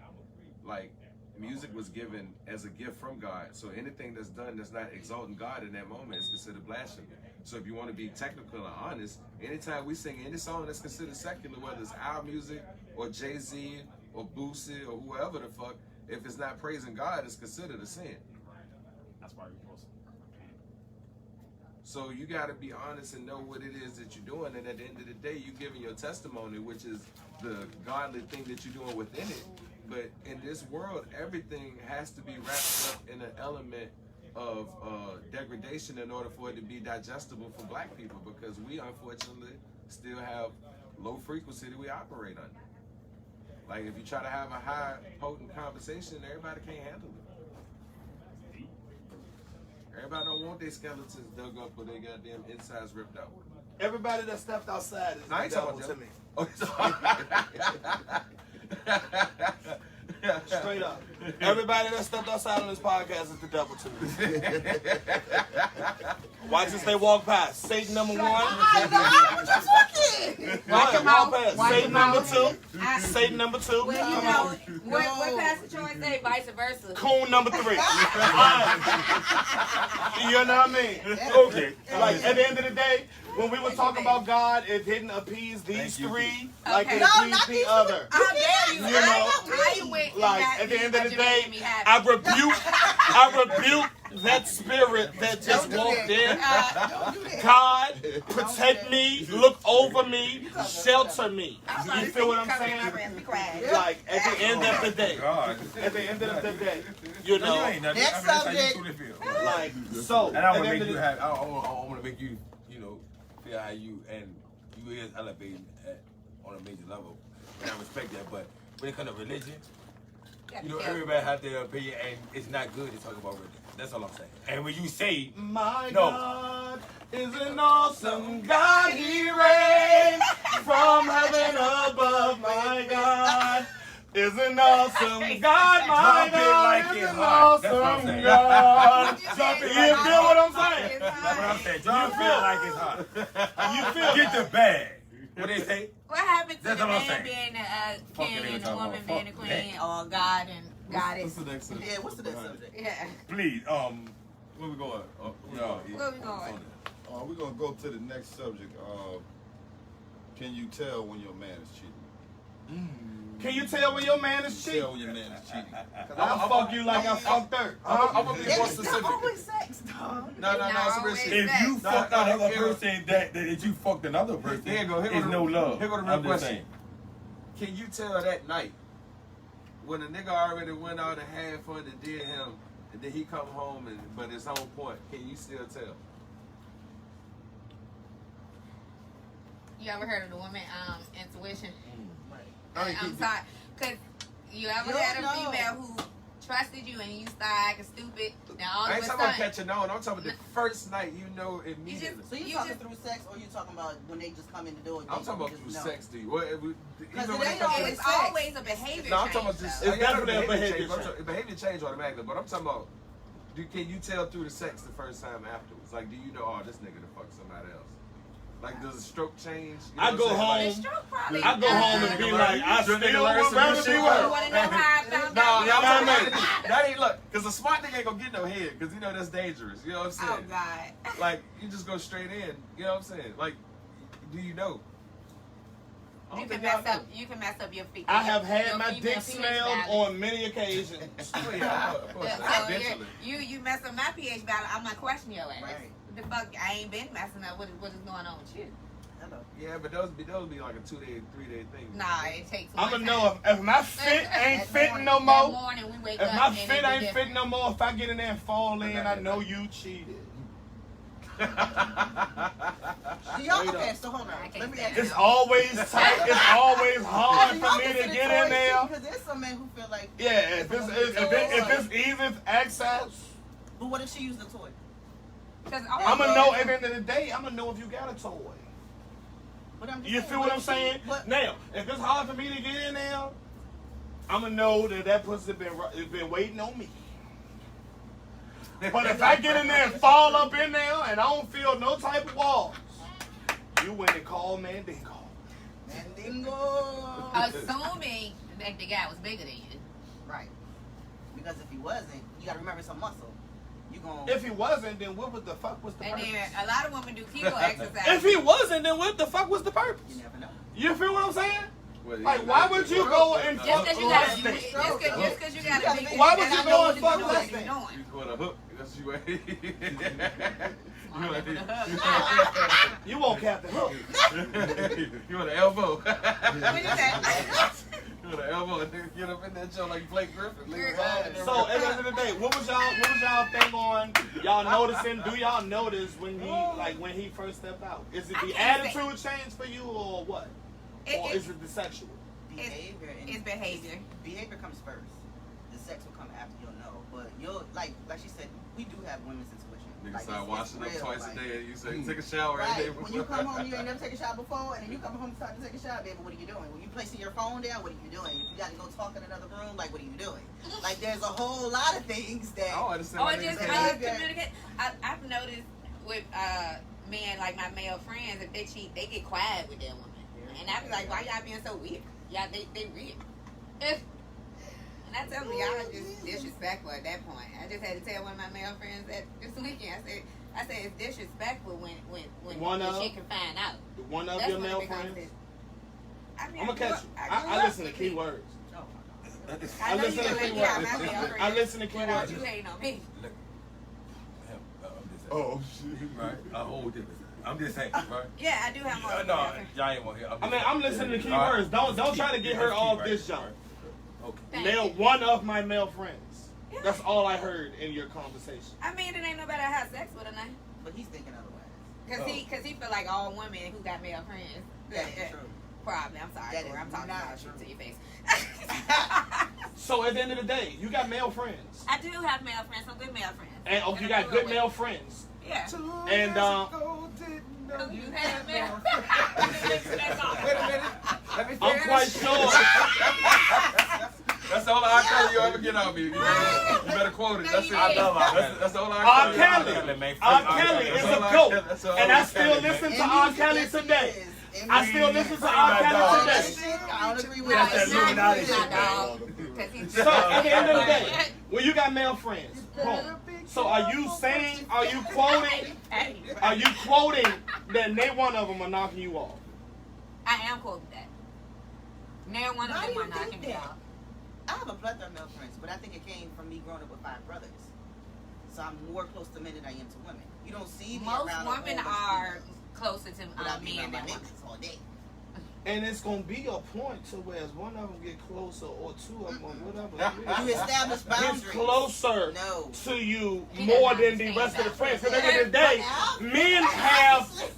Like, music was given as a gift from God, so anything that's done that's not exalting God in that moment is considered blasphemy. So if you want to be technical and honest, anytime we sing any song that's considered secular, whether it's our music or Jay-Z or Boosie or whoever the fuck, if it's not praising God, it's considered a sin. That's why we post. So you got to be honest and know what it is that you're doing, and at the end of the day, you're giving your testimony, which is the godly thing that you're doing within it. But in this world, everything has to be wrapped up in an element of degradation in order for it to be digestible for black people, because we unfortunately still have low frequency that we operate under. Like, if you try to have a high potent conversation, everybody can't handle it. Everybody don't want their skeletons dug up or their goddamn insides ripped out. Everybody that stepped outside is I ain't the devil talking to me. Oh, Straight up. Everybody that stepped outside on this podcast is the devil to me. Watch as they walk past. Satan number one. Watch your mouth. Watch Satan your number mouth. two. Satan number two. Well, you know, what Pastor Troy say, vice versa. Coon number three. You know what I mean? Okay. Like, at the end of the day, when we were talking about God, it didn't appease these three like it Okay. appeased the other. How dare you? You know, I went like, at the end of the day, I rebuke that spirit that just walked in. God, protect me, look over me, shelter me. You feel what I'm saying? Like, at the end of the day, God. at the end of the day, you No, you know, ain't nothing. Next I mean, that's how you subject. truly feel. like, so, And I at want the to end make of you the happy. I want to make you, you know, feel how you and you is elevating on a major level, and I respect that. But when it comes to religion, you know, everybody has their opinion, and it's not good to talk about religion. That's all I'm saying. And when you say, my No. God is an awesome God, He reigns from heaven above. My God is an awesome God. My Drop it God like is it's an hot. That's what I'm awesome saying. God. Drop it You like it's feel hot. what I'm saying? That's what I'm saying. You feel like it's hot. You feel Get the bag. What they say? What happened to That's the what I'm man saying. being the Fuck king it, and talking the woman about being the fuck queen, that. or God and goddess? What's the next subject? Yeah, what's the next subject? Yeah. Please, Where we going? No. Where we going? We're gonna go to the next subject. Can you tell when your man is cheating? Can you tell when your man is cheating? Tell when your man is cheating. I'll fuck you like I fucked her. I'm gonna be more It's specific. not always sex, dog. No, It's not it's a real always shit. If you No, fucked no, another here- person that you fucked another person, Here you go. Here it's go no love. Here go the real I'm just question. saying. Can you tell that night when a nigga already went out and had fun and did him, and then he come home but it's on point? Can you still tell? You ever heard of the woman intuition? I ain't I'm keep- sorry, cause you ever You had a don't know. female who trusted you and you started acting stupid? Now all I of ain't a talking about sudden, catching on. I'm talking about the first night. You know immediately. So you You talking just- through sex, or you talking about when they just come in the door? And I'm they talking about just through know? sex, dude. What? Even Because when it they ain't come always it's sex. always a behavior No, I'm change. talking about just. though. It's definitely a behavior change. change. Behavior change automatically, but I'm talking about. Can you tell through the sex the first time afterwards? Like, do you know? Oh, this nigga to fuck somebody else. Like, does the stroke change? You know I what go I'm saying? home. The stroke probably. I go home and be like, I still Nigga learn would some rather new be shit. You with. want to know how I found No, out? I'm know what I talking mean? about that ain't look, because a smart nigga ain't gonna get no head, because you know that's dangerous. You know what I'm Oh saying? God. Like, you just go straight in. You know what I'm saying? Like, do you know? I You don't can think y'all mess up. know. You can mess up your feet. I have had your my female dick pH smelled balance. on many occasions. Oh, yeah, of course, So eventually. you mess up my pH balance. I'm not questioning your ass. Right. What the fuck? I ain't been messing up. What is going on with you? Hello. Yeah, but those be like a 2-day, 3-day thing. Nah, it takes. I'm one gonna know time. if my fit ain't That fitting morning- no That more. morning we wake If up my and fit it be ain't different. fitting no more, if I get in there and fall in, I know you cheated. Do y'all, Straight okay, up. so hold on. I can't Let me stand ask It's you. always tight. It's always hard for me to get in there. Because there's some men who feel like. Yeah, if it's easy access, But what if she used a toy? I'm gonna know at the end of the day. I'm gonna know if you got a toy. But I'm just You saying, feel what I'm if she- saying? But, Now, if it's hard for me to get in there, I'm gonna know that pussy been waiting on me. But if I get in there and fall up in there and I don't feel no type of walls, you went and called man, then call. and Single. Assuming that the guy was bigger than you. Right. Because if he wasn't, you gotta remember some muscle. You gon' If he wasn't, then what the fuck was the And purpose? then a lot of women do Kegel exercises. If he wasn't, then what the fuck was the purpose? You never know. You feel what I'm saying? Well, Like, why would you go and Just fuck because you got, less than? just cause you got a big Why dick, would you that go don't and know fuck what less you're than? doing. You want a hook? That's you ain't. You won't Captain Hook. You want an elbow? What you say? You want an elbow and then get up in that show like you play Griffin. Leave it alone. So at the end of the day, what was y'all thing on? Y'all noticing? Do y'all notice when he first stepped out? Is it I the can't say- attitude change for you or what? Or is it the sexual? Behavior and It's behavior. Behavior comes first. The sex will come after. You'll know, but you'll like she said. We do have women's intuition. Niggas Like, start it's washing up real, twice like- a day and you say, take a shower Right. every day. When you come home, you ain't never taken a shower before, and then you come home and start to take a shower, baby. What are you doing? When you placing your phone down, what are you doing? If you got to go talk in another room, like what are you doing? Like there's a whole lot of things that. I don't understand Or why just niggas say that. communicate. I've noticed with men, like my male friends, if they cheat, they get quiet with their woman. And I be like, why y'all being so weird? Y'all, they weird. And I tell them, y'all are just disrespectful at that point. I just had to tell one of my male friends that this weekend. I said it's disrespectful when One the of- shit can find out. One of That's your when it male becomes friends. this- I mean, I'm gonna catch you. I listen to key words. Oh my God. I know listen you to like, key yeah, words. my male friends. I listen to key Without words. you hating on me. Look, I'm just saying. Oh shit. Right? A whole different. I'm just saying, right? Yeah, I do have more. No, male friends. y'all ain't want to hear. I mean, I'm listening to key words. Don't try to get her off this jump. Okay. Thank They're you. one of my male friends. Yeah. That's all I heard in your conversation. I mean, it ain't nobody I have sex with or nothing. But he's thinking otherwise. Cause he feel like all women who got male friends. That ain't true. Probably. I'm sorry, That Cora. is I'm talking not about you true. to your face. So at the end of the day, you got male friends. I do have male friends, some good male friends. And oh, you I got grew good up with- male friends. Yeah. And Oh, you have male Wait a minute. Let me I'm finish. quite sure. That's the only R. Kelly you ever get on me. You better quote it. That's it. I love R. Kelly. That's the only R. R. Kelly. R. Kelly is a goat. And I still listen to R. Kelly today. I still listen to R. Kelly today. I don't agree with No, That's that. it's that not. Illuminati It's not, shit, dog. 'Cause he's- So at the end of the day, when you got male friends, boom. So are you saying, are you quoting that they one of them are knocking you off? I am quoting that. Near one of Why them do are you knocking think me that? off. I have a plethora of male friends, but I think it came from me growing up with 5 brothers. So I'm more close to men than I am to women. You don't see me Most around women a whole bunch of are females, closer to but I be men around my than women. niggas all day. And it's gonna be a point to where as one of them get closer or two of them or whatever. You establish Gets boundaries. closer No. to you He more doesn't than the understand rest of the that. friends. Because at the end of the day,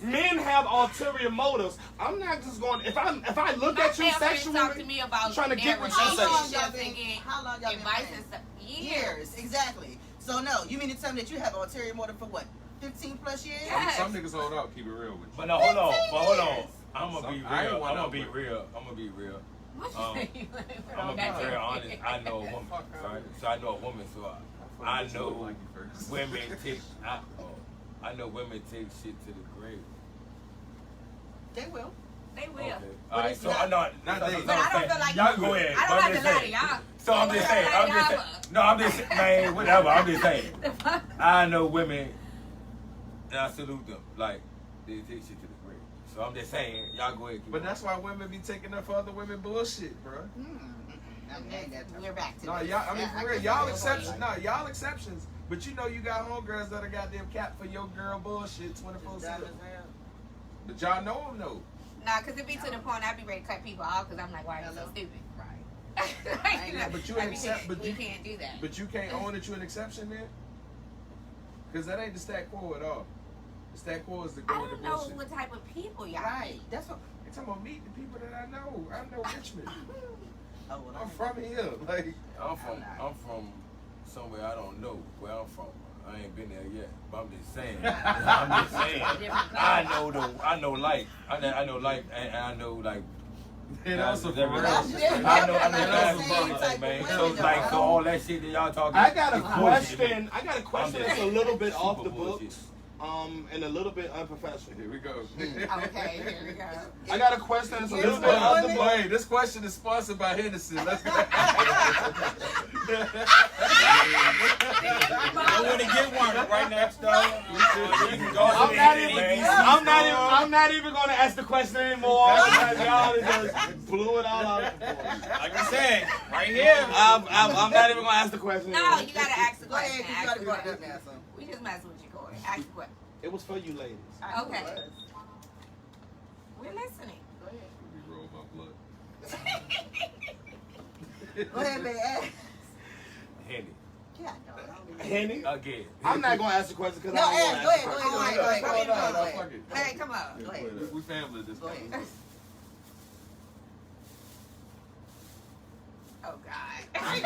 men have ulterior motives. I'm not just going. If I look My at you male friends sexually, talk to me about trying to their get what you say. relationships and get How long y'all been advice friends? and stuff. Years, exactly. So no, you mean to tell me that you have an ulterior motive for what? 15 plus years? Yeah. Some niggas hold out, keep it real with you. But no, hold on. But hold on. I'm gonna be Some- I ain't real. one I'm gonna of be them. real. I'm gonna be real. What you Um, say? I'm gonna be very honest. I know a woman, right? So I know a woman, so I know women take. I know women take shit to the grave. They will. They will. Okay. But All right. it's So not- I know. not that's they. what But I I'm don't saying. feel like Y'all you- go ahead. I don't but I'm have just to lie to saying. y'all. So I'm just saying. I'm just saying. No, I'm just man. Whatever. I'm just saying. I know women, and I salute them. Like they take shit to the grave. So I'm just saying. Y'all go ahead. Keep But on. that's why women be taking up for other women bullshit, bro. We're back to No, this. y'all. I mean, Yeah, I for real, guess y'all I exceptions. agree. No, y'all exceptions. But you know, you got homegirls that are goddamn capped for your girl bullshit 24/7. But y'all know them though. Nah, because it be to the point I be ready to cut people off because I'm like, why are you so stupid? Right. Like, but you like, ain't accept- but we you- can't do that. But you can't own that you an exception then? Because that ain't the stat quo at all. The stat quo is the I go with the don't know bullshit. what type of people y'all Right. meet. That's what. I'm talking about meet the people that I know. I know Richmond. Oh, well, I'm from here. Like, I'm from somewhere I don't know where I'm from. I ain't been there yet, but I'm just saying. I'm just saying. I know life. I know life, and I know like. and also for real. That's just- I know that's that's the same type man. of So women, like though. all that shit that y'all talking. I got a is bullshit. question. I got a question that's a little bit off the Super bullshit. books. and a little bit unprofessional. Here we go. Okay, here we go. I got a question that's a This little bit one- out the blue. Wait, this question is sponsored by Henderson. Let's go. I want to get one right next door. You can go I'm to not the even. Henderson. I'm not even going to ask the question anymore because y'all just blew it all out. Like I said, right here. I'm not even going to ask the question. No, anymore. you gotta ask the Go ahead, question. you Ask gotta the go question. ahead now, son. We just messing with you, Corey. Ask the question. It was for you ladies. Okay. We're listening. We roll my blood. Go ahead, baby. Ask. Henny. Yeah, no. Henny? Again. I'm not going to ask the question because No, I don't ask. want Go to ahead, ask go the ahead, go ahead, go ahead, go ahead, go Fuck ahead. it. Hey, come on. Go ahead. We family this Go time. ahead. Oh God. Try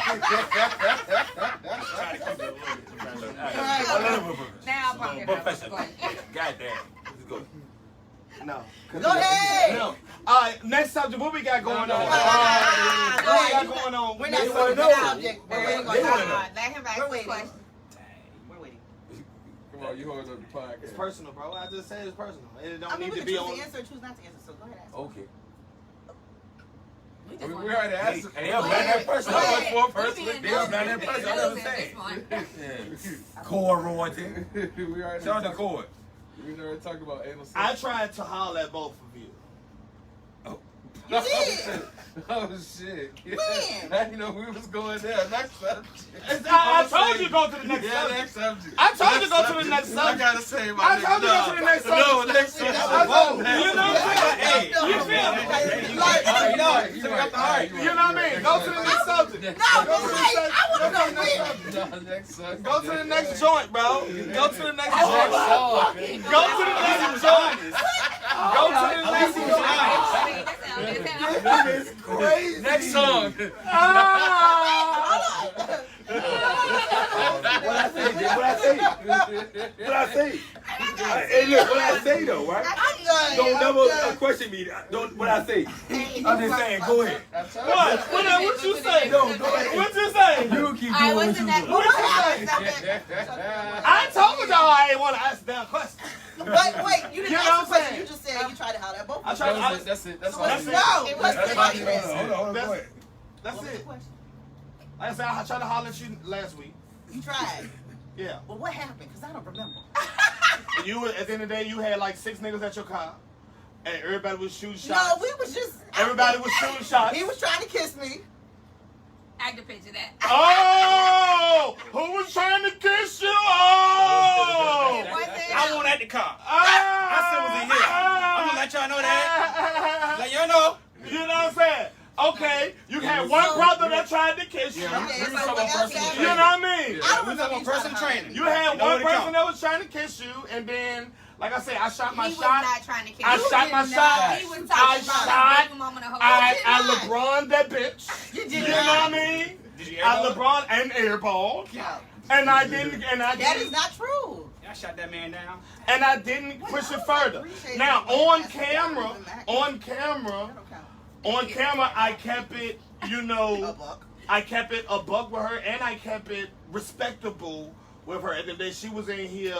to keep it a little bit professional. A little bit Now I'm fucking up. professional. Goddamn. Let's go. No. Go ahead. No. All right, next subject. What we got going on? Go What we ahead. got going on? We're Next not going to subject. the subject. We're Let going to him ask We're the waiting. question. We're waiting. Come on, you hold up the podcast. It's personal, bro. I just said it's personal. It don't I mean, need we to can be choose on. to answer or choose not to answer. So go ahead. Ask. Okay. We We just want already asked. Hey, I'm not that person. Go I'm ahead. for a We person. being They are not that nosy. person. I Nosy never at this say. point. Core royalty. We already Shout out to talked- Core. We already talked about anal sex. I tried to holler at both of you. You did. Oh shit! When? I didn't know we was going there. Next subject. I told you to go to the next Yeah, subject. next subject. I told you Next to go to the subject. next I subject. gotta say my I nigga, told you to go to the next subject. No, next subject. I told you. You know what I'm saying? Hey, You feel me? Like, You know, you got the heart. You know what I mean? Go to the next subject. no, but wait, I want to know when. Next subject. Go to the next joint, bro. Go to the next Oh, joint. my Go to the next joint. Go to the next joint. That This is crazy. Next song. Ah! What I say? What I say? What I say? Hey, look, what I say though, right? I'm done. Don't I'm never done. question me. Don't what I say. I'm just saying, go ahead. What you say? No, go ahead. What you say? You keep I doing what wasn't you that. do. What happened? I told y'all I ain't want to ask that question. But wait, you didn't You know ask what the I'm question. saying? You just said you tried to holler at both. I of tried. them. That's it. That's So all. what's it. no? It What's was the the question? Hold on, That's go ahead. That's What was the it. question? Like I said, I tried to holler at you last week. You tried. Yeah. Well, what happened? Because I don't remember. And you at the end of the day, you had like 6 niggas at your car, and everybody was shooting No, shots. we was just. Everybody was shooting shots. He was trying to kiss me. I can picture that. Oh, who was trying to kiss you? Oh, Was it? I want at the car. I still was in here. I'm gonna let y'all know that. Let y'all know. You know what I'm saying? Okay, you had one brother that tried to kiss you. Yeah, Okay, we so was talking what about else personal happened? You know what I mean? I don't We talking remember about you personal trying to holler. training. You had know one where to person come. that was trying to kiss you, and then, like I said, I shot my He was shot. not trying to kiss I you. shot my shot. He was I talking about shot. the moment of hope. I LeBron that bitch. You did You know not. what I mean? Did you I airball? LeBron and airball, No. and I didn't, and I That didn't, is not true. I shot that man down. and I didn't push it further. Now on camera, I kept it, you A know, buck. I kept it a buck with her, and I kept it respectable with her. And then she was in here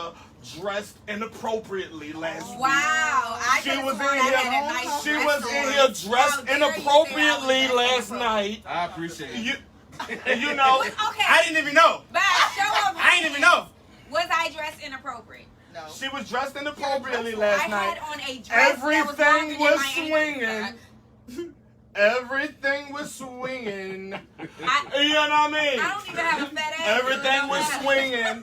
dressed inappropriately last week. Wow. I She could've was sworn in I here. had a nice She dress was on. in here dressed How dare you say I was inappropriately dressed last inappropriate? night. I appreciate it. You, you know, Okay. I didn't even know. But show up. I didn't even know. Was I dressed inappropriate? No. she was dressed inappropriately last I night. had on a dress Everything that was, was longer than my ankles. swinging. Everything was swinging. I You know what I mean? don't even have a fat ass. Everything was swinging,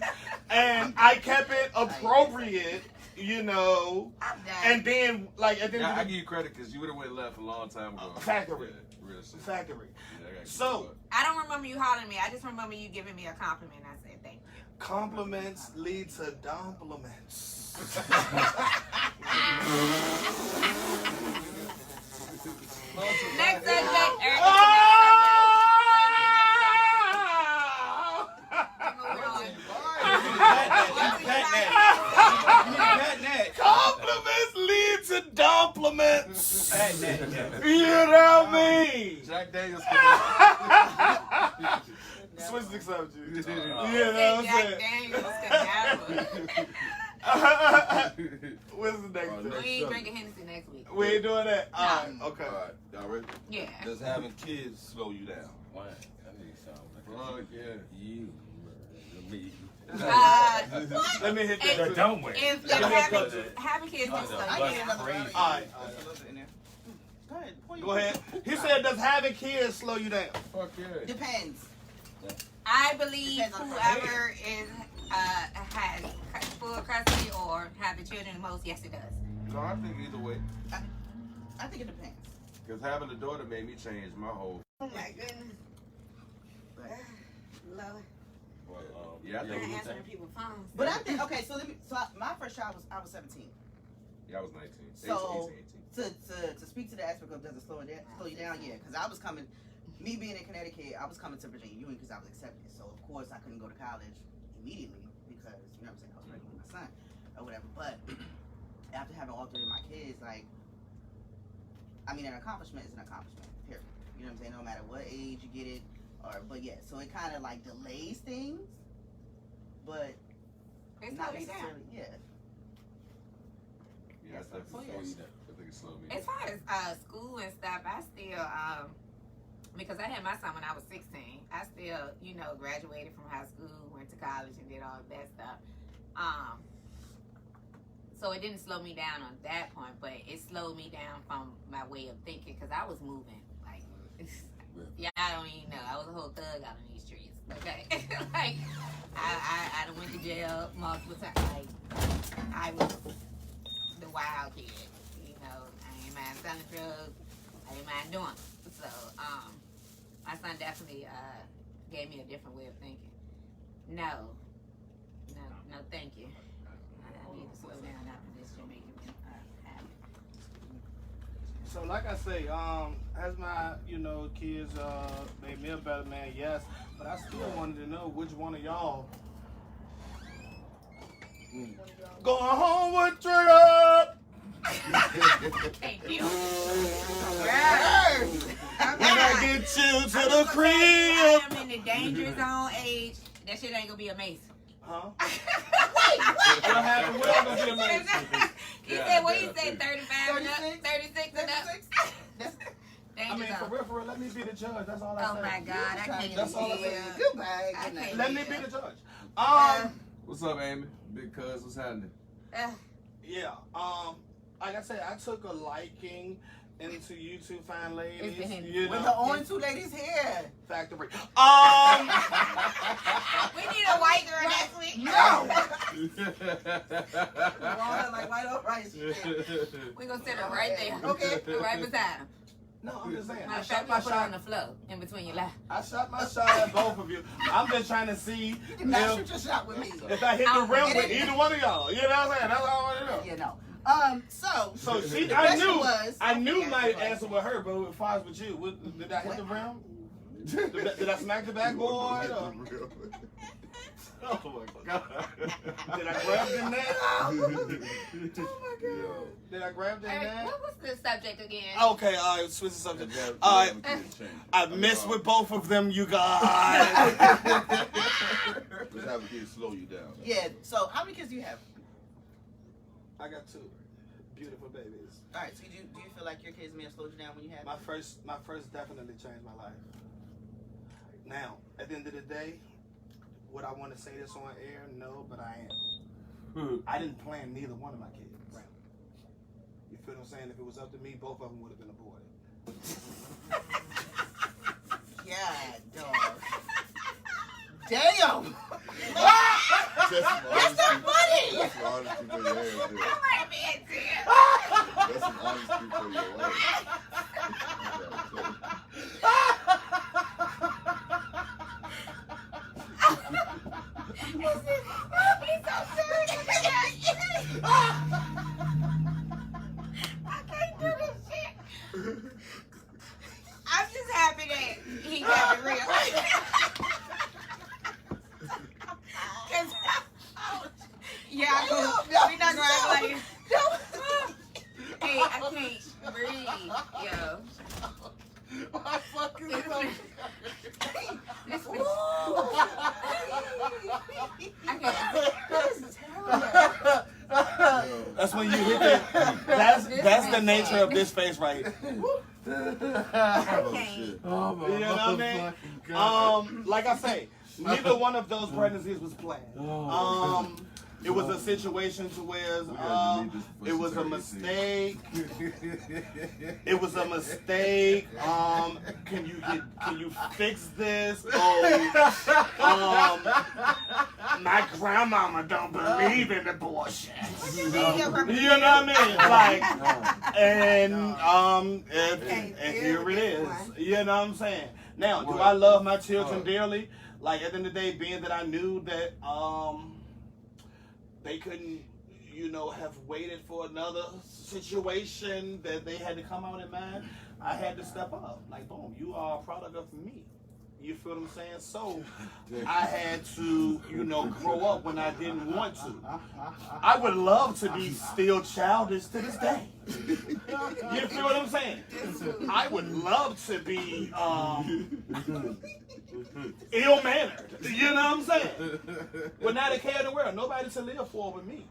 and I kept it appropriate, you know. I'm done. And then, like at the Yeah, I end give you credit because you would have went left a long time ago. Factory. Yeah, real shit. of the factory. Yeah, I gotta give So- you that. I don't remember you hollering at me. I just remember you giving me a compliment. I said thank you. Compliments lead to compliments. Next subject. Compliments lead to compliments. You know what I mean? Jack Daniels. Switch the subject. You Jack know what I'm saying? Daniels could never. What's the next Alright, thing? We ain't drinking Hennessy next week. We ain't doing that. All right, okay. Alright, y'all ready? Yeah. Does having kids slow you down? Why? That nigga sound like you. Me. Let me hit Hey, that. The dumb way. If having kids do slow I you get down. another crazy. round. All right. That's a little bit in there. Go ahead. Pour your Go ahead. He said, does having kids slow you down? Fuck yeah. Depends. I believe Depends on the whoever has full custody or have the children the most, yes, it does. No, I think either way. I think it depends. Because having a daughter made me change my whole. Oh my goodness. Lord. Well, Yeah, I think I'm it was, answering people's phones. But I think okay. My first child I was 17. yeah, I was 19. So 18. to speak to the aspect of does it slow you down? Yeah, because I was coming. Me being in Connecticut, I was coming to Virginia Union because I was accepted. So of course I couldn't go to college immediately because you know what I'm saying I was pregnant with my son or whatever. But after having all three of my kids, like, I mean, an accomplishment is an accomplishment. Period. You know what I'm saying? No matter what age you get it, but yeah. So it kind of like delays things, but It's not slow you down. necessarily. Yeah. Yeah, I think it slowed me As far as school and stuff, I still because I had my son when I was 16. I still, graduated from high school, went to college, and did all that stuff. So it didn't slow me down on that point, but it slowed me down from my way of thinking because I was moving like, yeah, I don't even know. I was a whole thug out in these streets. Okay, like I done went to jail multiple times. Like I was the wild kid. I ain't mind selling drugs. I ain't mind doing it. So, my son definitely gave me a different way of thinking. No, thank you. I need to slow down after this. You're making me happy. So like I say, as my, kids made me a better man, yes. But I still wanted to know which one of y'all going home with Trigger. Thank you. When I get you to the I crib. am in the danger zone age. That shit ain't gonna be amazing. Huh? Wait, What happened? What gonna be amazing? He said, what he said, 35 and up? 36? 36 and up? 36? I mean, for real, let me be the judge. That's all I Oh say. my God, I can't That's all I believe say. it. Goodbye. I Good night. can't Let me believe be the it. judge. What's up, Amy? Big cuz, what's happening? Yeah. Like I said, I took a liking into you two fine ladies. It's been- You We're know, the only two ladies here. factory. We need a white girl next week. No. Like white on rice. We're gonna sit her right there. Okay. Right beside him. No, I'm just saying. Matter I of shot fact, my we put her on shot. the floor in between your legs. I shot my shot at both of you. I'm just trying to see You did not if, shoot your shot with me. if I hit the rim with either one of y'all. You know what I'm saying? That's all I want to know. You know. So she, The I question knew, was- I knew okay, my answer the answer with her, but as far as with you, did I hit the rim? Did I smack the backboard? Or? Oh my god. Did I grab the net? Oh my God. Did I grab the All right, net? what was the subject again? Okay, all right, switch the subject. All right, I missed with both of them, you guys. Let's have a kid slow you down. Yeah. So how many kids do you have? I got two beautiful babies. All right. So do you feel like your kids may have slowed you down when you had My first definitely changed my life. Now, at the end of the day, would I want to say this on air? No, but I am. I didn't plan neither one of my kids. Right. You feel what I'm saying? If it was up to me, both of them would have been aborted. Yeah, dog. Damn. That's not funny. That's some honesty for your ass there. You might be a dear. That's some honesty for your He's so serious. I can't do this shit. I'm just happy that he got it real. Yeah, we're not gonna act like hey, I can't breathe, yo. My fucking son. This is, I can't. That is terrible. when you hit that. That's the nature of this face right here. Oh shit. Oh my You know what I mean? motherfucking God. Like I say, neither one of those pregnancies was planned. It was a situation to where We gotta delete this it was a pussy mistake. It was a mistake. Can you fix this? My grandmama don't believe in abortion. You know what I mean? Like, and here it is. You know what I'm saying? Now, do I love my children dearly? Like at the end of the day, being that I knew that they couldn't, have waited for another situation that they had to come out in mind, I had to step up. Like, boom, you are a product of me. You feel what I'm saying? So I had to, grow up when I didn't want to. I would love to be still childish to this day. You feel what I'm saying? I would love to be ill-mannered. You know what I'm saying? But not a care in the world. Nobody to live for but me.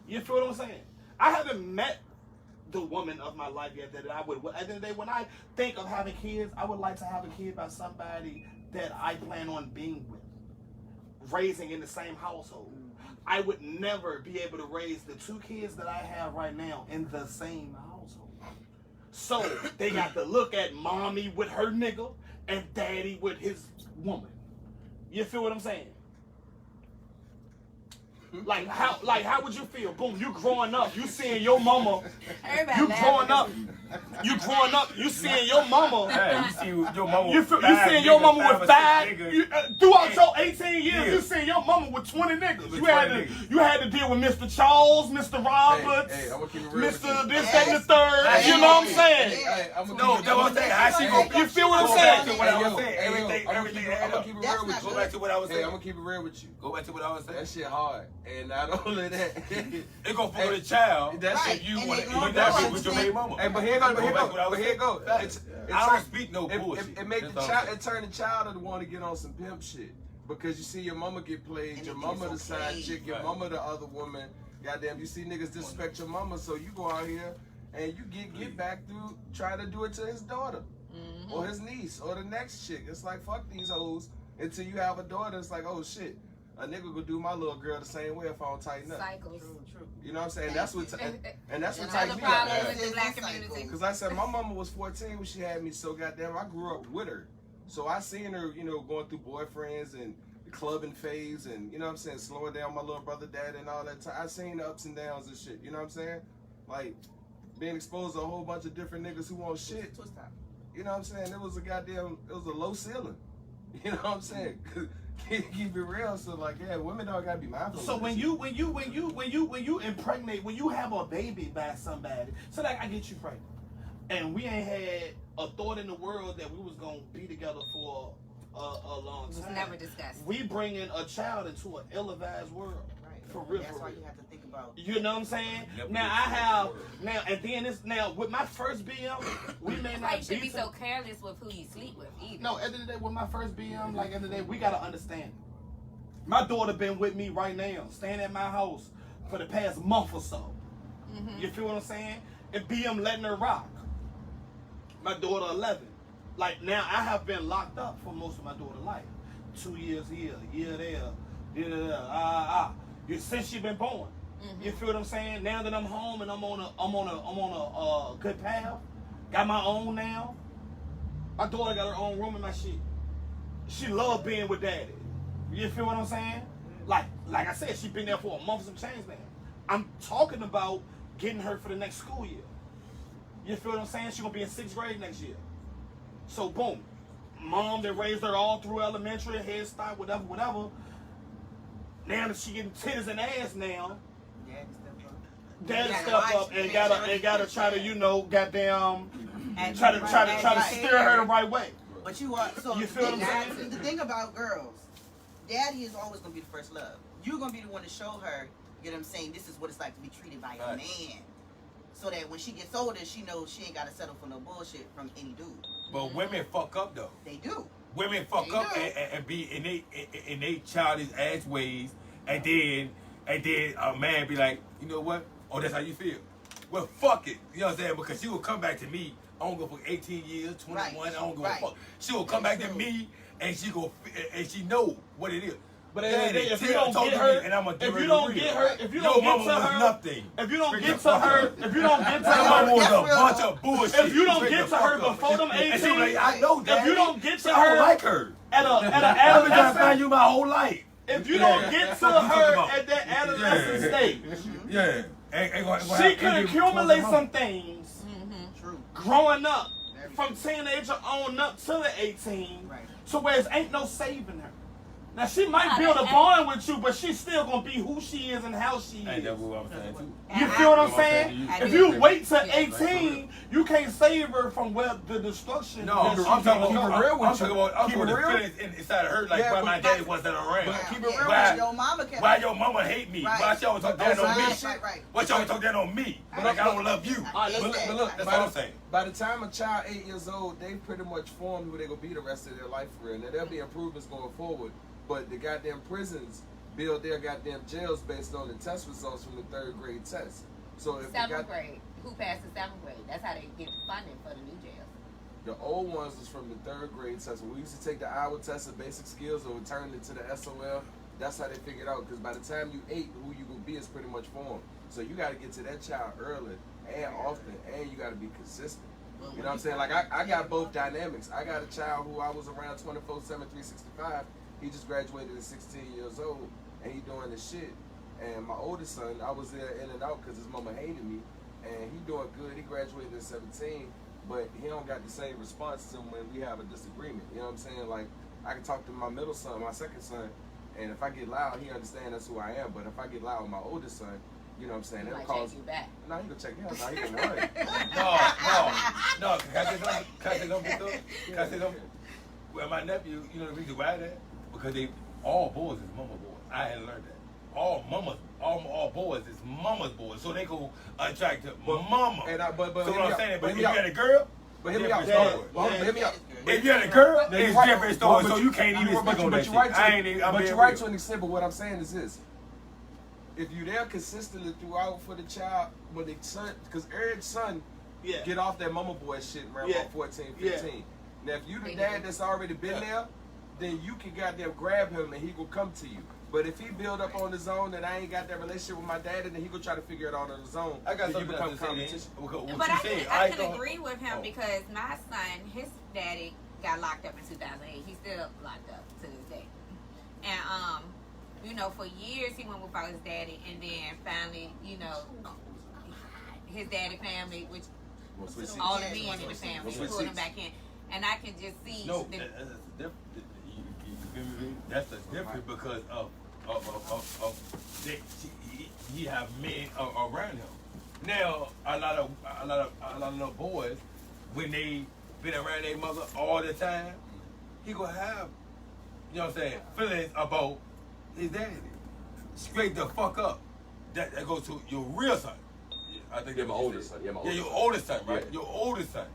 You feel what I'm saying? I haven't met the woman of my life yet that I would. At the end of the day, when I think of having kids, I would like to have a kid by somebody that I plan on being with, raising in the same household. I would never be able to raise the 2 kids that I have right now in the same household. So they got to look at mommy with her nigga and daddy with his woman. You feel what I'm saying? Like how would you feel? Boom, you growing up, you seeing your mama. You growing up, you seeing your mama. Hey, you see your mama. You seeing your mama with 5. Throughout your 18 years, you seeing your mama with 20 niggas. You had to deal with Mr. Charles, Mr. Roberts, Hey, I'm gonna keep it real with Mr. you. This, that, and the third. You know what I'm saying? Hey, I'm No, that's what I'm saying. How she gonna You feel what I'm go back to saying? what I was Yo, saying? hey, yo, Everything I'm add gonna up. keep it That's real with not you. Go back to what I was Hey, saying. I'm gonna keep it real with you. Go back to what I was saying. That shit hard, and not only that, It gonna follow the child. That's Right. If you And want they to gonna eat that grow shit with your baby mama. Hey, but here go, but here go. I don't speak no bullshit. It make That's the all I'm child. saying. It turn the child to want to get on some pimp shit because you see your mama get played, And your it gets mama the side okay. chick, your Right. mama the other woman. Goddamn, you see niggas disrespect your mama, so you go out here and you get back through trying to do it to his daughter or his niece or the next chick. It's like fuck these hoes until you have a daughter. It's like oh shit, a nigga could do my little girl the same way if I don't tighten up. Cycles. You know what I'm saying? That's what and that's what Another tightened me up. problem Yeah. with the black community. Because I said my mama was 14 when she had me, so goddamn I grew up with her. So I seen her, going through boyfriends and the clubbing phase and, you know what I'm saying, slowing down my little brother dad and all that time. I seen the ups and downs and shit, you know what I'm saying? Like, being exposed to a whole bunch of different niggas who want shit. Twist top. You know what I'm saying? It was a low ceiling. You know what I'm saying? Keep it real. So like, yeah, women don't gotta be mindful. So of when this you impregnate, when you have a baby by somebody, so like I get you pregnant, and we ain't had a thought in the world that we was gonna be together for a long It was time. never discussed. We bringing a child into an ill-advised world. Right. For real, That's for why real. you have to think about. You know what I'm saying? Never Now I discussed have the word. now with my first BM, we may That's why you not should be be so careless with who you sleep with either. No, at the end of the day, with my first BM, like at the end of the day, we gotta understand. My daughter been with me right now, staying at my house for the past month or so. You feel what I'm saying? And BM letting her rock. My daughter 11. Like now, I have been locked up for most of my daughter's life. 2 years here, a year there, since she been born. You feel what I'm saying? Now that I'm home and I'm on a good path, got my own now. My daughter got her own room in my shit. She love being with daddy. You feel what I'm saying? Like I said, she been there for a month and some change now. I'm talking about getting her for the next school year. You feel what I'm saying? She gonna be in 6th grade next year. So boom, mom that raised her all through elementary, Head Start, whatever. Now that she getting titties and ass now, daddy step up and gotta try to goddamn try to steer her the right way. But you are so You feel what I'm saying? The thing about girls, daddy is always gonna be the first love. You're gonna be the one to show her, you know what I'm saying, this is what it's like to be treated by a man. So that when she gets older, she knows she ain't gotta settle for no bullshit from any dude. But women fuck up though. They do. Women fuck They up do. and be in they childish ass ways, and then a man be like, you know what? Oh, that's how you feel? Well, fuck it. You know what I'm saying? Because she will come back to me. I don't go for 18 years, 21. Right. I don't go Right. fuck. She will come back to me and she know what it is. But Daddy, if you tell- don't told get me, her, and I'ma give if her you the don't real. get her, if you Your don't get mama to was her, nothing. if you don't Straight get the to fuck her, up. if you don't get to Your mama her, was a That's real. bunch of bullshit. if you don't Straight get the to her fuck up. before them And she was 18, like, I know, Daddy. if you don't get to I don't her like her. at a I've been trying to find adolescent, you my whole life. if you don't get to What you talking her about? at that adolescent stage, Yeah. Ain't gonna she happen. can Ain't accumulate gonna some things True. growing up Very from teenager on up to the 18, Right. so whereas ain't no saving her. Now she might Nah, build a that- bond with you, but she's still gonna be who she is and how she Ain't is. that what I'm saying too? You And feel what I'm I- saying? I If do you agree. wait till Yeah. 18, you can't save her from where the destruction. No, that I'm she talking can about go. I'm real with talking you. about Keep it the real. feelings inside of her, like Yeah, why but my daddy wasn't around. Yeah, keep it yeah. real. Why- Your mama can. Why your mama hate me? Right. Why she always talk down on me? Right. Why she always talk down on me? Like I don't love you. I get But that. look, That's by all the- I'm saying. By the time a child 8 years old, they pretty much formed who they gonna be the rest of their life for real. Now there'll be improvements going forward, but the goddamn prisons build their goddamn jails based on the test results from the 3rd grade test. So if they got, Seventh grade. Who passed the 7th grade? That's how they get funding for the new jails. the old ones was from the 3rd grade test. When we used to take the Iowa test of basic skills or turn it to the SOL, that's how they figured out. Because by the time you 8, who you gonna be is pretty much formed. So you got to get to that child early and often, and you got to be consistent. You know what I'm saying? Like I got both dynamics. I got a child who I was around 24/7, 365. He just graduated at 16 years old, and he doing this shit. And my oldest son, I was there in and out because his mama hated me, and he doing good. He graduated at 17, but he don't got the same response to when we have a disagreement. You know what I'm saying? Like I can talk to my middle son, my second son, and if I get loud, he understands that's who I am. But if I get loud with my oldest son, you know what I'm saying? He It'll might cause. take you back. No, he gonna check me out. No, he can run. No. Can I say something? Can I say something? Well, my nephew, you know the reason why that? Because they all boys is mama boys. I had learned that. All boys is mama's boys, so they go attract to mama. And but so hear what me I'm out. saying, But but if hear you me had out. a girl, But hear me out. different Stop. story. Well, hear me out. If you had a girl, No, it's you're right. different story, But so you can't even speak on that shit. I ain't even, I'm but being you're right real. to an extent, but what I'm saying is this. If you're there consistently throughout for the child, when the son, because every son Yeah. get off that mama boy shit around Yeah. about 14, 15. Yeah. Now, if you the They dad do. that's already been there, then you can goddamn grab him and he will come to you. But if he build up on his own and I ain't got that relationship with my dad, then he gonna try to figure it out on his own. I got till you something become else to say. competition. What But you I said, can, I ain't can gonna- agree with him Oh. because my son, his daddy got locked up in 2008. He's still locked up to this day. And you know, for years he went without his daddy, and then finally, you know, his daddy family, which We'll switch seats. all the men in the family, We'll switch pulled him seats. back in, and I can just see. No, the, that's different. That's the difference because of he have men around him. Now a lot of little boys, when they been around their mother all the time, he gonna have, you know what I'm saying, feelings about his daddy. Straight the fuck up. That goes to your real son. I think Yeah, that's my what you oldest said. son. Yeah, my Yeah, oldest your son. oldest son, right? Yeah. Your oldest son.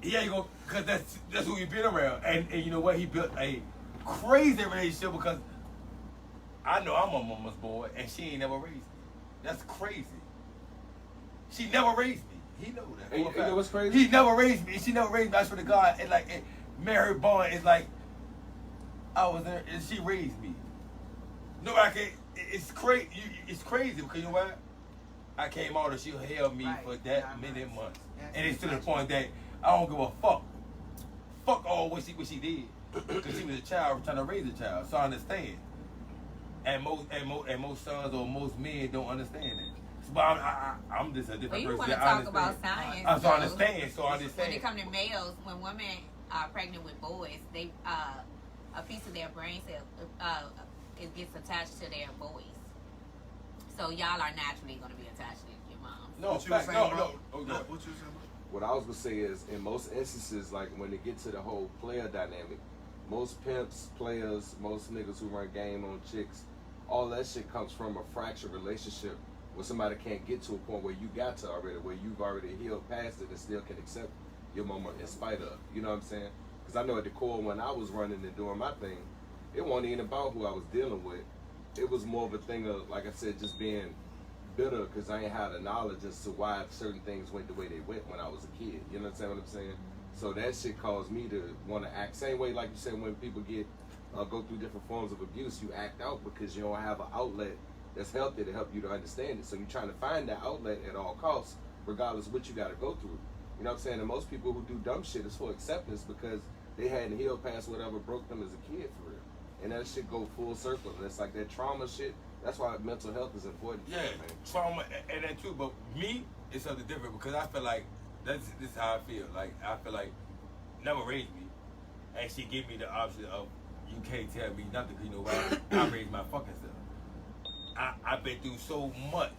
Yeah, you go, cause that's who he been around, and you know what? He built a crazy relationship because I know I'm a mama's boy, and she ain't never raised me. That's crazy. She never raised me. He know that. And you know what's crazy? He never raised me. She never raised me. I swear to God, and like Mary Bond is like I was there, and she raised me. No, I can't. It's crazy. It's crazy because you know what? I came out and she held me Right. for that Yeah, many right. months, Yeah, and it's to the that's point that I don't give a fuck. Fuck all what she did, because she was a child trying to raise a child. So I understand. And most sons or most men don't understand that. But I'm just a different well, you person. want to I talk understand. about science? So I though. understand. So I When understand. it comes to males, when women are pregnant with boys, they a piece of their brain cell it gets attached to their boys. So y'all are naturally going to be attached to your moms. No, What you was fact, saying, no. bro? Oh, no. What you saying? What I was gonna say is, in most instances, like when they get to the whole player dynamic, most pimps, players, most niggas who run game on chicks, all that shit comes from a fractured relationship where somebody can't get to a point where you got to already, where you've already healed past it and still can accept your mama in spite of. You know what I'm saying? Because I know at the core when I was running and doing my thing, it wasn't even about who I was dealing with. It was more of a thing of, like I said, just being bitter because I ain't had the knowledge as to why certain things went the way they went when I was a kid. You understand what I'm saying? So that shit caused me to want to act same way, like you said, when people go through different forms of abuse, you act out because you don't have an outlet that's healthy to help you to understand it. So you're trying to find that outlet at all costs, regardless of what you got to go through. You know what I'm saying? And most people who do dumb shit is for acceptance because they hadn't healed past whatever broke them as a kid for real. And that shit go full circle. And it's like that trauma shit. That's why mental health is important. Yeah, man. trauma and that too. But me, it's something different because I feel like this is how I feel. Like I feel like never raised me, and she gave me the option of you can't tell me nothing because you know why I raised my fucking self. I've been through so much.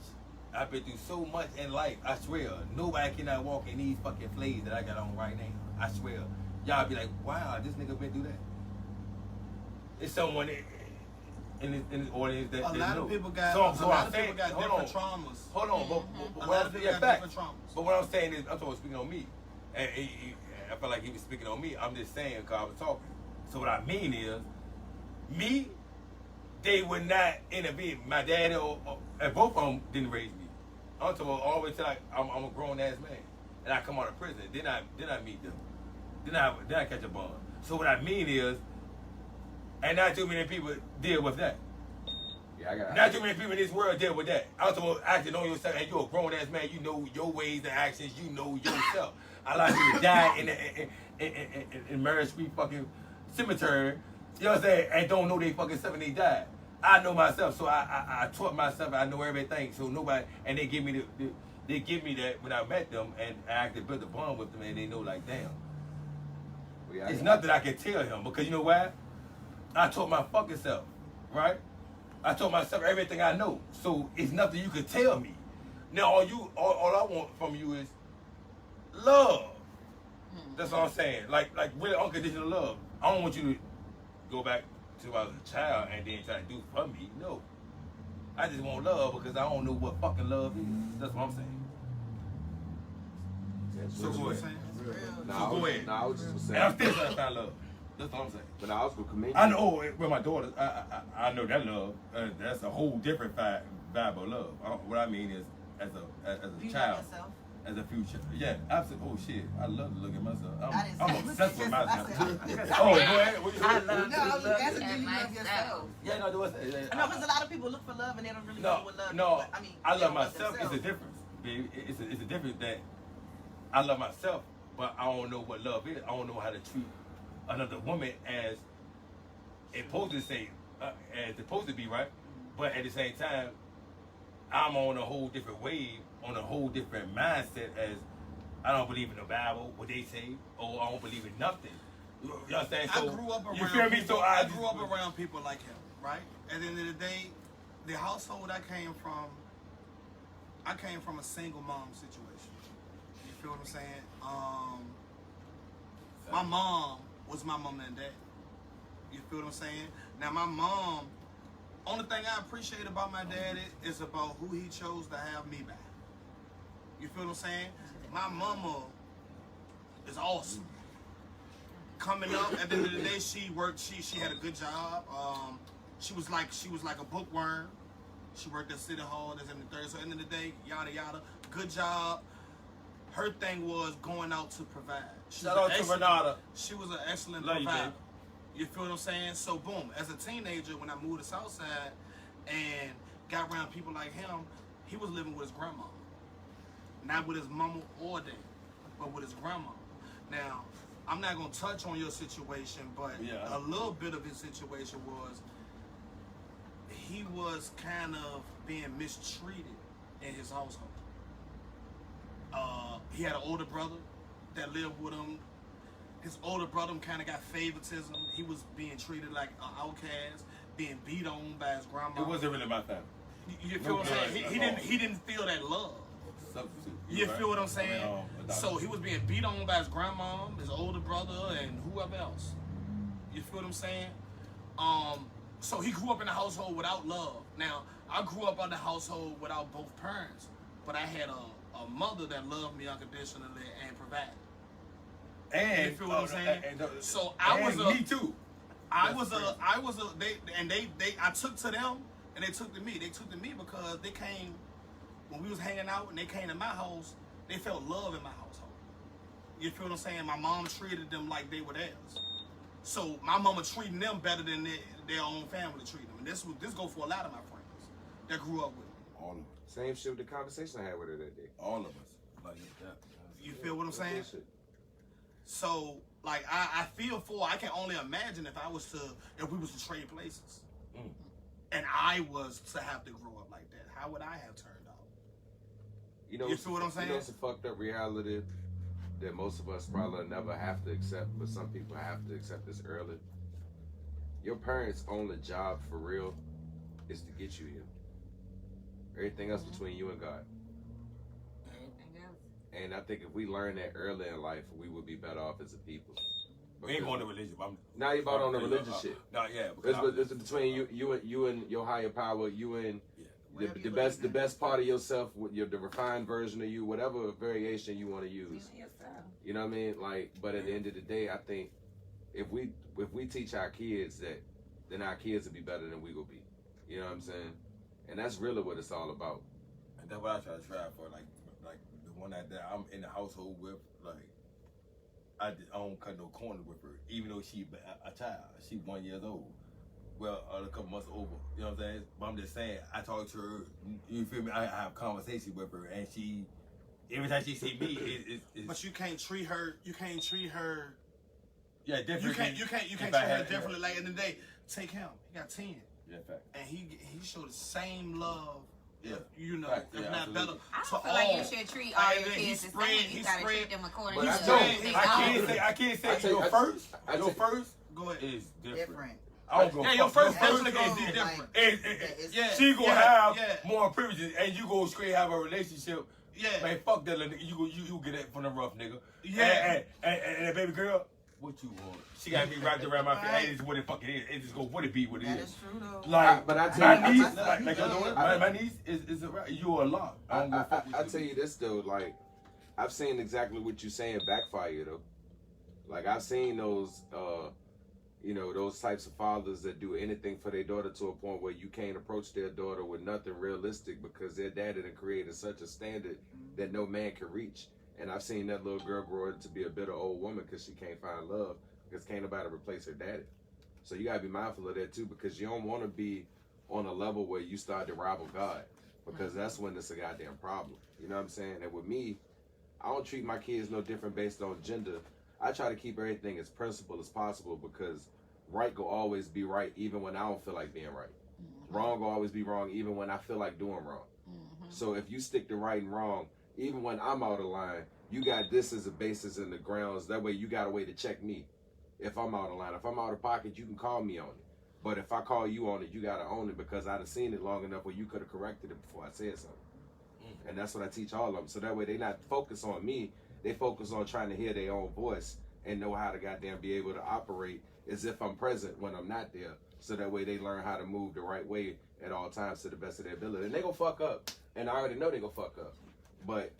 I've been through so much in life. I swear, nobody cannot walk in these fucking flays that I got on right now. I swear, y'all be like, wow, this nigga been through that. It's someone in this audience that a lot of people got different traumas. Hold on, but what I'm saying, different traumas. But what I'm saying is, I'm talking speaking on me, and I felt like he was speaking on me. I'm just saying because I was talking. So what I mean is, me, they would not intervene. My daddy and both of them didn't raise me. I'm talking all the way till I'm a grown ass man, and I come out of prison. Then I meet them. Then I catch a bond. So what I mean is. And not too many people deal with that. Yeah, not too many people in this world deal with that. I'm talking about acting on yourself, and you're a grown ass man. You know your ways and actions. You know yourself. A lot of people die in Mary Street fucking cemetery. You know what I'm saying? And don't know they fucking self and they died. I know myself, so I taught myself. I know everything. So nobody, and they give me they give me that when I met them, and I actually built a bond with them, and they know like, damn. Well, it's nothing I can tell him because you know why? I taught my fucking self, right? I told myself everything I know. So it's nothing you could tell me. Now all I want from you is love. That's all I'm saying. Like really unconditional love. I don't want you to go back to when I was a child and then try to do for me. No. I just want love because I don't know what fucking love is. That's what I'm saying. So go ahead. Go ahead. I was just saying. And I'm still trying to find love. That's what I'm saying. But I was gonna commend you. I know with my daughter. I know that love. That's a whole different vibe of love. What I mean is, as a child, as a future. Yeah, absolutely. Oh shit, I love to look at myself. I'm obsessed with myself. Oh, go ahead. What you I love to look at myself. Yeah, no, do it. No, because a lot of people look for love and they don't really know what love is. No, But, I mean, I they love don't myself. It's a themselves. difference, baby. It's a difference that I love myself, but I don't know what love is. I don't know how to treat another woman as it's supposed to say, as it's supposed to be, right? But at the same time, I'm on a whole different wave, on a whole different mindset. As I don't believe in the Bible, what they say, or I don't believe in nothing. You understand? So I grew up around you feel me? people, So I grew up around people like him, right? At the end of the day, the household I came from a single mom situation. You feel what I'm saying? My mom was my mom and dad. You feel what I'm saying? Now my mom, only thing I appreciate about my daddy is about who he chose to have me by. You feel what I'm saying? My mama is awesome. Coming up, at the end of the day, she worked. She had a good job. She was like a bookworm. She worked at City Hall. That's in the third. So at the end of the day, yada yada. Good job. Her thing was going out to provide. Shout out to Renata. She was an excellent Love you, provider. babe. You feel what I'm saying? So boom, as a teenager, when I moved to Southside and got around people like him, he was living with his grandma. Not with his mama or dad, but with his grandma. Now, I'm not gonna touch on your situation, but Yeah. a little bit of his situation was he was kind of being mistreated in his household. He had an older brother that lived with him. His older brother kind of got favoritism. He was being treated like an outcast, being beat on by his grandma. It wasn't really my family. You feel what I'm saying? He didn't feel that love. Substitute. You right? feel what I'm saying? I mean, So he was being beat on by his grandma, his older brother, and whoever else. You feel what I'm saying? So he grew up in a household without love. Now, I grew up in a household without both parents, but I had a mother that loved me unconditionally and provided. And You feel what I'm saying? So me too. I took to them and they took to me. They took to me because they came when we was hanging out and they came to my house, they felt love in my household. You feel what I'm saying? My mom treated them like they were theirs. So my mama treating them better than their own family treated them. And this go for a lot of my friends that grew up with me. All of us. Same shit with the conversation I had with her that day. All of us. Like that. You feel what I'm saying? Bullshit. So, like, I feel for, I can only imagine if we was to trade places. And I was to have to grow up like that. How would I have turned out? You feel what I'm saying? You know, it's a fucked up reality that most of us probably never have to accept, but some people have to accept this early. Your parents' only job for real is to get you here. Everything else between you and God. Everything else. And I think if we learn that early in life, we would be better off as a people. We ain't going to religion. Now you're about on the religious shit. No, yeah. Because It's between you and your higher power, you and the best part of yourself, with the refined version of you, whatever variation you want to use. You know what I mean? Like, but at the end of the day, I think if we teach our kids that, then our kids will be better than we will be. You know what I'm saying? And that's really what it's all about. And that's what I try to strive for. Like the one that I'm in the household with, like I don't cut no corners with her, even though she a child. She 1 year old. Well, a couple months over. You know what I'm saying? But I'm just saying, I talk to her. You feel me? I have conversation with her, and she, every time she see me, it's But you can't treat her. You can't treat her. Yeah, differently. You can't treat her differently. Like in the day, take him. He got 10. Yeah, fact. And he showed the same love. Yeah. You know, Fact. if Yeah, not absolutely. better. I to don't feel like all. you should treat all your kids the same. You gotta treat them according But to I the don't. they I can't say your first Go ahead. is different. Different. I don't go. Yeah, your first person definitely is different. different. Yeah, She gonna yeah, have more privileges, and you go straight have a relationship. Yeah. Man, fuck that little nigga. You get it from the rough nigga. Yeah. And baby girl, what you want? She gotta be wrapped around my face. Hey, this is what it fucking is. It just go, what it be, what it That is. is true though. Like, But I tell my you, niece, like you know what? My niece is a you a lot. I don't go fuck with I you. tell you this though, like I've seen exactly what you're saying backfire though. Like I've seen those those types of fathers that do anything for their daughter to a point where you can't approach their daughter with nothing realistic because their daddy done created such a standard that no man can reach. And I've seen that little girl grow up to be a bitter old woman because she can't find love because can't nobody replace her daddy. So you gotta be mindful of that too, because you don't want to be on a level where you start to rival God, because that's when it's a goddamn problem. You know what I'm saying? And with me, I don't treat my kids no different based on gender. I try to keep everything as principled as possible, because right will always be right even when I don't feel like being right. Wrong will always be wrong even when I feel like doing wrong. So if you stick to right and wrong, even when I'm out of line, you got this as a basis in the grounds. That way you got a way to check me. If I'm out of line, if I'm out of pocket, you can call me on it. But if I call you on it, you gotta own it, because I'd have seen it long enough where you could have corrected it before I said something. And that's what I teach all of them. So that way they not focus on me, they focus on trying to hear their own voice and know how to goddamn be able to operate as if I'm present when I'm not there. So that way they learn how to move the right way at all times to the best of their ability. And they gonna fuck up. And I already know they gonna fuck up. But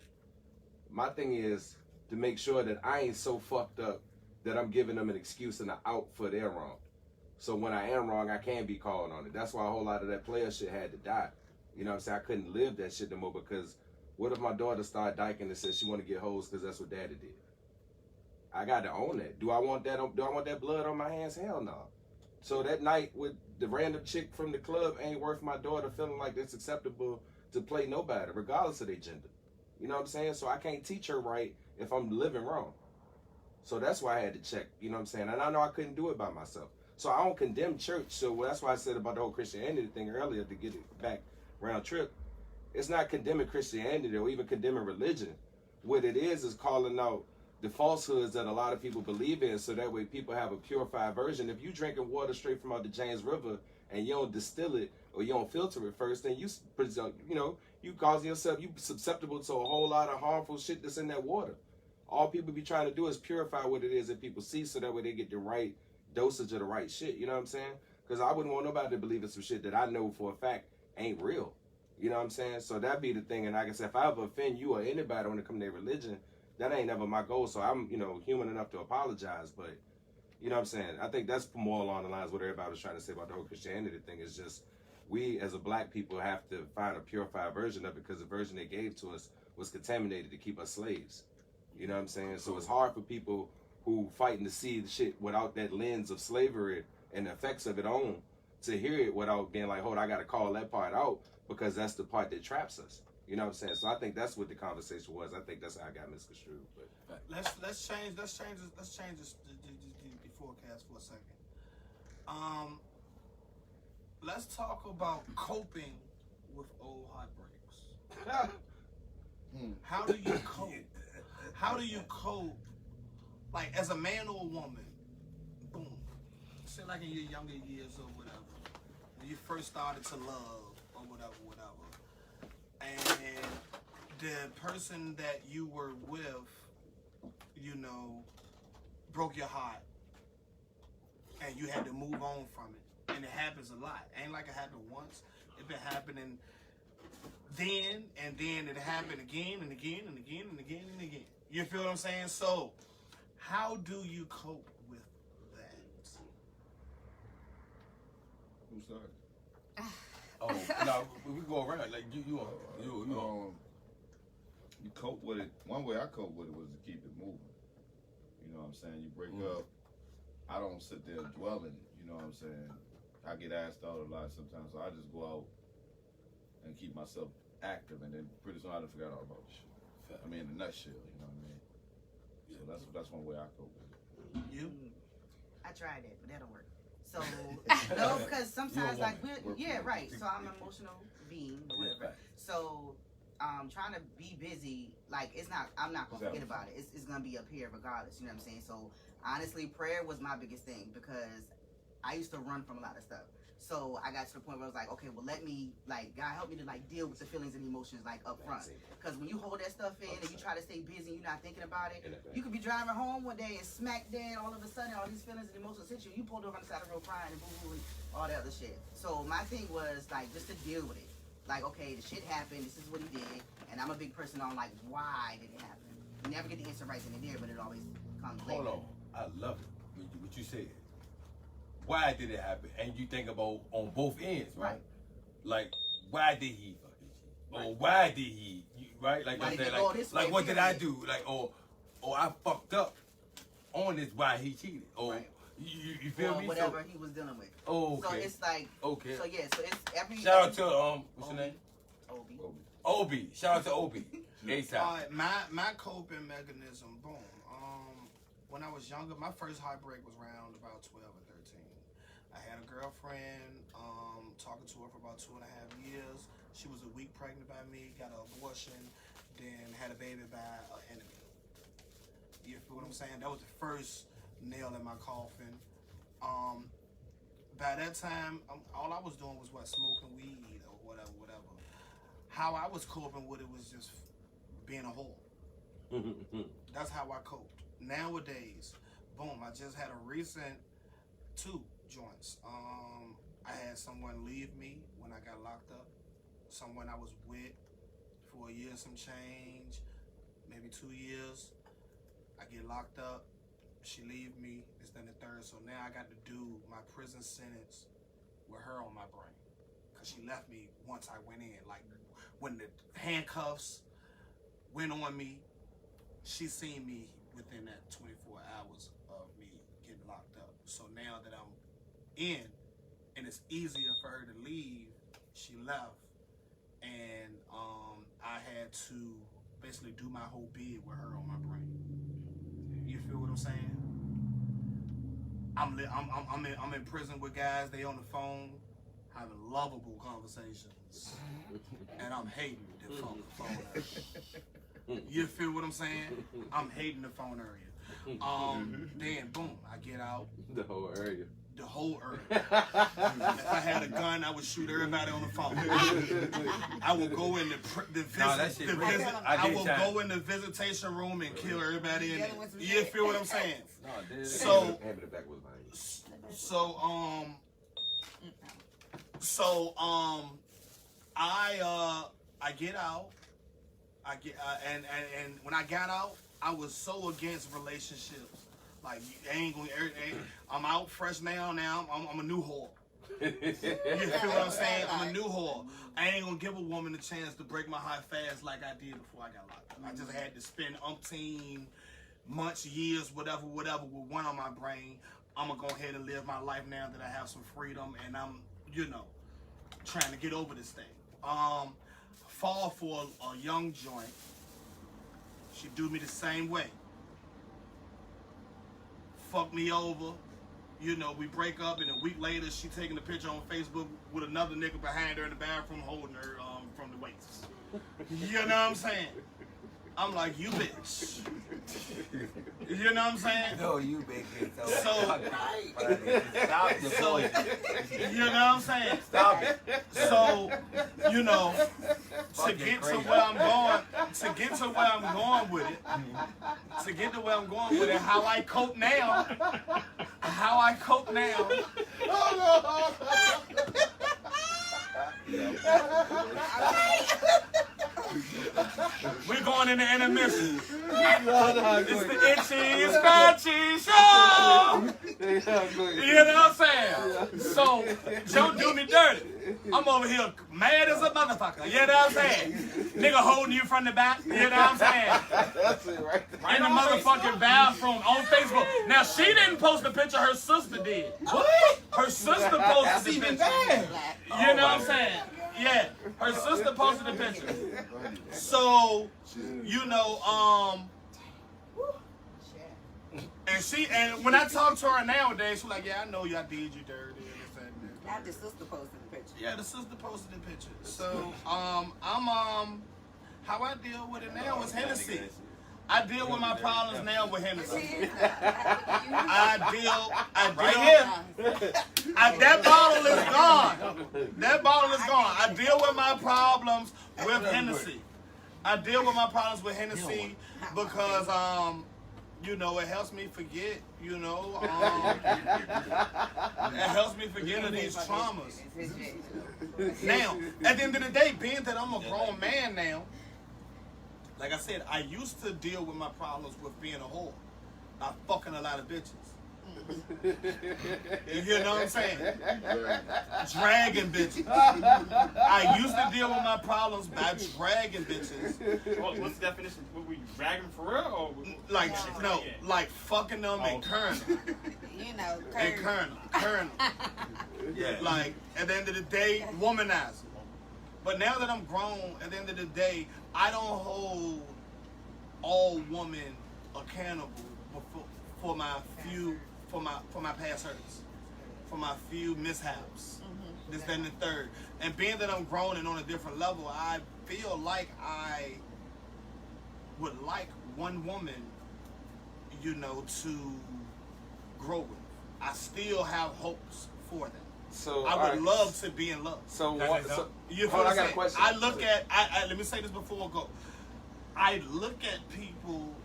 my thing is to make sure that I ain't so fucked up that I'm giving them an excuse and an out for their wrong. So when I am wrong, I can be called on it. That's why a whole lot of that player shit had to die. You know what I'm saying? I couldn't live that shit no more, because what if my daughter started dyking and said she want to get hoes because that's what daddy did? I got to own that. Do I want that? Do I want that blood on my hands? Hell no. So that night with the random chick from the club ain't worth my daughter feeling like it's acceptable to play nobody, regardless of their gender. You know what I'm saying? So I can't teach her right if I'm living wrong. So that's why I had to check, you know what I'm saying? And I know I couldn't do it by myself. So I don't condemn church. So that's why I said about the whole Christianity thing earlier, to get it back round trip. It's not condemning Christianity or even condemning religion. What it is calling out the falsehoods that a lot of people believe in, so that way people have a purified version. If you drinking water straight from out the James River and you don't distill it or you don't filter it first, then you causing yourself, you susceptible to a whole lot of harmful shit that's in that water. All people be trying to do is purify what it is that people see, so that way they get the right dosage of the right shit. You know what I'm saying? Because I wouldn't want nobody to believe in some shit that I know for a fact ain't real. You know what I'm saying? So that'd be the thing. And like I said, if I ever offend you or anybody when it comes to their religion, that ain't never my goal. So I'm, human enough to apologize. But, you know what I'm saying? I think that's more along the lines of what everybody was trying to say about the whole Christianity thing, is just we as a black people have to find a purified version of it because the version they gave to us was contaminated to keep us slaves. You know what I'm saying? So it's hard for people who fighting to see the shit without that lens of slavery and the effects of it on to hear it without being like, hold, I gotta call that part out because that's the part that traps us. You know what I'm saying? So I think that's what the conversation was. I think that's how I got misconstrued. But Let's change the forecast for a second. Let's talk about coping with old heartbreaks. How do you cope? How do you cope? Like as a man or a woman, boom. Say like in your younger years or whatever, when you first started to love or whatever, and the person that you were with, you know, broke your heart, and you had to move on from it, and it happens a lot. Ain't like it happened once. It been happening then, and then it happened again and again and again and again and again. You feel what I'm saying? So, how do you cope with that? Who started? Oh, no, we go around like you cope with it. One way I cope with it was to keep it moving. You know what I'm saying? You break up. I don't sit there dwelling. You know what I'm saying? I get asked out a lot sometimes, so I just go out and keep myself active, and then pretty soon I just forgot all about the shit. I mean, in a nutshell, you know what I mean? So that's one way I cope with it. You? I tried it, but that don't work. So no, because sometimes like right. So I'm an emotional being or whatever. So trying to be busy, like I'm not gonna forget about it. It's gonna be up here regardless. You know what I'm saying? So honestly, prayer was my biggest thing because I used to run from a lot of stuff. So I got to the point where I was like, okay, well, let me, like, God help me to, like, deal with the feelings and emotions, like, up front. Because when you hold that stuff in and you try to stay busy and you're not thinking about it, you could be driving home one day and smack dead, all of a sudden, all these feelings and emotions hit you. You pulled over on the side of the road crying and boo-boo and all that other shit. So my thing was, like, just to deal with it. Like, okay, the shit happened, this is what he did, and I'm a big person on, like, why did it happen? You never get the answer right in there, but it always comes later. Hold on. I love it. What you said. Why did it happen? And you think about on both ends, right? Like, why did he fucking cheat? Or why did he, right? Like I'm saying, like what did I do? Like, or I fucked up on this why he cheated. Or you feel me? Whatever he was dealing with. Oh, okay. So it's like, okay. So yeah, so it's every. Shout out to what's your name? Obi. Shout out to Obi. ASAP. My coping mechanism, boom. When I was younger, my first heartbreak was around about 12 or 13. I had a girlfriend, talking to her for about 2.5 years. She was a week pregnant by me, got an abortion, then had a baby by an enemy. You feel what I'm saying? That was the first nail in my coffin. By that time, all I was doing was smoking weed or whatever. How I was coping with it was just being a whore. That's how I coped. Nowadays, boom, I just had a recent 2 joints. I had someone leave me when I got locked up. Someone I was with for a year and some change, maybe 2 years. I get locked up, she leave me, it's then the third. So now I got to do my prison sentence with her on my brain. Cause she left me once I went in. Like when the handcuffs went on me, she seen me within that 24 hours of me getting locked up. So now that I'm in, and it's easier for her to leave, she left, and I had to basically do my whole bid with her on my brain. You feel what I'm saying? I'm in prison with guys. They on the phone having lovable conversations, and I'm hating the phone area. You feel what I'm saying? I'm hating the phone area. Then boom, I get out. The whole area. The whole area. If I had a gun, I would shoot everybody on the phone. I would go in go in the visitation room and kill everybody in it. You feel what I'm saying? I get out. And when I got out, I was so against relationships. Like, I'm out fresh now. I'm a new whore. You feel what I'm saying? I'm a new whore. I ain't gonna give a woman a chance to break my heart fast like I did before I got locked up. I just had to spend umpteen months, years, whatever, with one on my brain. I'm gonna go ahead and live my life now that I have some freedom and I'm, trying to get over this thing. Fall for a young joint. She do me the same way. Fuck me over. We break up, and a week later, she taking a picture on Facebook with another nigga behind her in the bathroom holding her from the waist. You know what I'm saying? I'm like, you bitch. You know what I'm saying? No, you make it so. Stop the voice. You know what I'm saying? Stop it. So, to get to where I'm going with it, how I cope now. We're going into intermission. It's the Itchy Scratchy Show. You know what I'm saying? So, don't do me dirty. I'm over here mad as a motherfucker. You know what I'm saying? Nigga holding you from the back. You know what I'm saying? That's it, right? In the motherfucking bathroom on Facebook. Now, she didn't post the picture. Her sister did. What? Her sister posted the picture. You know what I'm saying? Yeah, her sister posted the picture. So, and when I talk to her nowadays, she's like, yeah, I know y'all did you dirty. Now the sister posted the picture. Yeah, the sister posted the picture. So, how I deal with it now is Hennessy. I deal with my problems now with Hennessy. I deal. That bottle is gone. That bottle is gone. I deal with my problems with Hennessy. Because it helps me forget. It helps me forget of these traumas. Now, at the end of the day, being that I'm a grown man now. Like I said, I used to deal with my problems with being a whore. By fucking a lot of bitches. You know what I'm saying? Dragging bitches. I used to deal with my problems by dragging bitches. What's the definition? Were you dragging for real? Or like fucking them and curling them. And curling them. Yeah. Like, at the end of the day, womanizer. But now that I'm grown, at the end of the day, I don't hold all women accountable for my past hurts, for my few mishaps, this, that, and the third. And being that I'm grown and on a different level, I feel like I would like one woman, to grow with. I still have hopes for them. So I would love to be in love. So I got a question. I look at. Let me say this before I go. I look at people,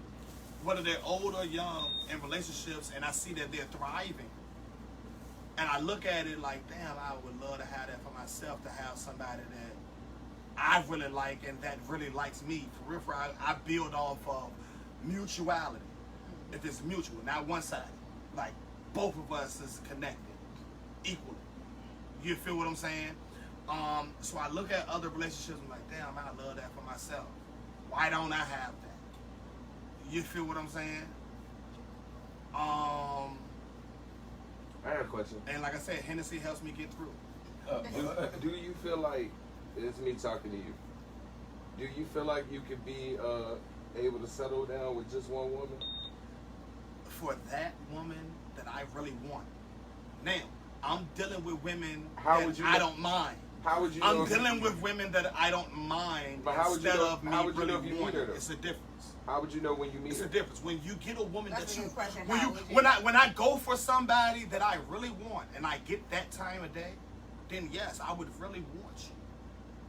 whether they're old or young, in relationships, and I see that they're thriving. And I look at it like, damn, I would love to have that for myself, to have somebody that I really like and that really likes me. For real, I build off of mutuality. If it's mutual, not one-sided. Like, both of us is connected equally. You feel what I'm saying? So I look at other relationships and I'm like, damn, I love that for myself. Why don't I have that? You feel what I'm saying? I have a question. And like I said, Hennessy helps me get through. Do you feel like, it's me talking to you, do you feel like you could be able to settle down with just one woman? For that woman that I really want. Now, I'm dealing with women that I don't mind. How would you know? I'm dealing with women that I don't mind instead of me really wanting. It's a difference. How would you know when you meet her? It's a difference. When you get a woman that you, when I go for somebody that I really want and I get that time of day, then yes, I would really want you.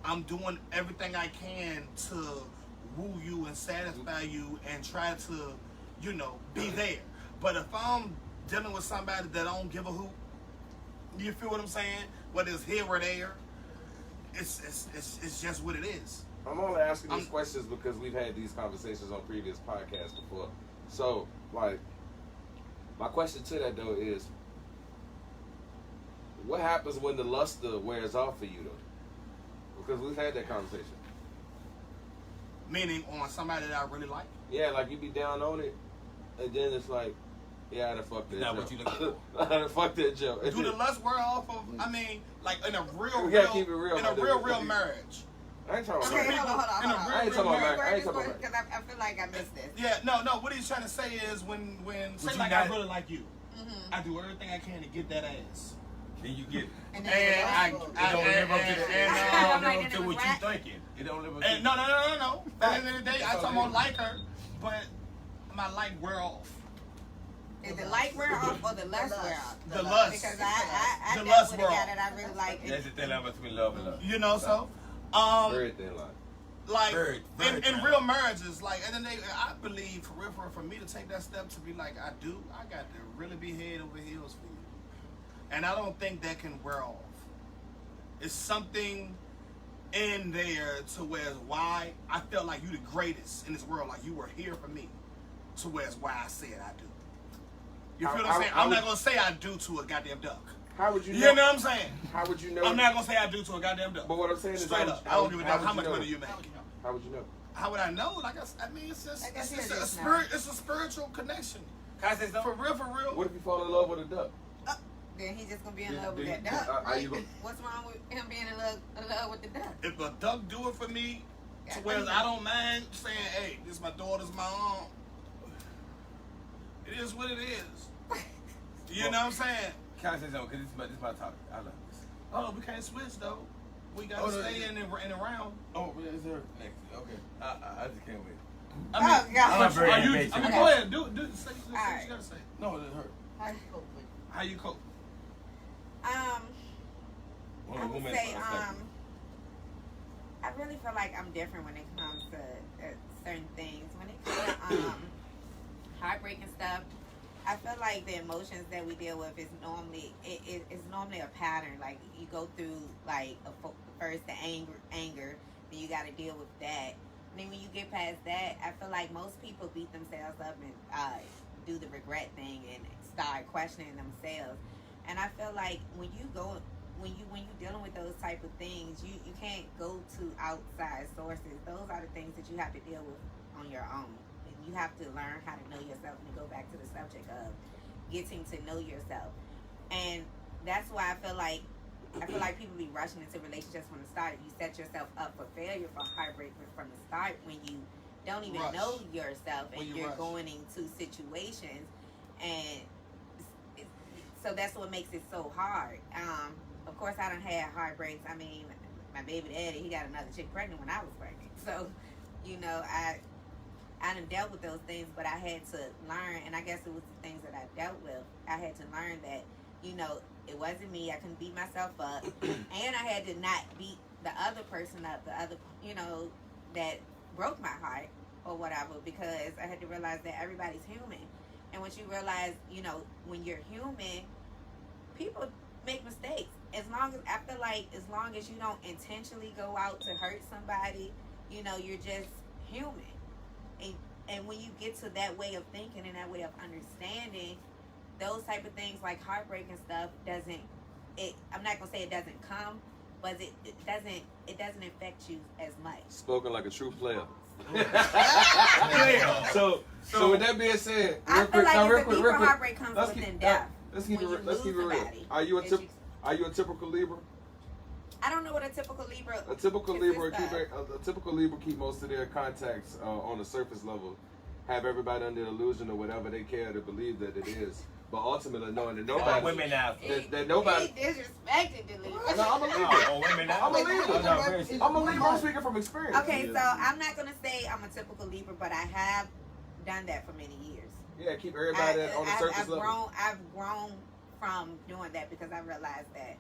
I'm doing everything I can to woo you and satisfy you and try to, be there. But if I'm dealing with somebody that don't give a hoot, you feel what I'm saying? Whether it's here or there, it's just what it is. I'm only asking these questions because we've had these conversations on previous podcasts before. So, like, my question to that though is, what happens when the luster wears off for you though? Because we've had that conversation. Meaning on somebody that I really like. Yeah, like you be down on it, and then it's like, yeah, I done fucked that Not joke. what you looking for. I done fucked that joke. Do the lust wear off of? I mean, like in a real, We gotta keep it real in a about real, that. real marriage. I ain't talking Okay, about hold on. In a I real, ain't real talking about marriage. marriage. I ain't talking about Because I feel like I missed this. Yeah, no. What he's trying to say is when say you like not- I really like you, Mm-hmm. I do everything I can to get that ass. Then you get it. And And then I It don't live up to the, it I'm don't like, live up to and it what was you rap. thinking. It don't live up to. And no. At the end of the day, I talk about like her, but my like wear off. Is the light wear off or the lust wear off? The lust. Because I The dealt lust with a wear guy off. that I really like. That's the thing between love and love. You know, so Very thin line. like Very in thin. real marriages, like and then I believe for real for me to take that step to be like I got to really be head over heels for you, and I don't think that can wear off. It's something in there to where why I felt like you the greatest in this world, like you were here for me, to where it's why I said I do. You feel what I'm saying? I'm not gonna say I do to a goddamn duck. How would you know? You know what I'm saying? How would you know? I'm not gonna say I do to a goddamn duck. But what I'm saying is, Straight up, I don't give a damn how much money you make. How would you know? How would I know? Like I mean, it's just I guess it's it a is spirit. It's a spiritual connection. Can I say something? For real. What if you fall in love with a duck? Then he's just gonna be in Yeah, love with then- that duck. are Right? you gonna- What's wrong with him being in love with the duck? If a duck do it for me, to Yeah, where I I don't mind saying, "Hey, this is my daughter's mom." It is what it is. You know what I'm saying? Can I say something? Because this is my topic. I love this. Oh, we can't switch though. We gotta Oh, no, stay yeah. in around. Oh, yeah, it's her next. Okay. I just can't wait. I mean, Oh, God. I'm very are you? impatient. I mean, Okay. go ahead. Do say what Alright. you gotta say. No, that's her. How you cope with How you cope? One I of the would women say, perspective. I really feel like I'm different when it comes to certain things. When it comes to heartbreaking stuff, I feel like the emotions that we deal with is normally it's normally a pattern. Like you go through like first the anger, then you got to deal with that. And then when you get past that, I feel like most people beat themselves up and do the regret thing and start questioning themselves. And I feel like when you dealing with those type of things, you can't go to outside sources. Those are the things that you have to deal with on your own. And you have to learn how to know yourself and go back to the subject of getting to know yourself. And that's why I feel like people be rushing into relationships from the start. You set yourself up for failure, for heartbreak from the start when you don't even Rush. know yourself and When you you're rush. going into situations, and so that's what makes it so hard. Of course, I done had heartbreaks. I mean, my baby daddy, he got another chick pregnant when I was pregnant. So, you know, I done dealt with those things, but I had to learn, and I guess it was the things that I dealt with. I had to learn that, you know, it wasn't me. I couldn't beat myself up, and I had to not beat the other person up, the other, you know, that broke my heart or whatever, because I had to realize that everybody's human. And once you realize, you know, when you're human, people make mistakes. As long as you don't intentionally go out to hurt somebody, you know, you're just human. And when you get to that way of thinking and that way of understanding, those type of things like heartbreak and stuff I'm not gonna say it doesn't come, but it doesn't affect you as much. Spoken like a true player. Yeah. So with that being said, I real feel quick, like now, it's a deeper real quick. heartbreak comes Let's within keep- death. Let's keep When it you let's keep it lose real. somebody, Are you it's just- a typical Libra? I don't know what a typical Libra. A typical Libra consists of. a typical Libra keep most of their contacts on the surface level, have everybody under the illusion of whatever they care to believe that it is, but ultimately knowing that All nobody. women now. That nobody. He disrespected the Libra. No, I'm a Libra. All women now. I'm a Libra. Oh, no, very- I'm a Libra. I'm speaking from experience. Okay, so I'm not gonna say I'm a typical Libra, but I have done that for many years. Yeah, keep everybody on the surface level. I've grown from doing that because I realized that,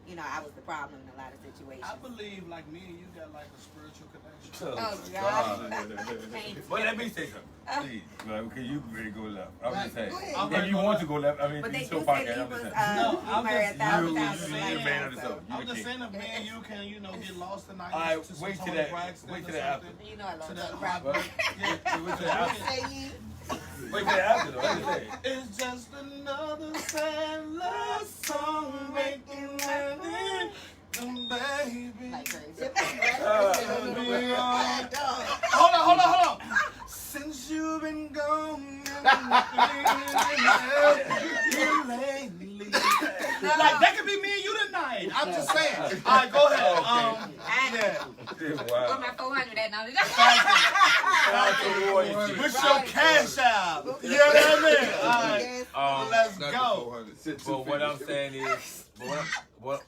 you know, I was the problem in a lot of situations. I believe like me and you got like a spiritual connection. Oh God! Thank you. Well, let me say something. Please, like, because you ready to go left. I'm just saying. Go ahead. I'm If ready you to want go to go left, I mean, But you they so do podcast. say I'm Libras just saying. No, I'm marry just- 1,000 you- times you- a you- lifetime, man of the so- soul. I'm just saying if me and you can, you know, get lost tonight. All right, to some wait till Tony that. Braxton Wait or till that after. something. You know I love To that. that rock. What? Yeah. Wait till that after. Say Wait till that after though. What you say? It's just another sad love song making my baby. Like crazy. Hold on. Since you've been gone, lately. Like that could be me and you tonight. I'm just saying. All right, go ahead. Yeah. Where my 400 at now? What's your cash out? You know what I mean? All right, let's go. But what I'm saying is, what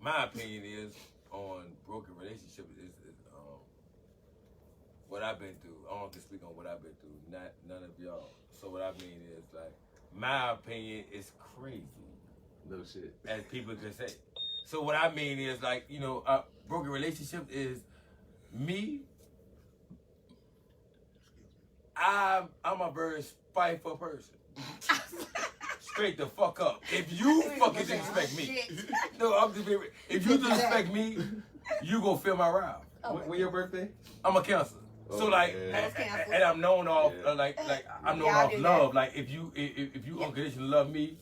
my opinion is on broken relationships is what I've been through. I don't have to speak on what I've been through. Not none of y'all. So what I mean is like my opinion is crazy. No shit. As people can say. So what I mean is like, you know, a broken relationship is me. I'm a very spiteful person. Straight the fuck up. If you fucking disrespect me, no, I'm just being, if you disrespect me, you gonna feel my wrath. When your birthday? I'm a Cancer. So like, yeah. and I'm known off like I'm known off do love. Like if you unconditionally love me,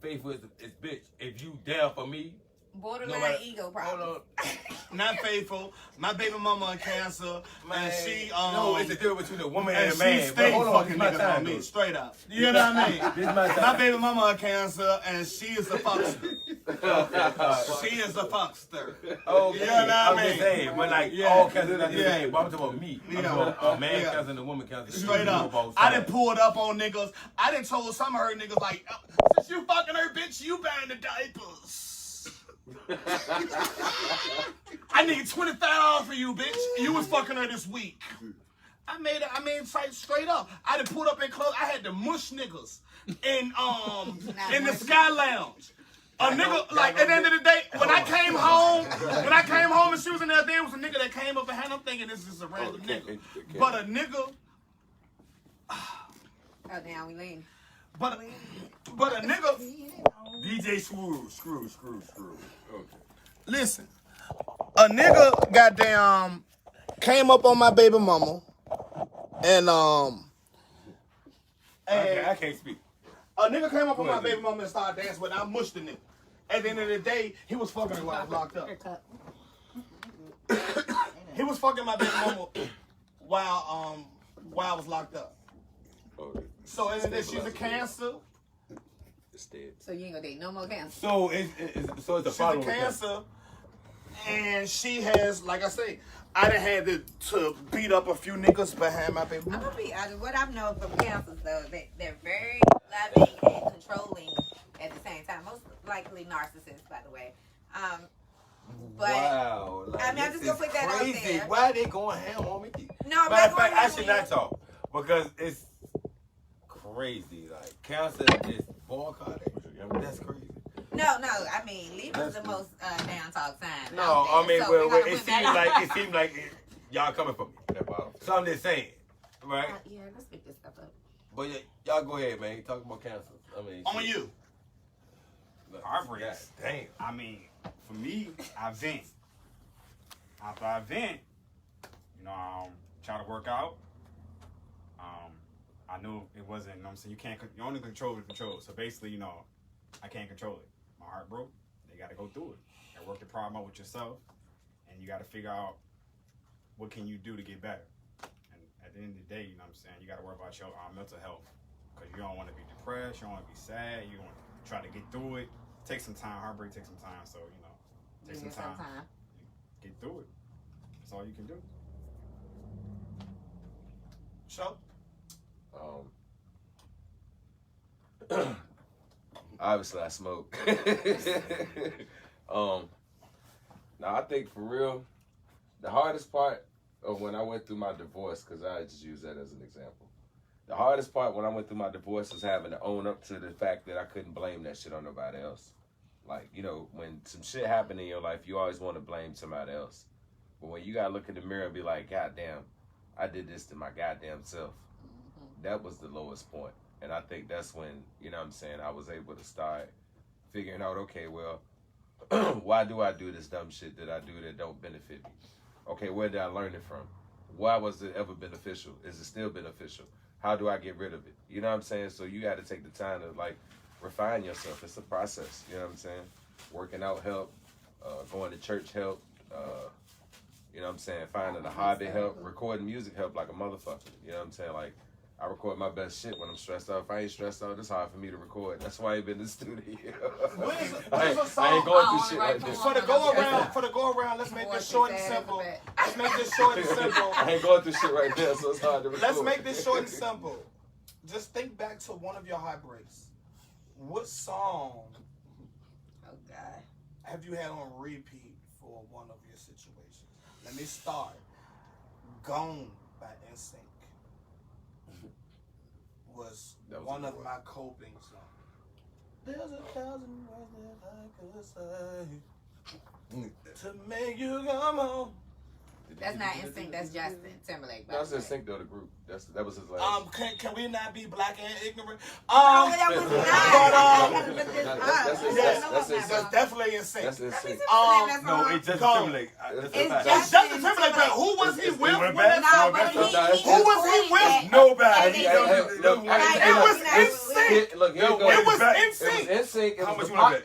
faithful is bitch. If you there for me, Borderline ego problem. hold on. Not faithful. My baby mama a Cancer, and she no, it's the difference between a woman and and a man. she stay But hold on, fucking this my niggas time, on me, though. straight up. You know what I mean? This my time. My baby mama a Cancer, and she is a fuckster. She is a fuckster. Okay, You know what I I'm mean? just saying, but like Yeah. all cancers not the Yeah. same. But I'm talking about me. I'm Yeah. talking about a man Yeah. cancer and a woman cancer. Straight up. I done pulled up on niggas. I done told some of her niggas like, since you fucking her bitch, you buying the diapers. I need $25 for you, bitch. You was fucking her this week. I made straight up. I done pulled up in clothes. I had to mush niggas in the Sky Lounge. A nigga, like at the end of the day, when I came home and she was in there, there was a nigga that came up and had. I'm thinking this is a random nigga, but a nigga. Oh, now we lean. But a nigga, DJ Screw. Okay. listen, a nigga goddamn came up on my baby mama, and I can't speak. a nigga came up on my baby mama and started dancing with. I mushed the nigga. At the end of the day, he was fucking her while I was locked up. He was fucking my baby mama while I was locked up. Okay. So at the end of the day, she's a Cancer. It's dead. So you ain't gonna date no more Cancer. So it's a She's a following Cancer, and she has, like I say, I done had to beat up a few niggas behind my baby I'm mama. gonna be honest. What I've known from Cancers though, they're very loving and controlling at the same time. Most likely narcissists, by the way. But wow. Like, I mean, I'm just gonna this put that out crazy. there. Why they going ham on me? No, I'm Matter not of going fact, I ham should on not you. talk because it's crazy. Like Cancer is boycotting. I mean, that's crazy. No. I mean, Libra's the most down talk sign. No, out I there, mean, so we're well, gonna it put that seems out. like y'all coming for me. That bottom. So I'm just saying, right? Yeah, let's pick this stuff up. But y'all go ahead, man. Talk about Cancer. I mean, On shit. you. Heartbreaks. God damn. I mean, for me, I vent. After I vent, you know, try to work out. I knew it wasn't, you know what I'm saying, you only control the control. So basically, you know, I can't control it. My heart broke. You got to go through it. You got to work the problem out with yourself. And you got to figure out what can you do to get better. And at the end of the day, you know what I'm saying, you got to worry about your mental health. Because you don't want to be depressed. You don't want to be sad. You want to try to get through it. Take some time. Heartbreak takes some time. So, you know, take some time. Get through it. That's all you can do. So, Obviously, I smoke. Now I think for real, the hardest part of when I went through my divorce, because I just use that as an example. The hardest part when I went through my divorce was having to own up to the fact that I couldn't blame that shit on nobody else. Like, you know, when some shit happened in your life, you always want to blame somebody else. But when you gotta look in the mirror and be like, God damn, I did this to my goddamn self. That was the lowest point. And I think that's when, you know what I'm saying, I was able to start figuring out, okay, well, Why do I do this dumb shit that I do that don't benefit me? Okay, where did I learn it from? Why was it ever beneficial? Is it still beneficial? How do I get rid of it? You know what I'm saying? So you got to take the time to like refine yourself. It's a process. You know what I'm saying? Working out help, going to church help, you know what I'm saying? Finding a hobby help, recording music help like a motherfucker. You know what I'm saying? Like, I record my best shit when I'm stressed out. If I ain't stressed out, it's hard for me to record. That's why I ain't been in the studio. What is I a ain't song? going through shit like this. For the go around, let's make this short and simple. Let's make this short and simple. I ain't going through shit right now, so it's hard to record. Let's make this short and simple. Just think back to one of your heartbreaks. What song Oh God. have you had on repeat for one of your situations? Let me start. Gone by NSYNC was one of my coping songs. There's 1,000 words that I could say to make you come home. That's not NSYNC. That's Justin Timberlake. That's NSYNC though, the group. That was his last. Can we not be black and ignorant? That was That's definitely NSYNC. That's NSYNC. No, it's Justin Gone. Timberlake. It's Justin Timberlake, but who was he with? Who was he with? Nobody. It was NSYNC. Look, here It was NSYNC.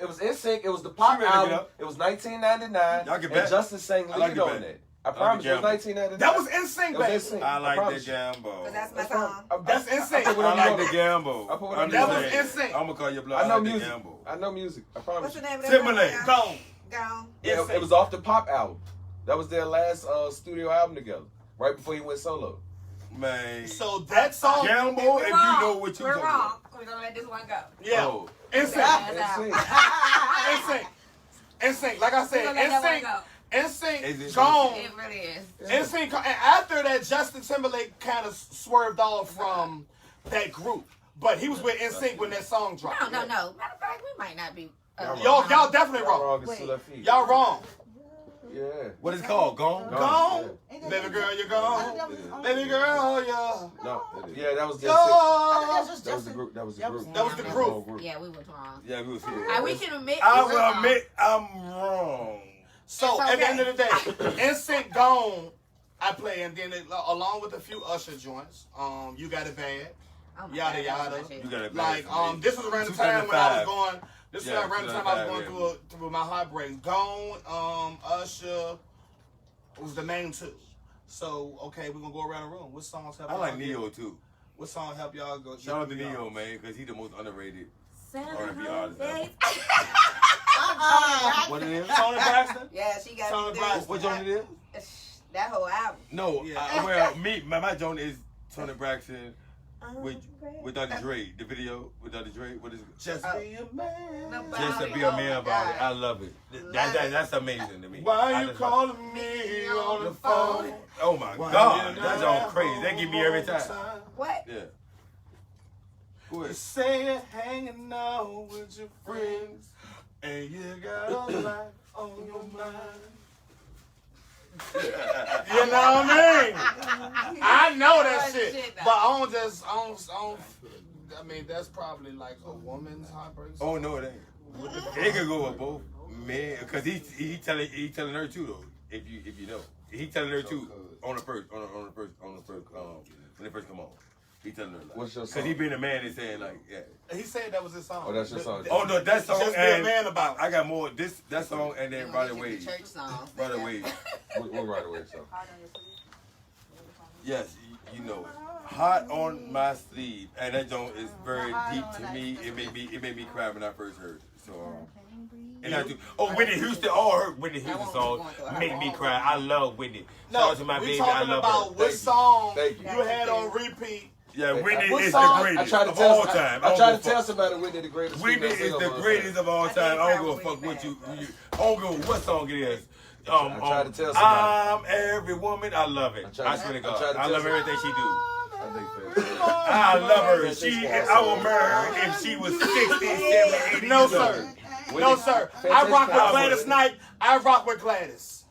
It was NSYNC. It was the pop album. It was 1999. Y'all get and back. Justin sang lead on it. I promise you, it was 1999. That was NSYNC, baby. I like the gamble. That's my song. That's NSYNC. I like the gamble. That was NSYNC. I'm gonna call you blood. I know like the music. gamble. I know music. I promise What's you. the name of that? Timberlake. Gone. Gone. Yeah, it was off the pop album. That was their last studio album together, right before he went solo. Man. So that song. Gamble, if you know what you're We're talking wrong. about. We're gonna let this one go. Yeah. Oh. NSYNC. NSYNC. NSYNC. Like I said, We're gonna let that one NSYNC. go. NSYNC gone. It really is. NSYNC. And after that, Justin Timberlake kind of swerved off from that group. But he was with NSYNC when that song dropped. No. Matter of fact, we might not be. Y'all definitely wrong. Y'all wrong. Yeah. What is it called? Gone? Gone. Baby girl, you're gone. Baby girl, yeah. No. Yeah, that was the Gone. That was the group. That was the group. That was the group. Yeah, we was wrong. Yeah, we was here. We can admit. I we're will wrong. admit I'm wrong. So It's at the okay. end of the day, NSYNC gone. I play, and then along with a few Usher joints. You Got It Bad. Oh my Yada God, yada. that's my shit. You got it. Like this was around the time when I was going. This was Yeah, around the time I was 2005, going through my heartbreak. Gone. Usher was the main two. So okay, we're gonna go around the room. What songs help? I like y'all Neo get- too. What song help y'all go? Shout out to Neo, man, because he's the most underrated Seven R&B whole artist ever. days. What it is? Tony Braxton. Yeah, she got Tony me Braxton. What joint it is? That whole album. No, Yeah. well, my joint is Tony Braxton with Dr. Dre. The video with Dr. Dre. What is it? Just be a man. Just to be a man about it. I love it. That's amazing to me. Why you calling me on the phone? Oh my God, that's all crazy. That give me every time. What? Yeah. Go You ahead. say you're hanging out with your friends, and you got a lot on your mind. You know what I mean? I know that shit, but I mean, that's probably like a woman's heartbreak. Oh no, it ain't. It could go with both, man. Cause he telling her too though. If you know, he telling her too on the first when they first come on. He telling her like, What's your cause song? he being a man and saying like, yeah. He said that was his song. Oh, that's your song. Oh no, that song Just be a and man about it. I got more. That song and then right The away, church song. right away. What right away, so? Yes, you know it. Hot on my sleeve, and that joint is very deep to me. It made me cry when I first heard it. So, and I do. Oh, Whitney Houston. Oh, her Whitney Houston song make me cry. I love Whitney. Shout No, out to my we baby. I talking love about her. what song Thank you. you had on repeat. Yeah, Whitney What is song? the I greatest tried to of tell all time. I tried to tell somebody Whitney the greatest. Whitney female is singer the of all greatest of all time. I don't give a fuck what you. I don't give a what song it is. I tried to tell somebody. I'm every woman. I love it. I swear to God. I love everything she do. I think I love her. I will marry her if she was 60, 70, 80 No, years sir. old. No, sir. I rock with Gladys Knight. I rock with Gladys.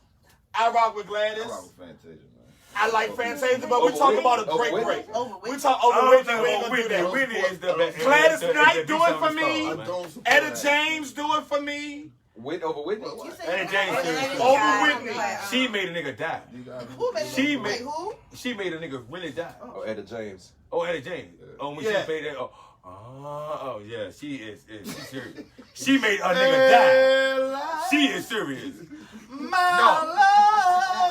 I rock with Gladys. I rock with Fantasia, man. I like Fantasia, but we're talking about a great break. We talk I over don't Whitney. think We ain't gonna do that. Whitney is the best. Gladys is the Knight beat do on it for the me. song, man. Etta James do it for me. Over Whitney? You said Eddie James serious. Over Whitney. She made a nigga die. Who made She wait, made who? she made a nigga really die. Oh, Etta James. Oh, Eddie James. Oh, when Yeah. she played that. Oh, yeah. She's serious. She made a nigga die. She is serious. My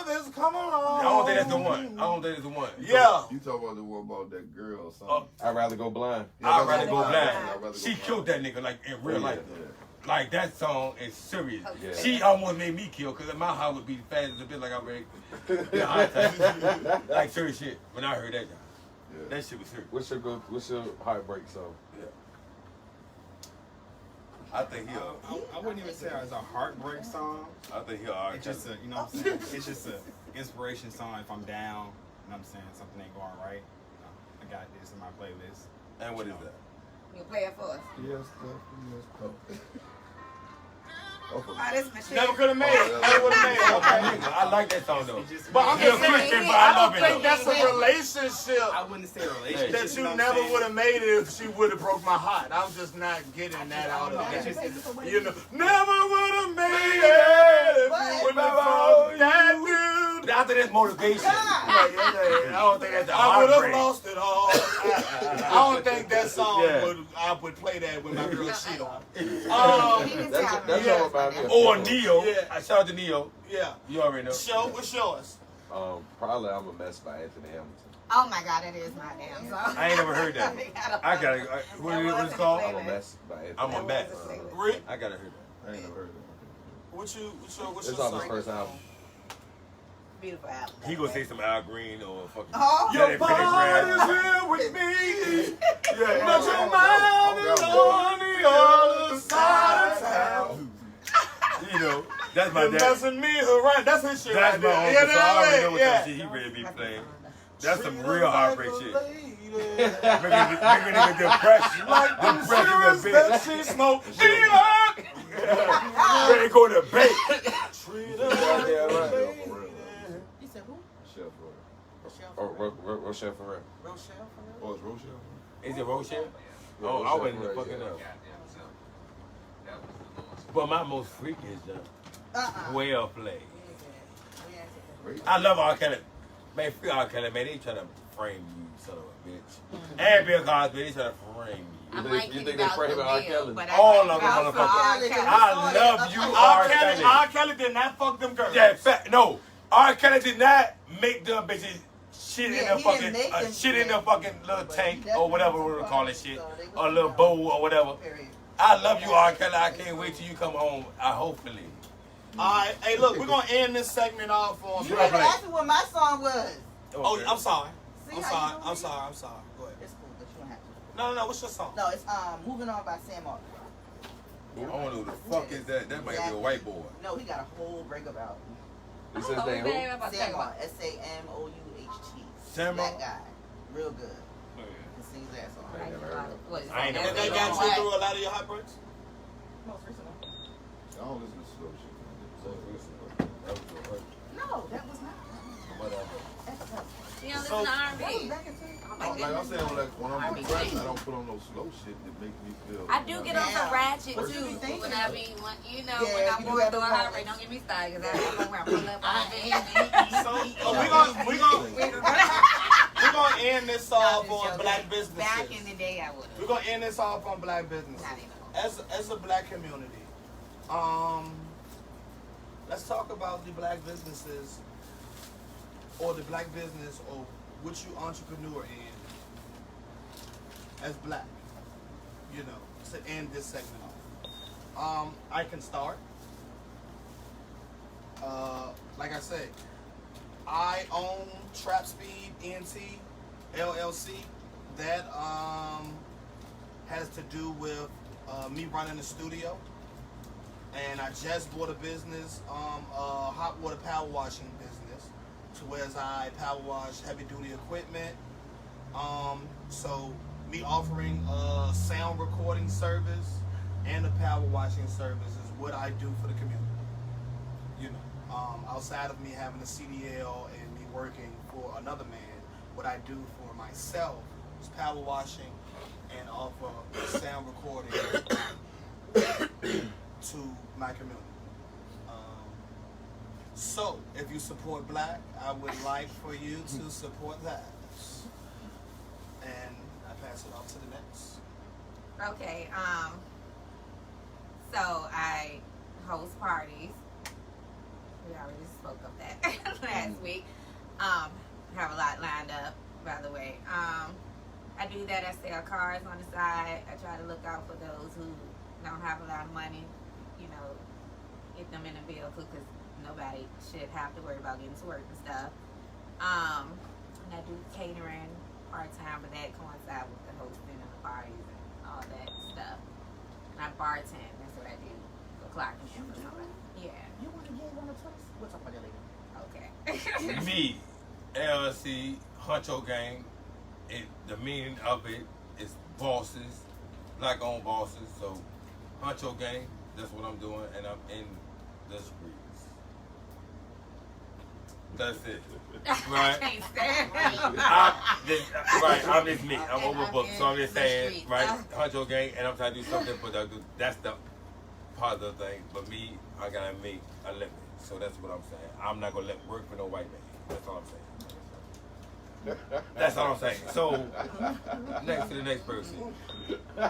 love is coming on. I don't think that's the one. Yeah. You talk about the one about that girl or something. I'd rather go blind. I'd rather go I'd blind. rather She go killed that nigga like in real life. Yeah. Like that song is serious. Yeah. She almost made me kill because my heart would be fast as a bit like I'm ready. Yeah, like serious shit. When I heard that, Yeah. that shit was serious. What's your heartbreak song? I think I wouldn't even say it's a heartbreak song. I think he'll It's just a, you know what I'm saying? It's just a inspiration song if I'm down, you know what I'm saying? Something ain't going right. You know, I got this in my playlist. And what is that? You play it for us. Yes, Oh, this Michelle. Never could have made it. Never would have made it. Okay. I like that song though. But I'm You're just a saying, Christian, but I I love don't it think though. that's a relationship I wouldn't say a relationship. that you know what I'm never saying? would have made it if she would have broke my heart. I'm just not getting that out of It's that. just- You know, never would have made it if you wouldn't have fucked that dude. I think that's motivation. I don't think that's the I would have heartbreak. lost it all. I don't think that song I would play that with my girl cheat on. That's all about me. Or Neo. Yeah. I shout out to Neo. Yeah. You already know. What's yours? Probably I'm a Mess by Anthony Hamilton. Oh my God, it is my damn song. I ain't never heard that. I gotta. What it's called? I'm a Mess by Anthony I'm a mess. Rick, I gotta hear that. I ain't never heard of what's your It's off his song? first album. Beautiful album. He gonna say some Al Green or fucking. Oh, Yeah, that Pentagram. here with me. Yeah, But your mind is on the other side of town. You know, that's my You're dad. messing me around. That's his shit That's right my there. uncle, so I already know what Yeah. that shit he really be playing. That's some real heartbreak shit. Lady. Making nigga depression. Like them Depression cigarettes a that bitch. she smoked. She Ready to go to bait. treat Yeah, her right. lady. You said who? Chef Roy. Rochelle Ferrer. Rochelle for real? Oh, it's Rochelle? Is it Rochelle? Yeah, Oh, I Rochelle wouldn't Ferrer, fucking yeah. know. But my most freaky is the well played. I love R. Kelly. Man, free R. Kelly, man. They try to frame you, son of a bitch. And Bill Cosby, they try to frame you. I You might think think they about frame the R. bill, Kelly? but All I of think them about motherfuckers. R. Kelly. I love you, R. Kelly. R. Kelly did not fuck them girls. Yeah, fact, no. R. Kelly did not make them bitches shit in Yeah, the he fucking didn't make them shit in the shit. fucking little But tank he or whatever definitely we would call that fucked, shit, so they was or a little bowl or whatever. Period. I love you, R. Kelly. I can't wait till you come home. Hopefully. All right, hey, look, we're gonna end this segment off on. You never asked me what my song was. Oh, I'm sorry. See I'm how sorry. you do I'm me? sorry. I'm sorry. Go ahead. It's cool, but you don't have to. No. What's your song? No, it's Moving On by Sam Martin. I don't know who the fuck is that. That might be a white boy. No, he got a whole breakup album. He says they who? Sam Martin, SAMOUHT. Sam Black Martin? guy, real good. He sings that song. I ain't never heard of it. What is I ain't that? never Did they got you through a lot of your heartbreaks? Most recent one. I don't listen to slow shit. No, that was not. You don't So- listen to That was R&B? back in 2000. my Like I'm saying, like when I'm R&B depressed, thing. I don't put on no slow shit that make me feel. I do get on some ratchet What you too. be thinking? When I be, when, you know, Yeah, when I'm you do going have through a the heartbreak, moments. don't get me started because I'm going to pull up on So we're gonna end this off on black businesses. Back in the day, I would have. We're gonna end this off on black businesses. Not even. As a black community, let's talk about the black businesses or the black business or what you entrepreneur in as black. You know, to end this segment off. I can start. Like I said, I own Trap Speed NT LLC. That has to do with me running a studio, and I just bought a business, a hot water power washing business, to where I power wash heavy duty equipment. So me offering a sound recording service and a power washing service is what I do for the community. You know, outside of me having a CDL and me working for another man, what I do for myself is power washing and offer sound recording to my community. So, if you support black, I would like for you to support that. And I pass it off to the next. Okay, so I host parties. We already spoke of that last week. Have a lot lined up, by the way. I do that. I sell cars on the side. I try to look out for those who don't have a lot of money, you know, get them in a vehicle because nobody should have to worry about getting to work and stuff. And I do catering part-time, but that coincides with the hosting and the parties and all that stuff. And I bartend. That's what I do for clocking in for somebody. Yeah. You want to get one of us? We'll talk about that later. Okay. Me, LLC, Huncho Gang. The meaning of it is bosses, black-owned bosses. So, Huncho Gang, that's what I'm doing, and I'm in the streets. That's it. Right? I can't stand I'm just me. I'm overbooked. So I'm just the saying, streets. right? Huncho Gang, and I'm trying to do something productive. That's the positive thing. But me, I gotta make a living. So that's what I'm saying. I'm not gonna let work for no white man. That's all I'm saying. That's all I'm saying. So, next to the next person. Okay. The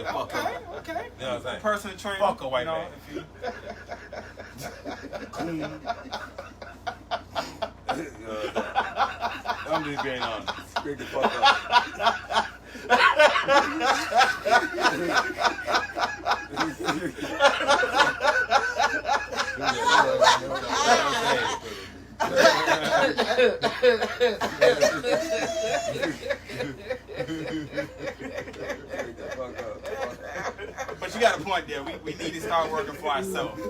fuck up. Okay. You know what I'm saying? Personal trainer. Fuck a white you know, man. I'm just being honest. Break the fuck up. But you got a point there. We need to start working for ourselves.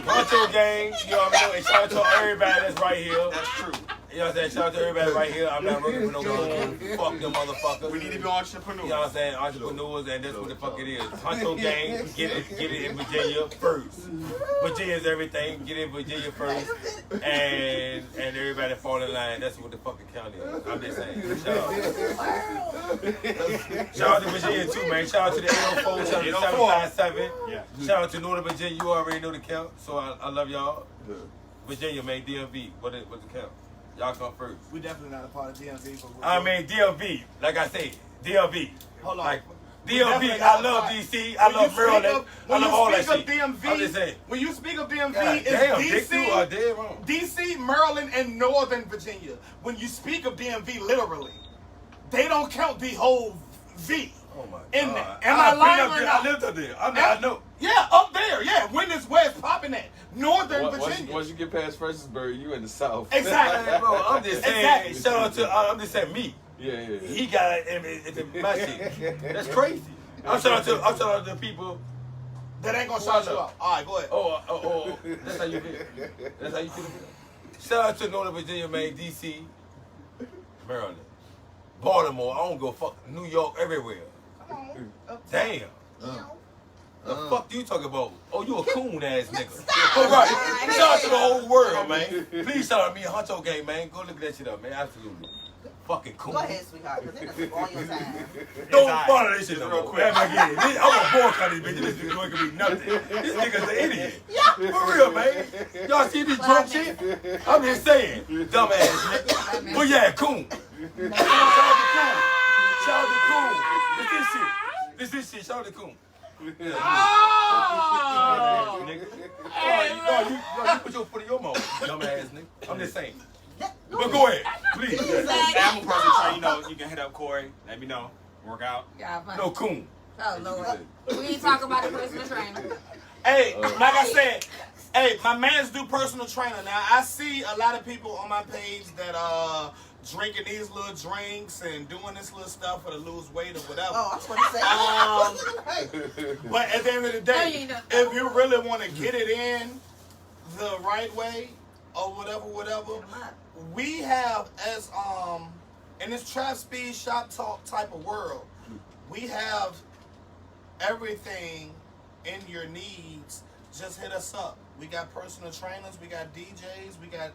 Huncho Gang, you know what I mean? And shout out to everybody that's right here. That's true. You know what I'm saying? Shout out to everybody right here. I'm not working for no company. Fuck them motherfuckers. We need to be entrepreneurs. You know what I'm saying? Entrepreneurs, and that's what the fuck it is. Huncho Gang, get it in Virginia first. Virginia's everything. Get it in Virginia first, and everybody fall in line. That's what the fucking county is. I'm just saying. Shout out to Virginia too, man. Shout out to the 804, shout out to 757. Yeah. Shout out to Northern Virginia. You already know the count, so I love y'all. Virginia, man. DMV. What's the count? Y'all come first. We definitely not a part of DMV. But I mean DMV, like I said, DMV. Hold on. Like We DMV, definitely I not love part. DC, I When love you speak Maryland, of- I when love you all that speak of shit. DMV, I'm just saying. when you speak of DMV, God it's damn, Dick, you are DC, dead wrong. DC, Maryland, and Northern Virginia. When you speak of DMV, literally, they don't count the whole V. Oh my in God. there. Am I lying or I not? lived up there. I know. Yeah, up there. Yeah, when is where it's popping at? Northern Once Virginia. you get past Fredericksburg, you in the South. Exactly. Hey, bro, I'm just saying, Exactly. shout out to, I'm just saying me. Yeah. He got it in my shit. That's crazy. I'm shout out to the people. That ain't gonna shout you out. All right, go ahead. Oh, that's how you feel. That's how you feel. Shout out to Northern Virginia, man, DC, Maryland, Baltimore. I don't go fuck New York, everywhere. Damn. The fuck do you talking about? Oh, you a coon ass nigga. All right. Shout out to the whole world, man. Please shout out to me and Huncho Gang, man. Go look at that shit up, man. Absolutely. Fucking coon. Go ahead, sweetheart, because it took all your time. Don't follow this shit no Real more. quick. I'm gonna boycott this bitch. This nigga ain't gonna be nothing. This nigga's an idiot. For real, man. Y'all see me drunk shit? I'm just saying. Dumbass nigga. But yeah, coon. Shout out to coon. This shit. Shout out to coon. Yeah. Oh! Nigga. You put your foot in your mouth, dumbass nigga. I'm just saying. But go ahead, please. I'm a personal trainer. You know, you can hit up Corey. Let me know. Work out. Y'all funny. No coon. Oh, Lord. We ain't talking about the personal trainer. Hey, like I said, hey, my mans do personal trainer. Now I see a lot of people on my page that drinking these little drinks and doing this little stuff for to lose weight or whatever. Oh, I was going to say. But at the end of the day, if you really want to get it in the right way or whatever, we have as in this trap speed shop talk type of world, we have everything in your needs. Just hit us up. We got personal trainers, we got DJs, we got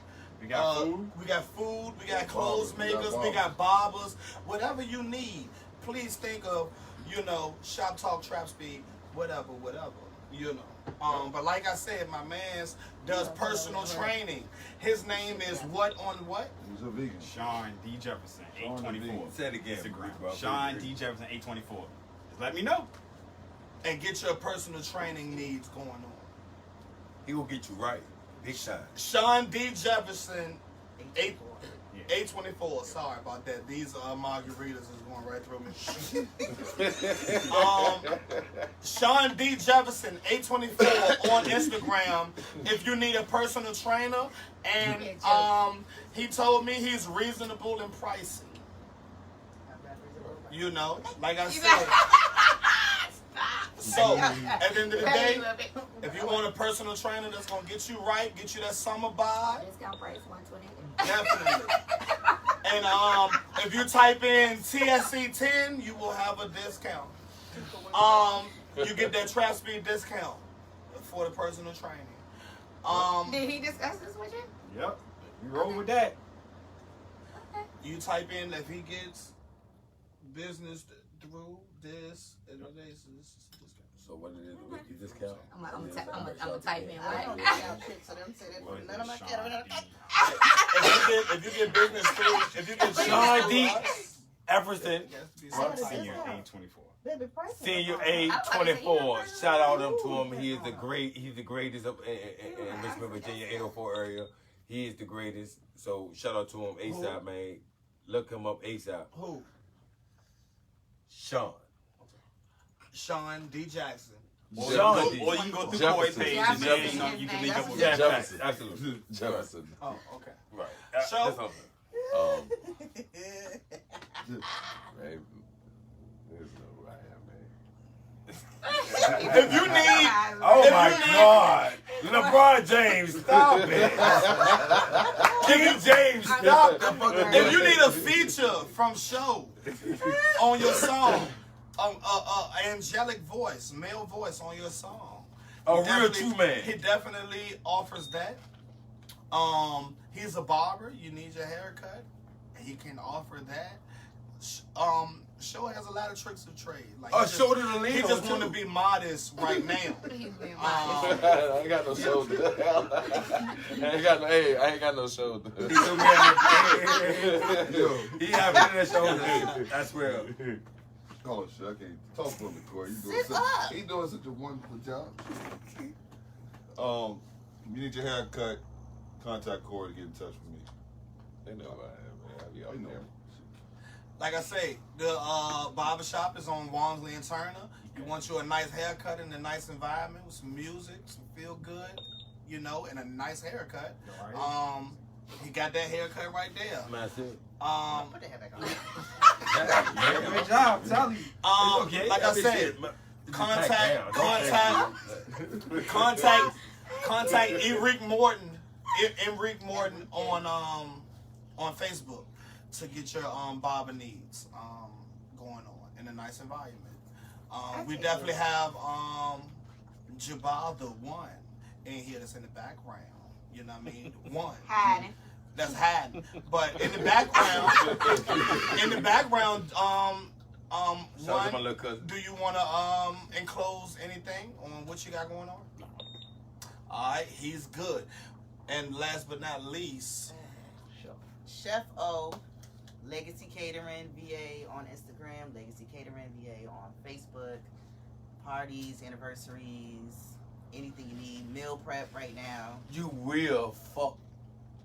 food, we got clothes makers, we got barbers, whatever you need. Please think of, Shop Talk Trap Speed. whatever. You know. But like I said, my man's does personal training. His name is what on what? He's a vegan. Sean D. Jefferson, Sean the 824. Vegan. Say it again, Instagram. bro. Sean D. Jefferson, 824. Just let me know. And get your personal training needs going on. He will get you right. Big time. Sean D. Jefferson, 8 Yeah. 824. Sorry about that. These margaritas is going right through me. Sean D. Jefferson, 824 on Instagram. If you need a personal trainer, and he told me he's reasonable in pricing. You know, like I said. So, at the end of the day, if you want a personal trainer that's gonna get you right, get you that summer vibe, Discount price $120. definitely. And if you type in TSC10, you will have a discount. You get that trap speed discount for the personal training. Did he discuss this with you? Yep. You roll with that. You type in if he gets business through this, So what it is, a weekly discount? I'm gonna type in I don't what? know y'all shit, so them say that none of my if you get business through, if you get Sean D. Everson, Senior, 824. Baby, price Senior A24. Shout out to him. He's the greatest up in Richmond, Virginia, 804 area. He is the greatest. So shout out to him ASAP, man. Look him up ASAP. Who? Sean D. Jackson. Sean D. Or you can go through Jefferson. Corey's page and then you can link up with him. Jefferson. Absolutely. Jefferson. Oh, okay. Right. So- That's all. Man, there's no I If you need, Oh If my you need- God. LeBron James, stop it. King James, stop the fucking if you need a feature from Show on your song, angelic voice, male voice on your song, A he real definitely- true man. He definitely offers that. He's a barber. You need your haircut. He can offer that. Show has a lot of tricks of trade. Like he shoulder to lean He on, just want to too. be modest right now. He's being Um, modest. I ain't got no shoulder. I ain't got no shoulder. He have that shoulder. That's real. Oh shit, I can't talk for me, Corey. He doing such a wonderful job. You need your hair cut, contact Corey to get in touch with me. They know I am, man. I be out You know. there. Like I say, the barbershop is on Walmsley and Turner. You want you a nice haircut in a nice environment with some music, some feel good, you know, and a nice haircut. He got that haircut right there. Massive. Put the hair back on. Great job, tell you. Like I said, contact Enrique Morton on Facebook to get your barber needs going on in a nice environment. We definitely have Jabal the One in here that's in the background. You know what I mean? One. Hiding. That's hiding. But in the background, Shout out to my One, little cousin. do you want to enclose anything on what you got going on? All right, he's good. And last but not least, Chef O, Legacy Catering VA on Instagram, Legacy Catering VA on Facebook. Parties, anniversaries, anything you need. Meal prep right now. You will fuck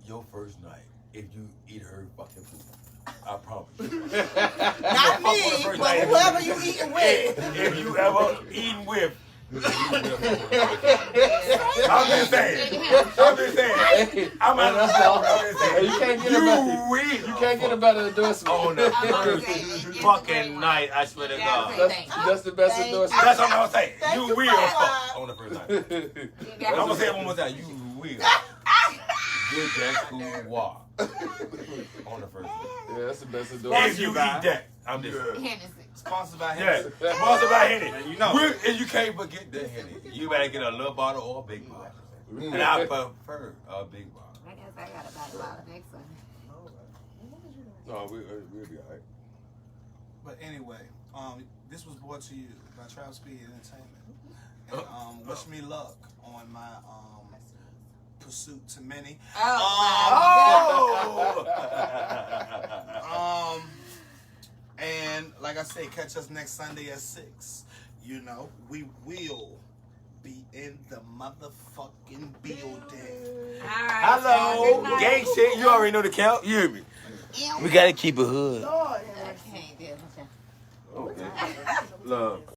your first night if you eat her fucking food. I promise you. Not me, Fuck her first but night. whoever you eating with. If you ever eaten with. I'm just saying. I'm just saying. You can't get You can't get a better endorsement. on the first fucking night, I swear to God. That's the best Thank endorsement. That's what I'm saying. Thank You you, will Papa. fuck on the first night. I'm gonna say it one more time. You will get that food walk on the first night. Yeah, that's the best endorsement. If you eat that, I'm just Hennessy. sponsored by yeah. him. Sponsored by Henny. You know. And you can't forget the Henny. You better get a little bottle or a big bottle. And I prefer a big bottle. I guess I got about a lot next Sunday. No, we'll be all right. But anyway, this was brought to you by Trap Speed Entertainment. wish me luck on my pursuit to many. And like I say, catch us next Sunday at 6. You know, we will be in the motherfucking building. Hello, gang shit. You already know the count. You hear me? We gotta keep it hood. I can't do it. Okay. Love.